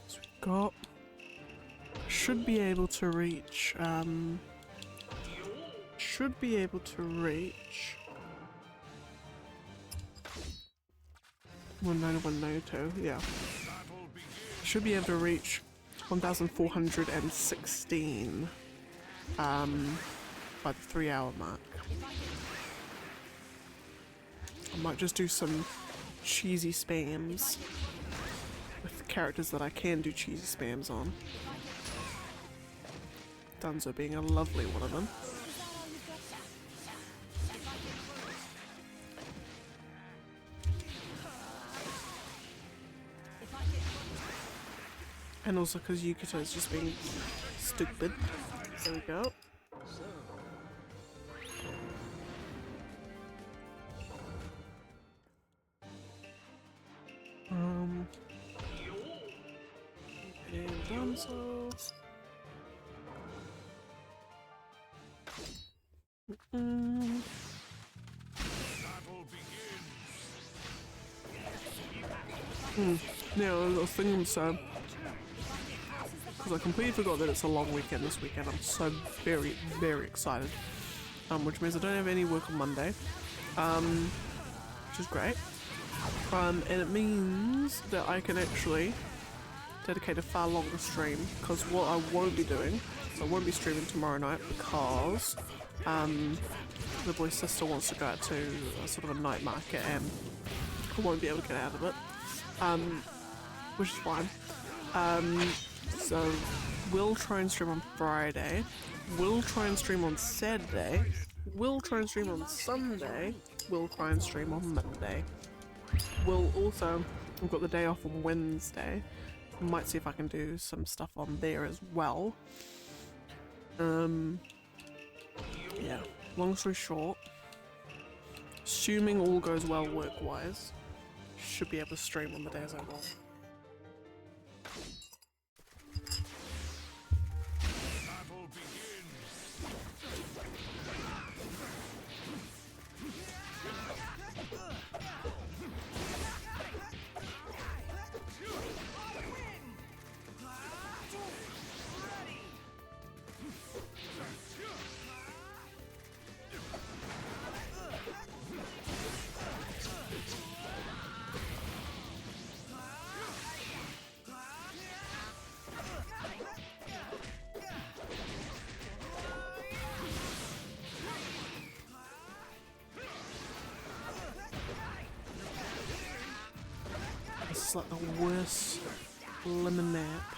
So we've got... Should be able to reach, 19192, yeah. Should be able to reach 1416 by the 3-hour mark. I might just do some cheesy spams with the characters that I can do cheesy spams on. Dunzo being a lovely one of them. And also because Yukito is just being stupid. There we go. And Dunzo. Yeah, I was thinking so. Because I completely forgot that it's a long weekend this weekend. I'm so very, very excited. Which means I don't have any work on Monday. Which is great. And it means that I can actually dedicate a far longer stream. Because what I won't be doing, so I won't be streaming tomorrow night because the boy's sister wants to go out to a sort of a night market and I won't be able to get out of it. Which is fine. So we'll try and stream on Friday, we'll try and stream on Saturday, we'll try and stream on Sunday, we'll try and stream on Monday. We'll also, we've got the day off on Wednesday, might see if I can do some stuff on there as well. Yeah, long story short, assuming all goes well work-wise, should be able to stream on the days I want. This is like the worst lemon nap.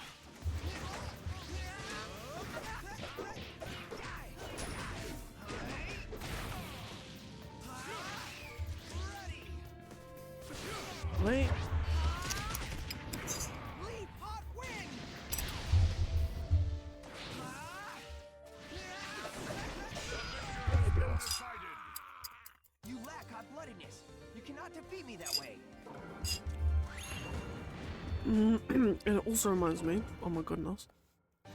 Wait. You lack hot-bloodedness. You cannot defeat me that way. And it also reminds me, oh my goodness,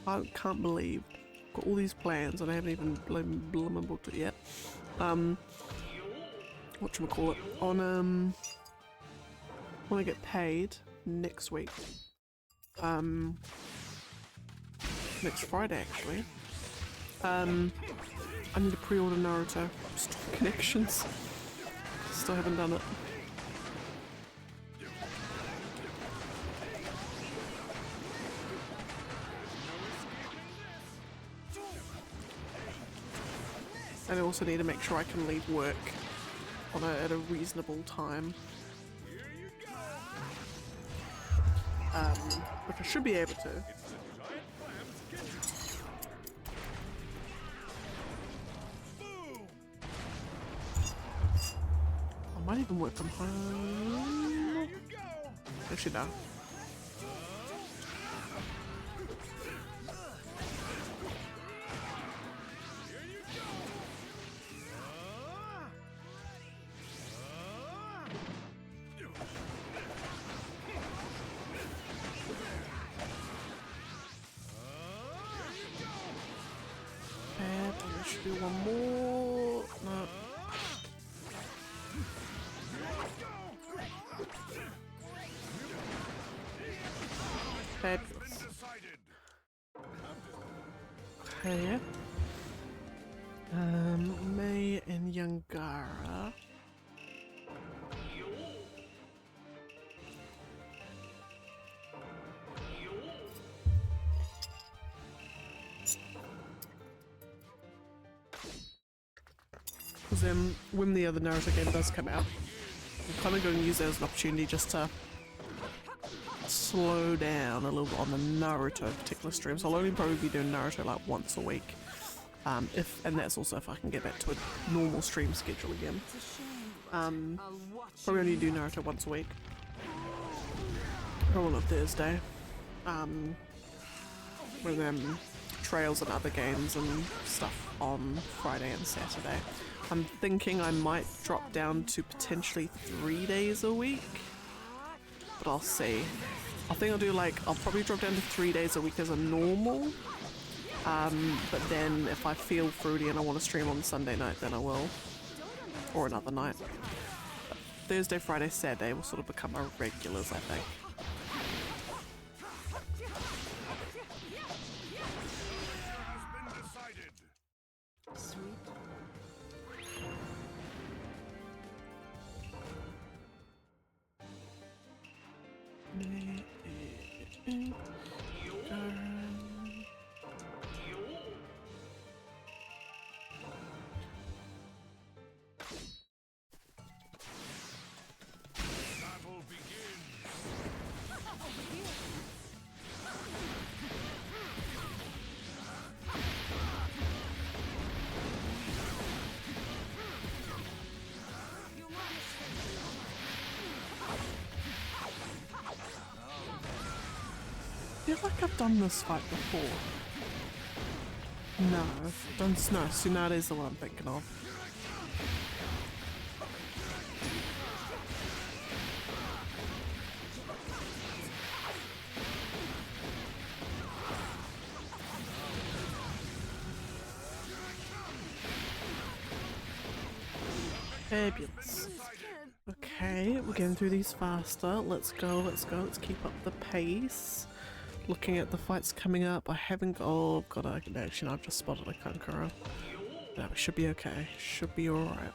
I can't believe I've got all these plans and I haven't even booked it yet. Whatchamacallit, on when I get paid next week, next Friday actually, I need to pre-order Naruto Storm Connections. Still haven't done it. And I also need to make sure I can leave work on at a reasonable time. Which I should be able to. I might even work from home. Actually, no. And there should be one more. Fabulous. Okay. May and Yangara. Because then, when the other Naruto game does come out, I'm kind of going to use it as an opportunity just to slow down a little bit on the Naruto particular streams. I'll only probably be doing Naruto like once a week. And that's also if I can get back to a normal stream schedule again. Probably only do Naruto once a week. Probably on Thursday. With trails and other games and stuff on Friday and Saturday. I'm thinking I might drop down to potentially 3 days a week, but I'll see. I think I'll probably drop down to 3 days a week as a normal, but then if I feel fruity and I want to stream on Sunday night, then I will, or another night. But Thursday, Friday, Saturday will sort of become our regulars, I think. I feel like I've done this fight before. No, Tsunade is the one I'm thinking of. Fabulous. Okay, we're getting through these faster. Let's go, let's keep up the pace. Looking at the fights coming up, I haven't. Oh god, actually, no, I've just spotted a Kankura. No, we should be okay. Should be alright.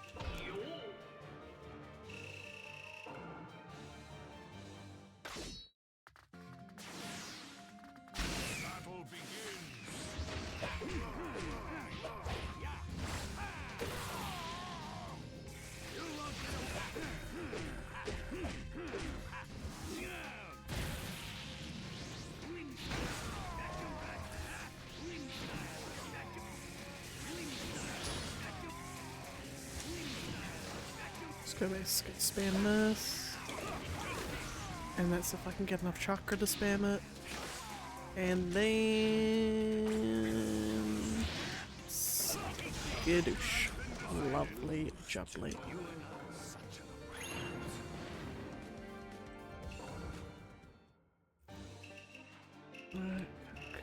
Go basically spam this, and that's if I can get enough chakra to spam it, and then skadoosh, lovely jubbly. Right,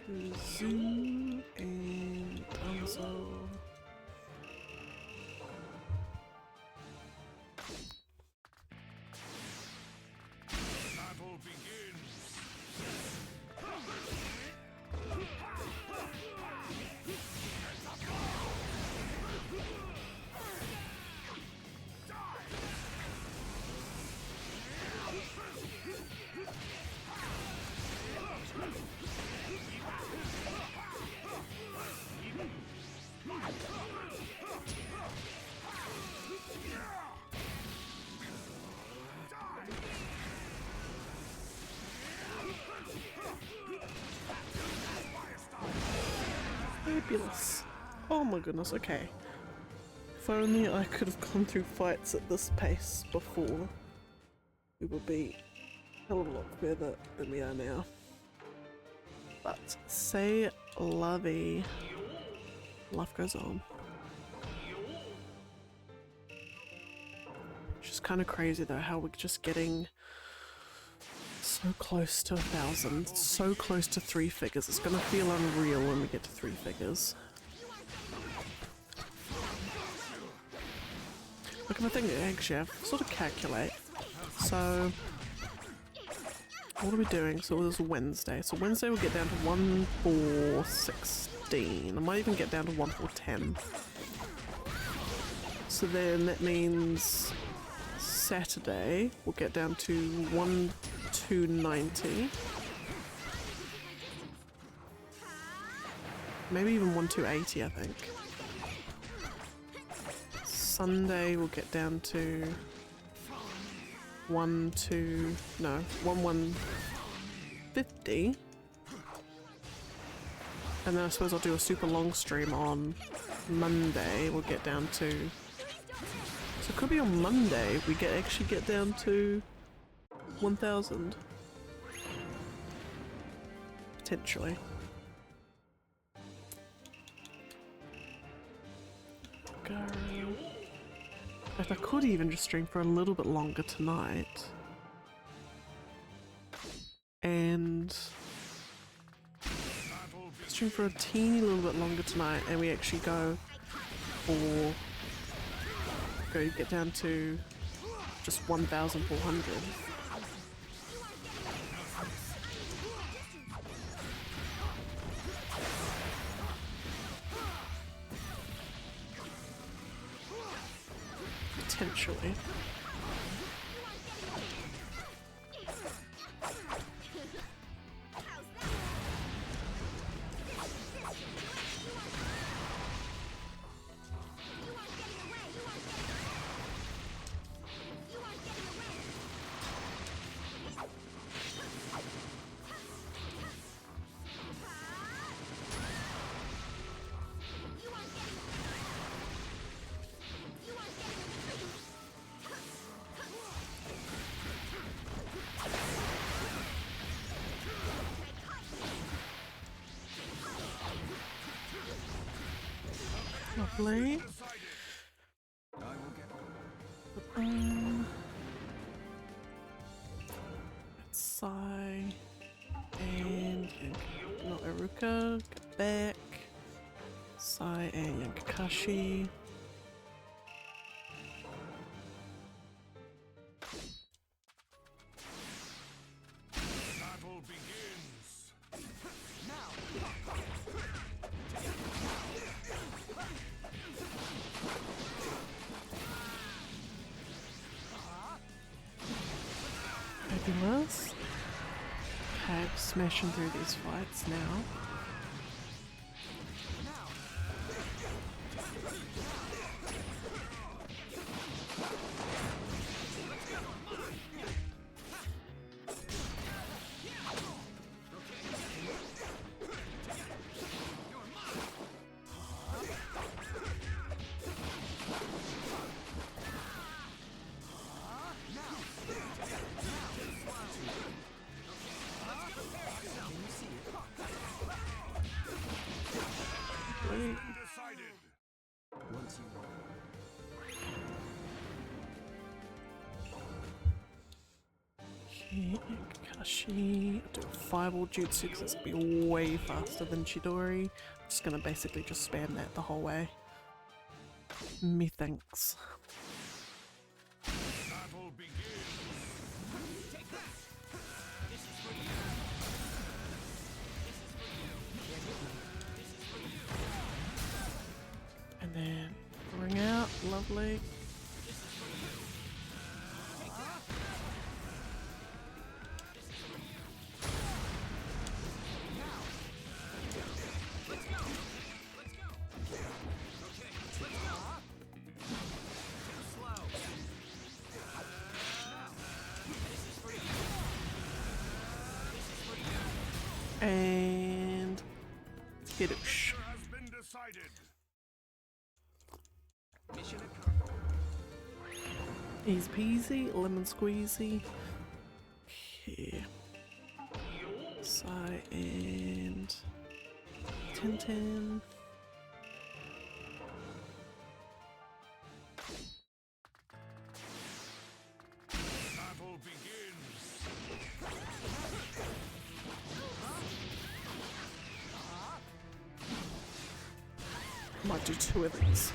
Kakuzu and Danzo. Fabulous. Oh my goodness, okay. If only I could have gone through fights at this pace before, we would be a hell of a lot further than we are now. But say lovey. Life goes on. Which is kind of crazy though, how we're just getting so close to 1,000, so close to 3 figures. It's gonna feel unreal when we get to 3 figures. Look, if I think actually I sort of calculate. So what are we doing? So it was Wednesday. So Wednesday we'll get down to 1-4-16. I might even get down to 1-4-10. So then that means Saturday we'll get down to 1-2-90. Maybe even 1-2-80, I think. Sunday we'll get down to 1-1-50. And then I suppose I'll do a super long stream on Monday. We'll get down to... So it could be on Monday we actually get down to 1,000. Potentially. Go. In fact, I could even just stream for a little bit longer tonight. And stream for a teeny little bit longer tonight, and we actually go get down to just 1,400. Potentially. Lovely. Sai and not Iruka, get back. Sai and Yankakashi. Fabulous. Okay, smashing through these fights now. Okay, Kakashi. Do a fireball jutsu because it's gonna be way faster than Chidori. I'm just gonna basically just spam that the whole way. Methinks. And then ring out, lovely. And skitoosh. Easy peasy, lemon squeezy. Okay. Sai and Tintin. Might do two of these.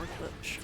camera glitch.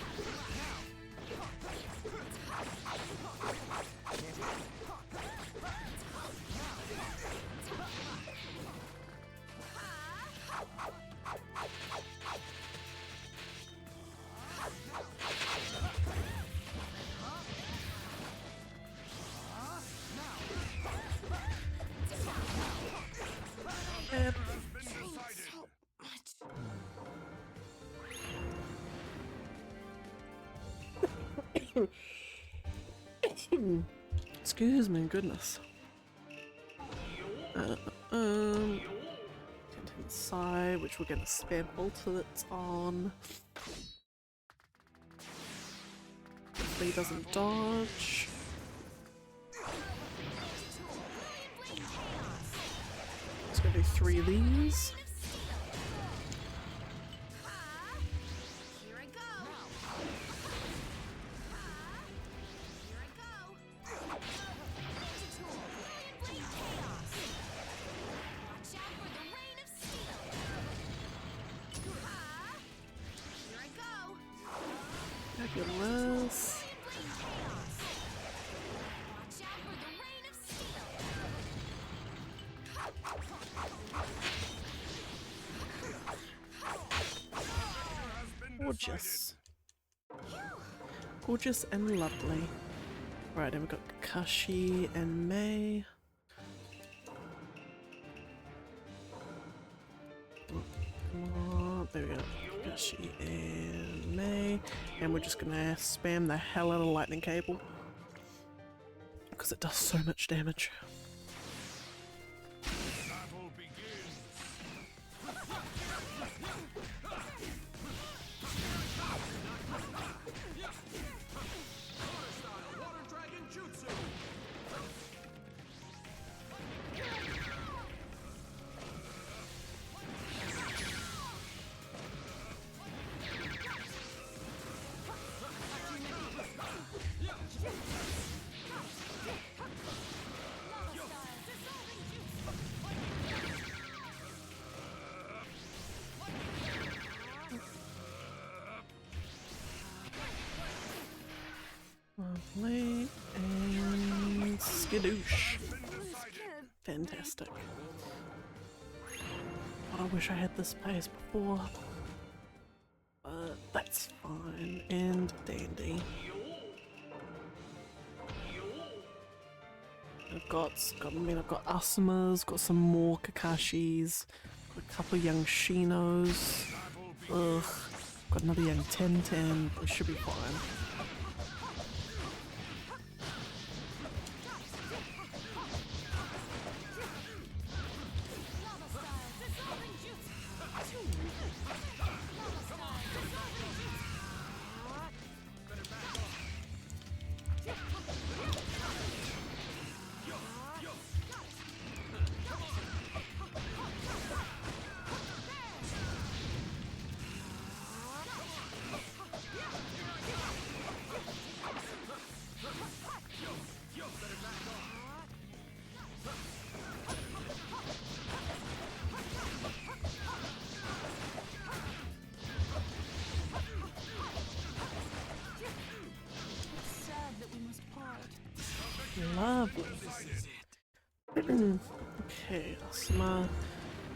Excuse me, goodness. Get inside, which we're gonna spam ultimates on. Hopefully he doesn't dodge. Just gonna do 3 of these. Fabulous. Gorgeous. Gorgeous and lovely. Right, and we've got Kakashi and Mei. Oh, come on, there we go. Kakashi and Mei. And we're just gonna spam the hell out of lightning cable. Because it does so much damage. Lovely, and skadoosh. Fantastic. I wish I had this place before, but that's fine and dandy. I've got Asumas, got some more Kakashis, got a couple young Shinos. Ugh, got another young Tenten. We should be fine. Lovely. Okay, Asuma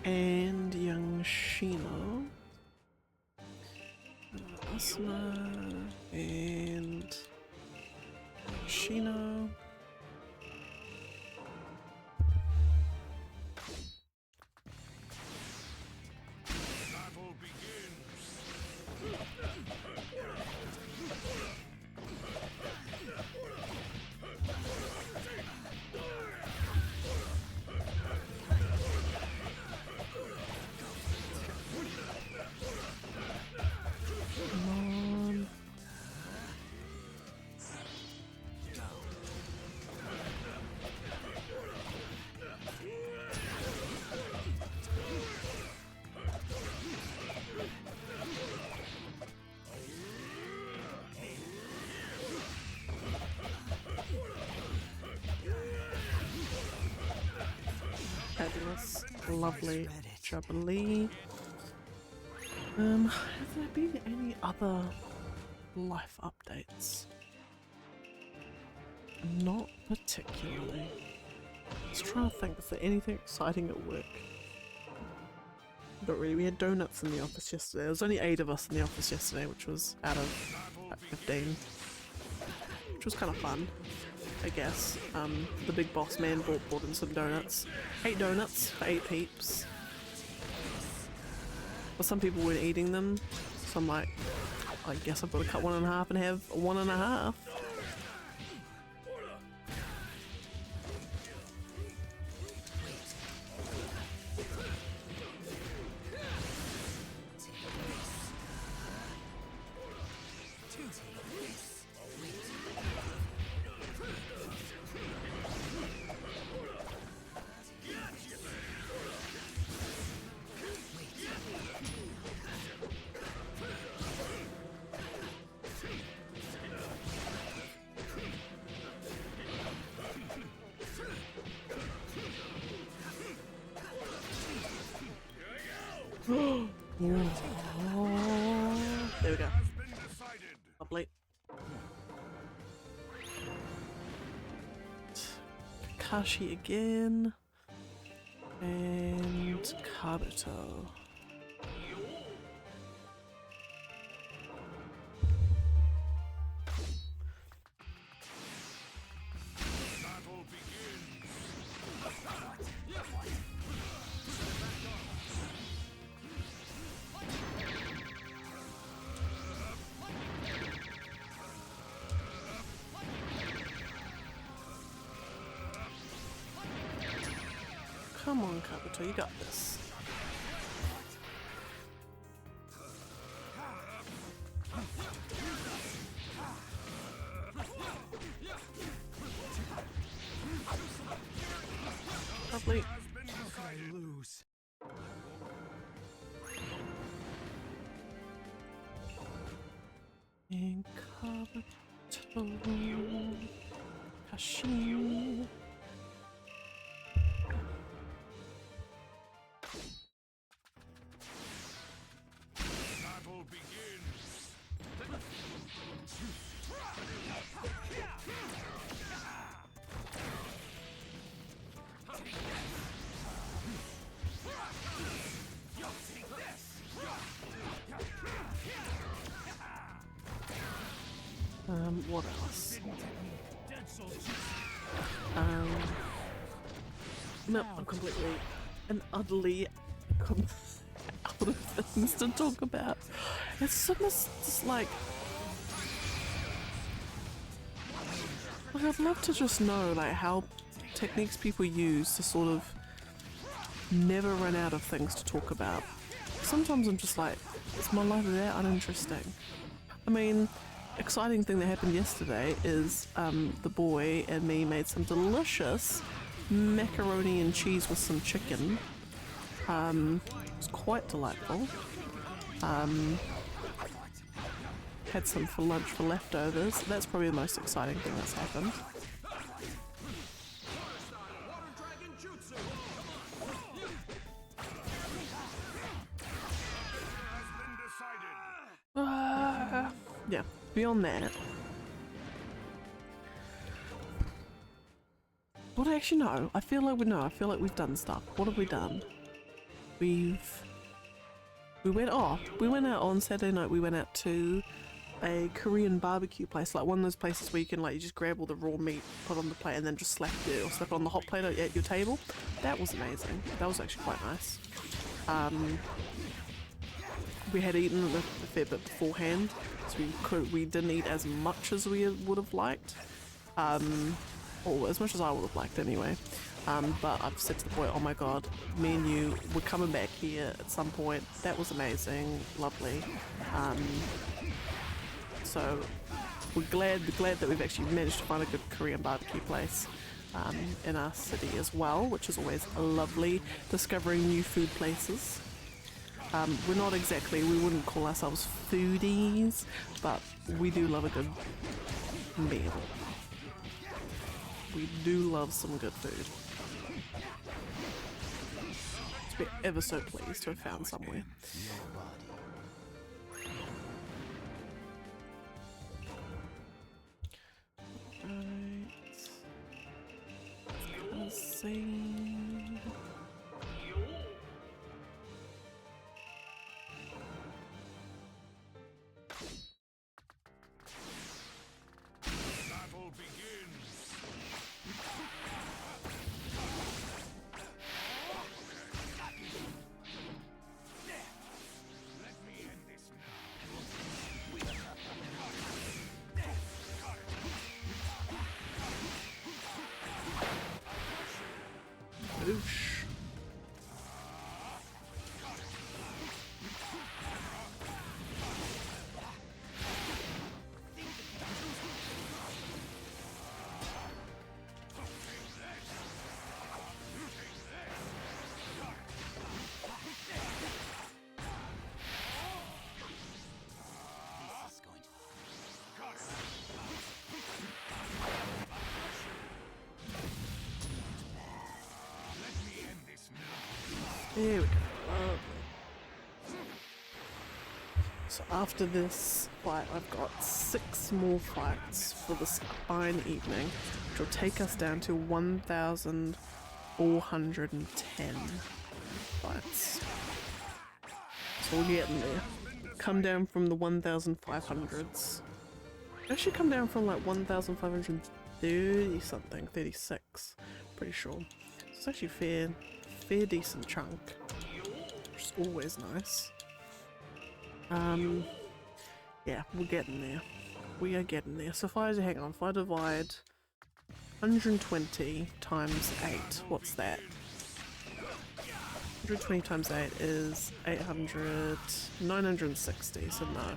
and young Shino. Asuma and Shino. Fabulous, lovely, jubbly. Have there been any other life updates. Not particularly. Just trying to think, is there anything exciting at work? Not really. We had donuts in the office yesterday. There was only 8 of us in the office yesterday, which was out of like 15. Which was kind of fun, I guess. The big boss man brought in some donuts. 8 donuts for 8 peeps. But some people weren't eating them, so I'm like, I guess I've got to cut one in half and have 1.5. There we go. Lovely. Kakashi again. And Kabuto. Come on, Kabuto, you got this. Lovely. I lose. And Kabuto. Kashi. What else? No, I'm completely and utterly out of things to talk about. It's so much just like I'd love to just know like how techniques people use to sort of never run out of things to talk about. Sometimes I'm just like, is my life that uninteresting? I mean, exciting thing that happened yesterday is the boy and me made some delicious macaroni and cheese with some chicken. It was quite delightful. Had some for lunch for leftovers. That's probably the most exciting thing that's happened. Yeah, beyond that. What actually no, I feel like we've done stuff. What have we done? We went out on Saturday night. We went out to a Korean barbecue place, like one of those places where you can like you just grab all the raw meat, put on the plate, and then just slap it on the hot plate at your table. That was amazing. That was actually quite nice. We had eaten a fair bit beforehand, so we didn't eat as much as we would have liked, or as much as I would have liked anyway. But I've said to the boy, oh my god, me and you, we're coming back here at some point. That was amazing, lovely. So we're glad that we've actually managed to find a good Korean barbecue place in our city as well, which is always lovely, discovering new food places. We're not exactly, we wouldn't call ourselves foodies, but we do love a good meal. We do love some good food. To be ever so pleased to have found somewhere. see. Battle begins. Let me end this Oosh. There we go. Lovely. So after this fight, I've got 6 more fights for this fine evening, which will take us down to 1,410 fights. So we're getting there. Come down from the 1,500s. Actually come down from like 1,530 something, 36, pretty sure. So it's actually fair decent chunk, which is always nice. Yeah, we're getting there. We are getting there. So if I divide 120 times 8, what's that? 120 times 8 is 800, 960, so no.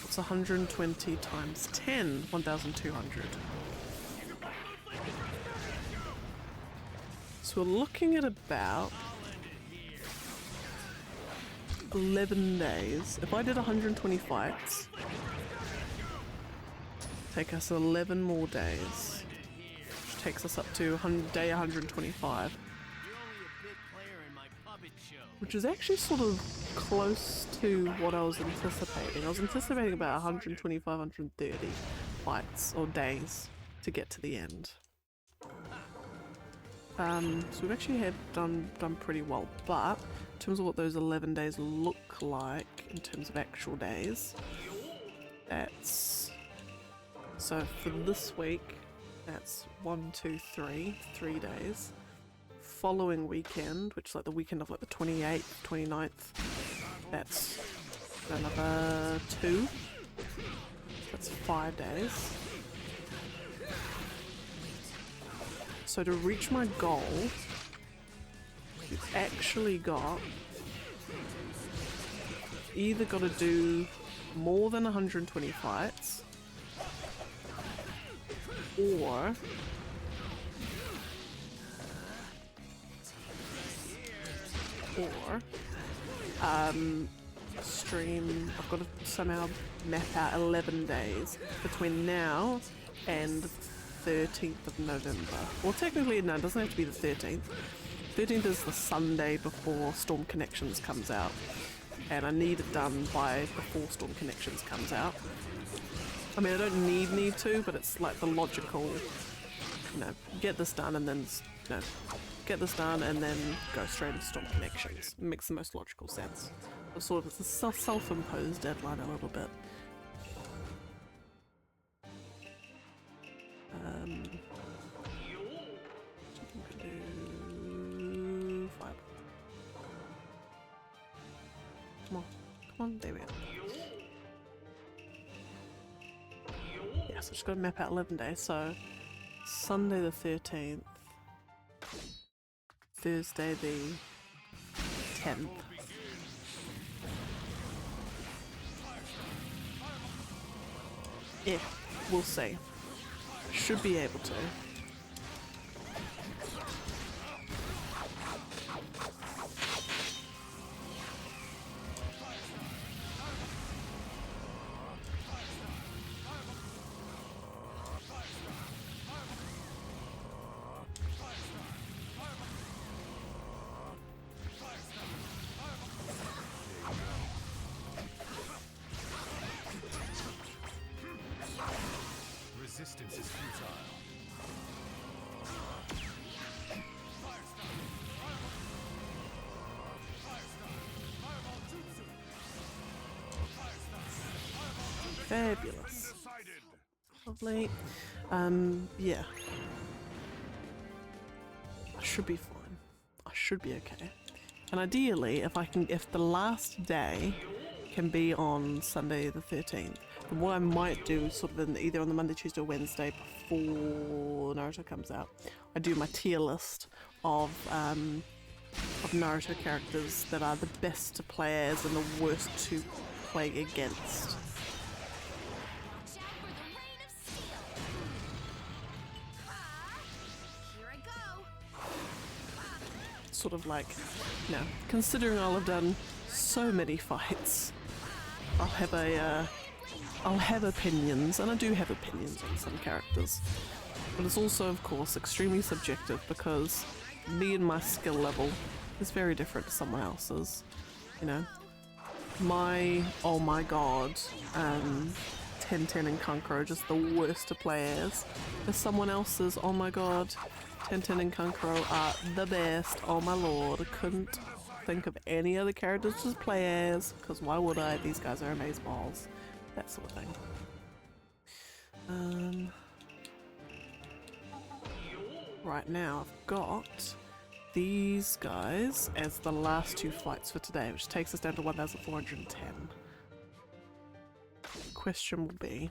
It's 120 times 10, 1,200. So we're looking at about 11 days. If I did 120 fights, take us 11 more days, which takes us up to day 125. Which is actually sort of close to what I was anticipating. I was anticipating about 125, 130 fights or days to get to the end. So we've actually done pretty well, but in terms of what those 11 days look like in terms of actual days, that's, so for this week, that's 1, 2, 3 days. Following weekend, which is like the weekend of like the 28th, 29th, that's another 2. That's 5 days. So to reach my goal, you've actually either got to do more than 120 fights, or stream, I've got to somehow map out 11 days between now and 13th of November. Well, technically, no, it doesn't have to be the 13th. 13th is the Sunday before Storm Connections comes out, and I need it done by before Storm Connections comes out. I mean, I don't need to, but it's like the logical, you know, get this done and then, you know, get this done and then go straight into Storm Connections. It makes the most logical sense. It's sort of, it's a self-imposed deadline a little bit. Come on, there we go. Yeah, so just gotta map out 11 days, so Sunday the 13th, Thursday the 10th. Yeah, we'll see. Should be able to. resistance is futile. Fabulous. Lovely. Yeah. I should be fine. I should be okay. And ideally, if the last day can be on Sunday the 13th, then what I might do sort of either on the Monday, Tuesday or Wednesday before Naruto comes out, I do my tier list of Naruto characters that are the best to play as and the worst to play against. Sort of like, you know, considering I'll have done so many fights, I'll have opinions, and I do have opinions on some characters. But it's also, of course, extremely subjective because me and my skill level is very different to someone else's. You know, my oh my god, 10-10 and Kankuro are just the worst to play as. There's someone else's oh my god, 10-10 and Kankuro are the best. Oh my lord, I couldn't think of any other characters to play as, because why would I? These guys are amazeballs. That sort of thing. Right now I've got these guys as the last two fights for today, which takes us down to 1,410. Question will be,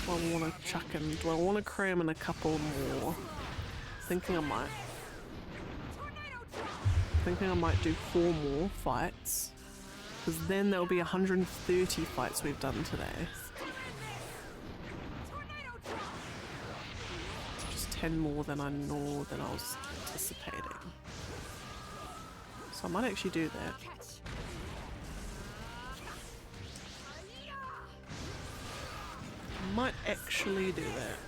do I want to chuck in, do I want to cram in a couple more? Thinking I might do 4 more fights, because then there'll be 130 fights we've done today. Just 10 more than I was anticipating. So I might actually do that. Might actually do that.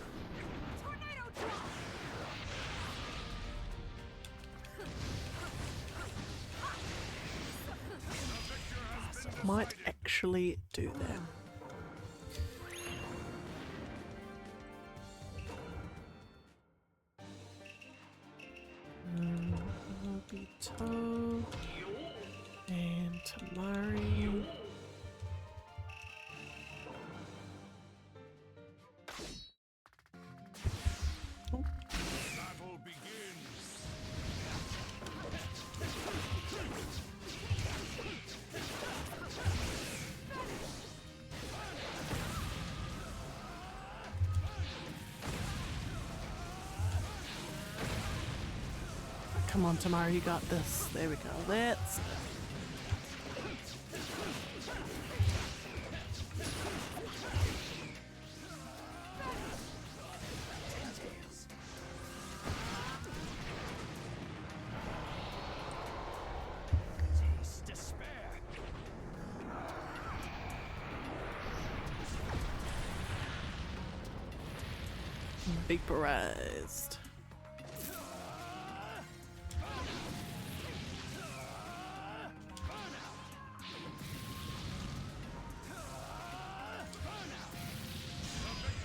Might actually do that. Obito and Tamari. Battle begins. Come on, Tamari, you got this. There we go. That's it. Vaporized.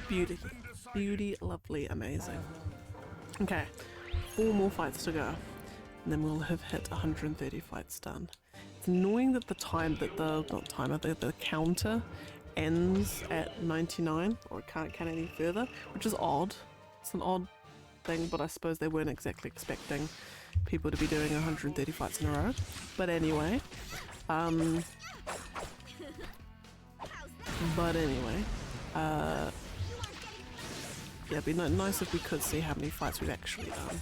Beauty. Beauty, lovely, amazing. Okay, 4 more fights to go, and then we'll have hit 130 fights done. It's annoying that the the counter ends at 99, or it can't count any further, which is odd. It's an odd thing, but I suppose they weren't exactly expecting people to be doing 130 fights in a row. But anyway, yeah, it'd be nice if we could see how many fights we've actually done.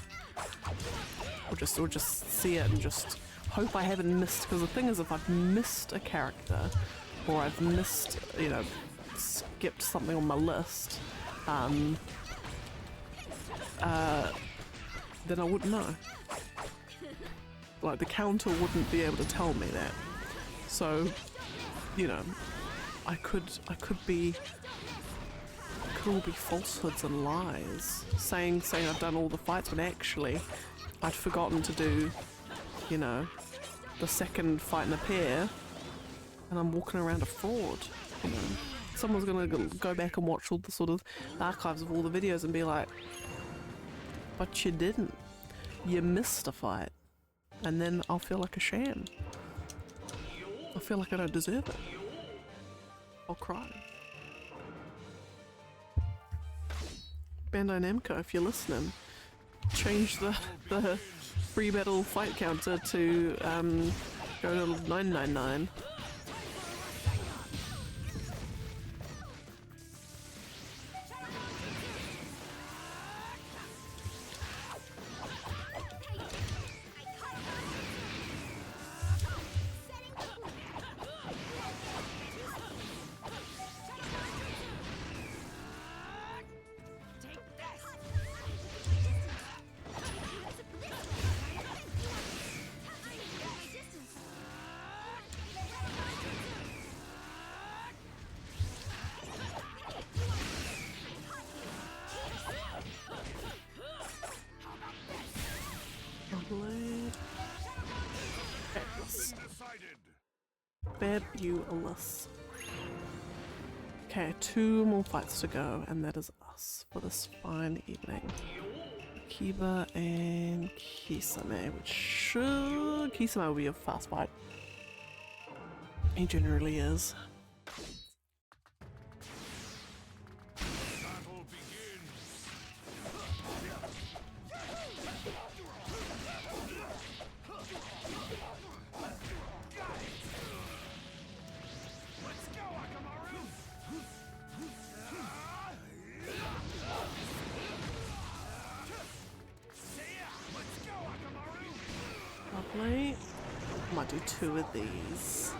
Or just see it and just hope I haven't missed, because the thing is, if I've missed a character, or I've missed, you know, skipped something on my list, then I wouldn't know. Like, the counter wouldn't be able to tell me that. So, you know, I could all be falsehoods and lies, saying I've done all the fights when actually I'd forgotten to do, you know, the second fight in a pair, and I'm walking around a fraud. You know, someone's gonna go back and watch all the sort of archives of all the videos and be like, but you didn't, you missed a fight, and then I'll feel like a sham. I feel like I don't deserve it. I'll cry. Bandai Namco, if you're listening, change the free battle fight counter to go to 999. Fabulous. Okay, 2 more fights to go, and that is us for this fine evening. Kiba and Kisame, which should... Kisame will be a fast fight. He generally is. Lovely. Might do 2 of these.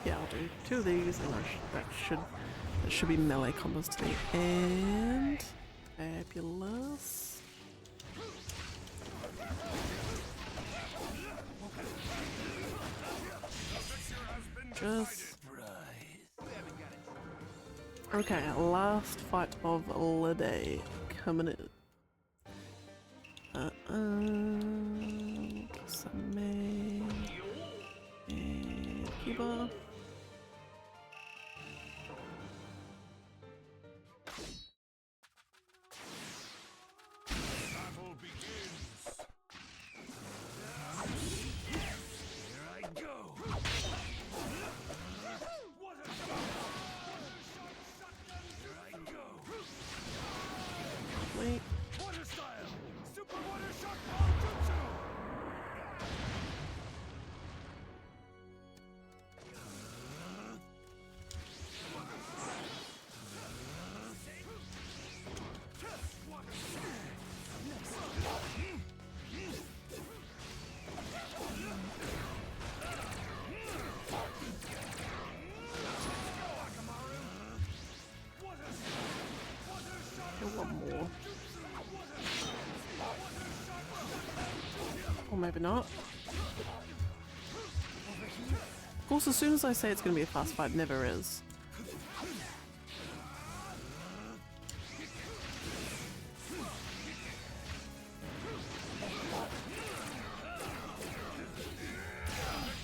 Yeah, I'll do 2 of these, and that should be melee combos to the end. Fabulous. Just okay, last fight of the day coming in. Kisame and Kiba. Battle begins. Here I go. Wait. Water style. Super water shock ball jutsu. One more. Or maybe not. Of course, as soon as I say it's going to be a fast fight, it never is.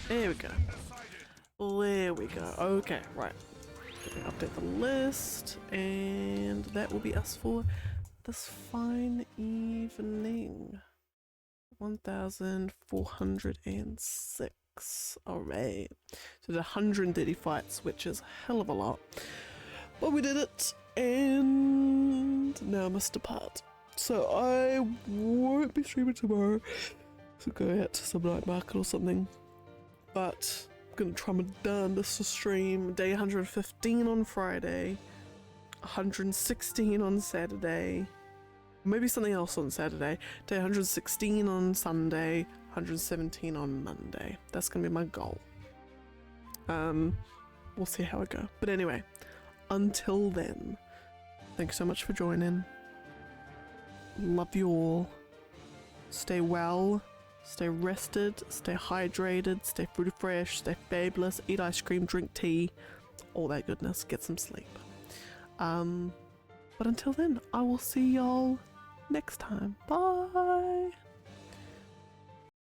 There we go. There we go. Okay, right. Update the list, and that will be us for this fine evening. 1,406. Alright. So did 130 fights, which is a hell of a lot. But we did it, and now I must depart. So I won't be streaming tomorrow. So go out to some night market or something. But gonna try my darndest to stream day 115 on Friday, 116 on Saturday, maybe something else on Saturday, day 116 on Sunday, 117 on Monday. That's gonna be my goal. We'll see how it goes. But anyway, until then, thanks so much for joining. Love you all. Stay well. Stay rested, stay hydrated, stay fruity fresh, stay fabulous, eat ice cream, drink tea, all that goodness, get some sleep. But until then, I will see y'all next time. Bye!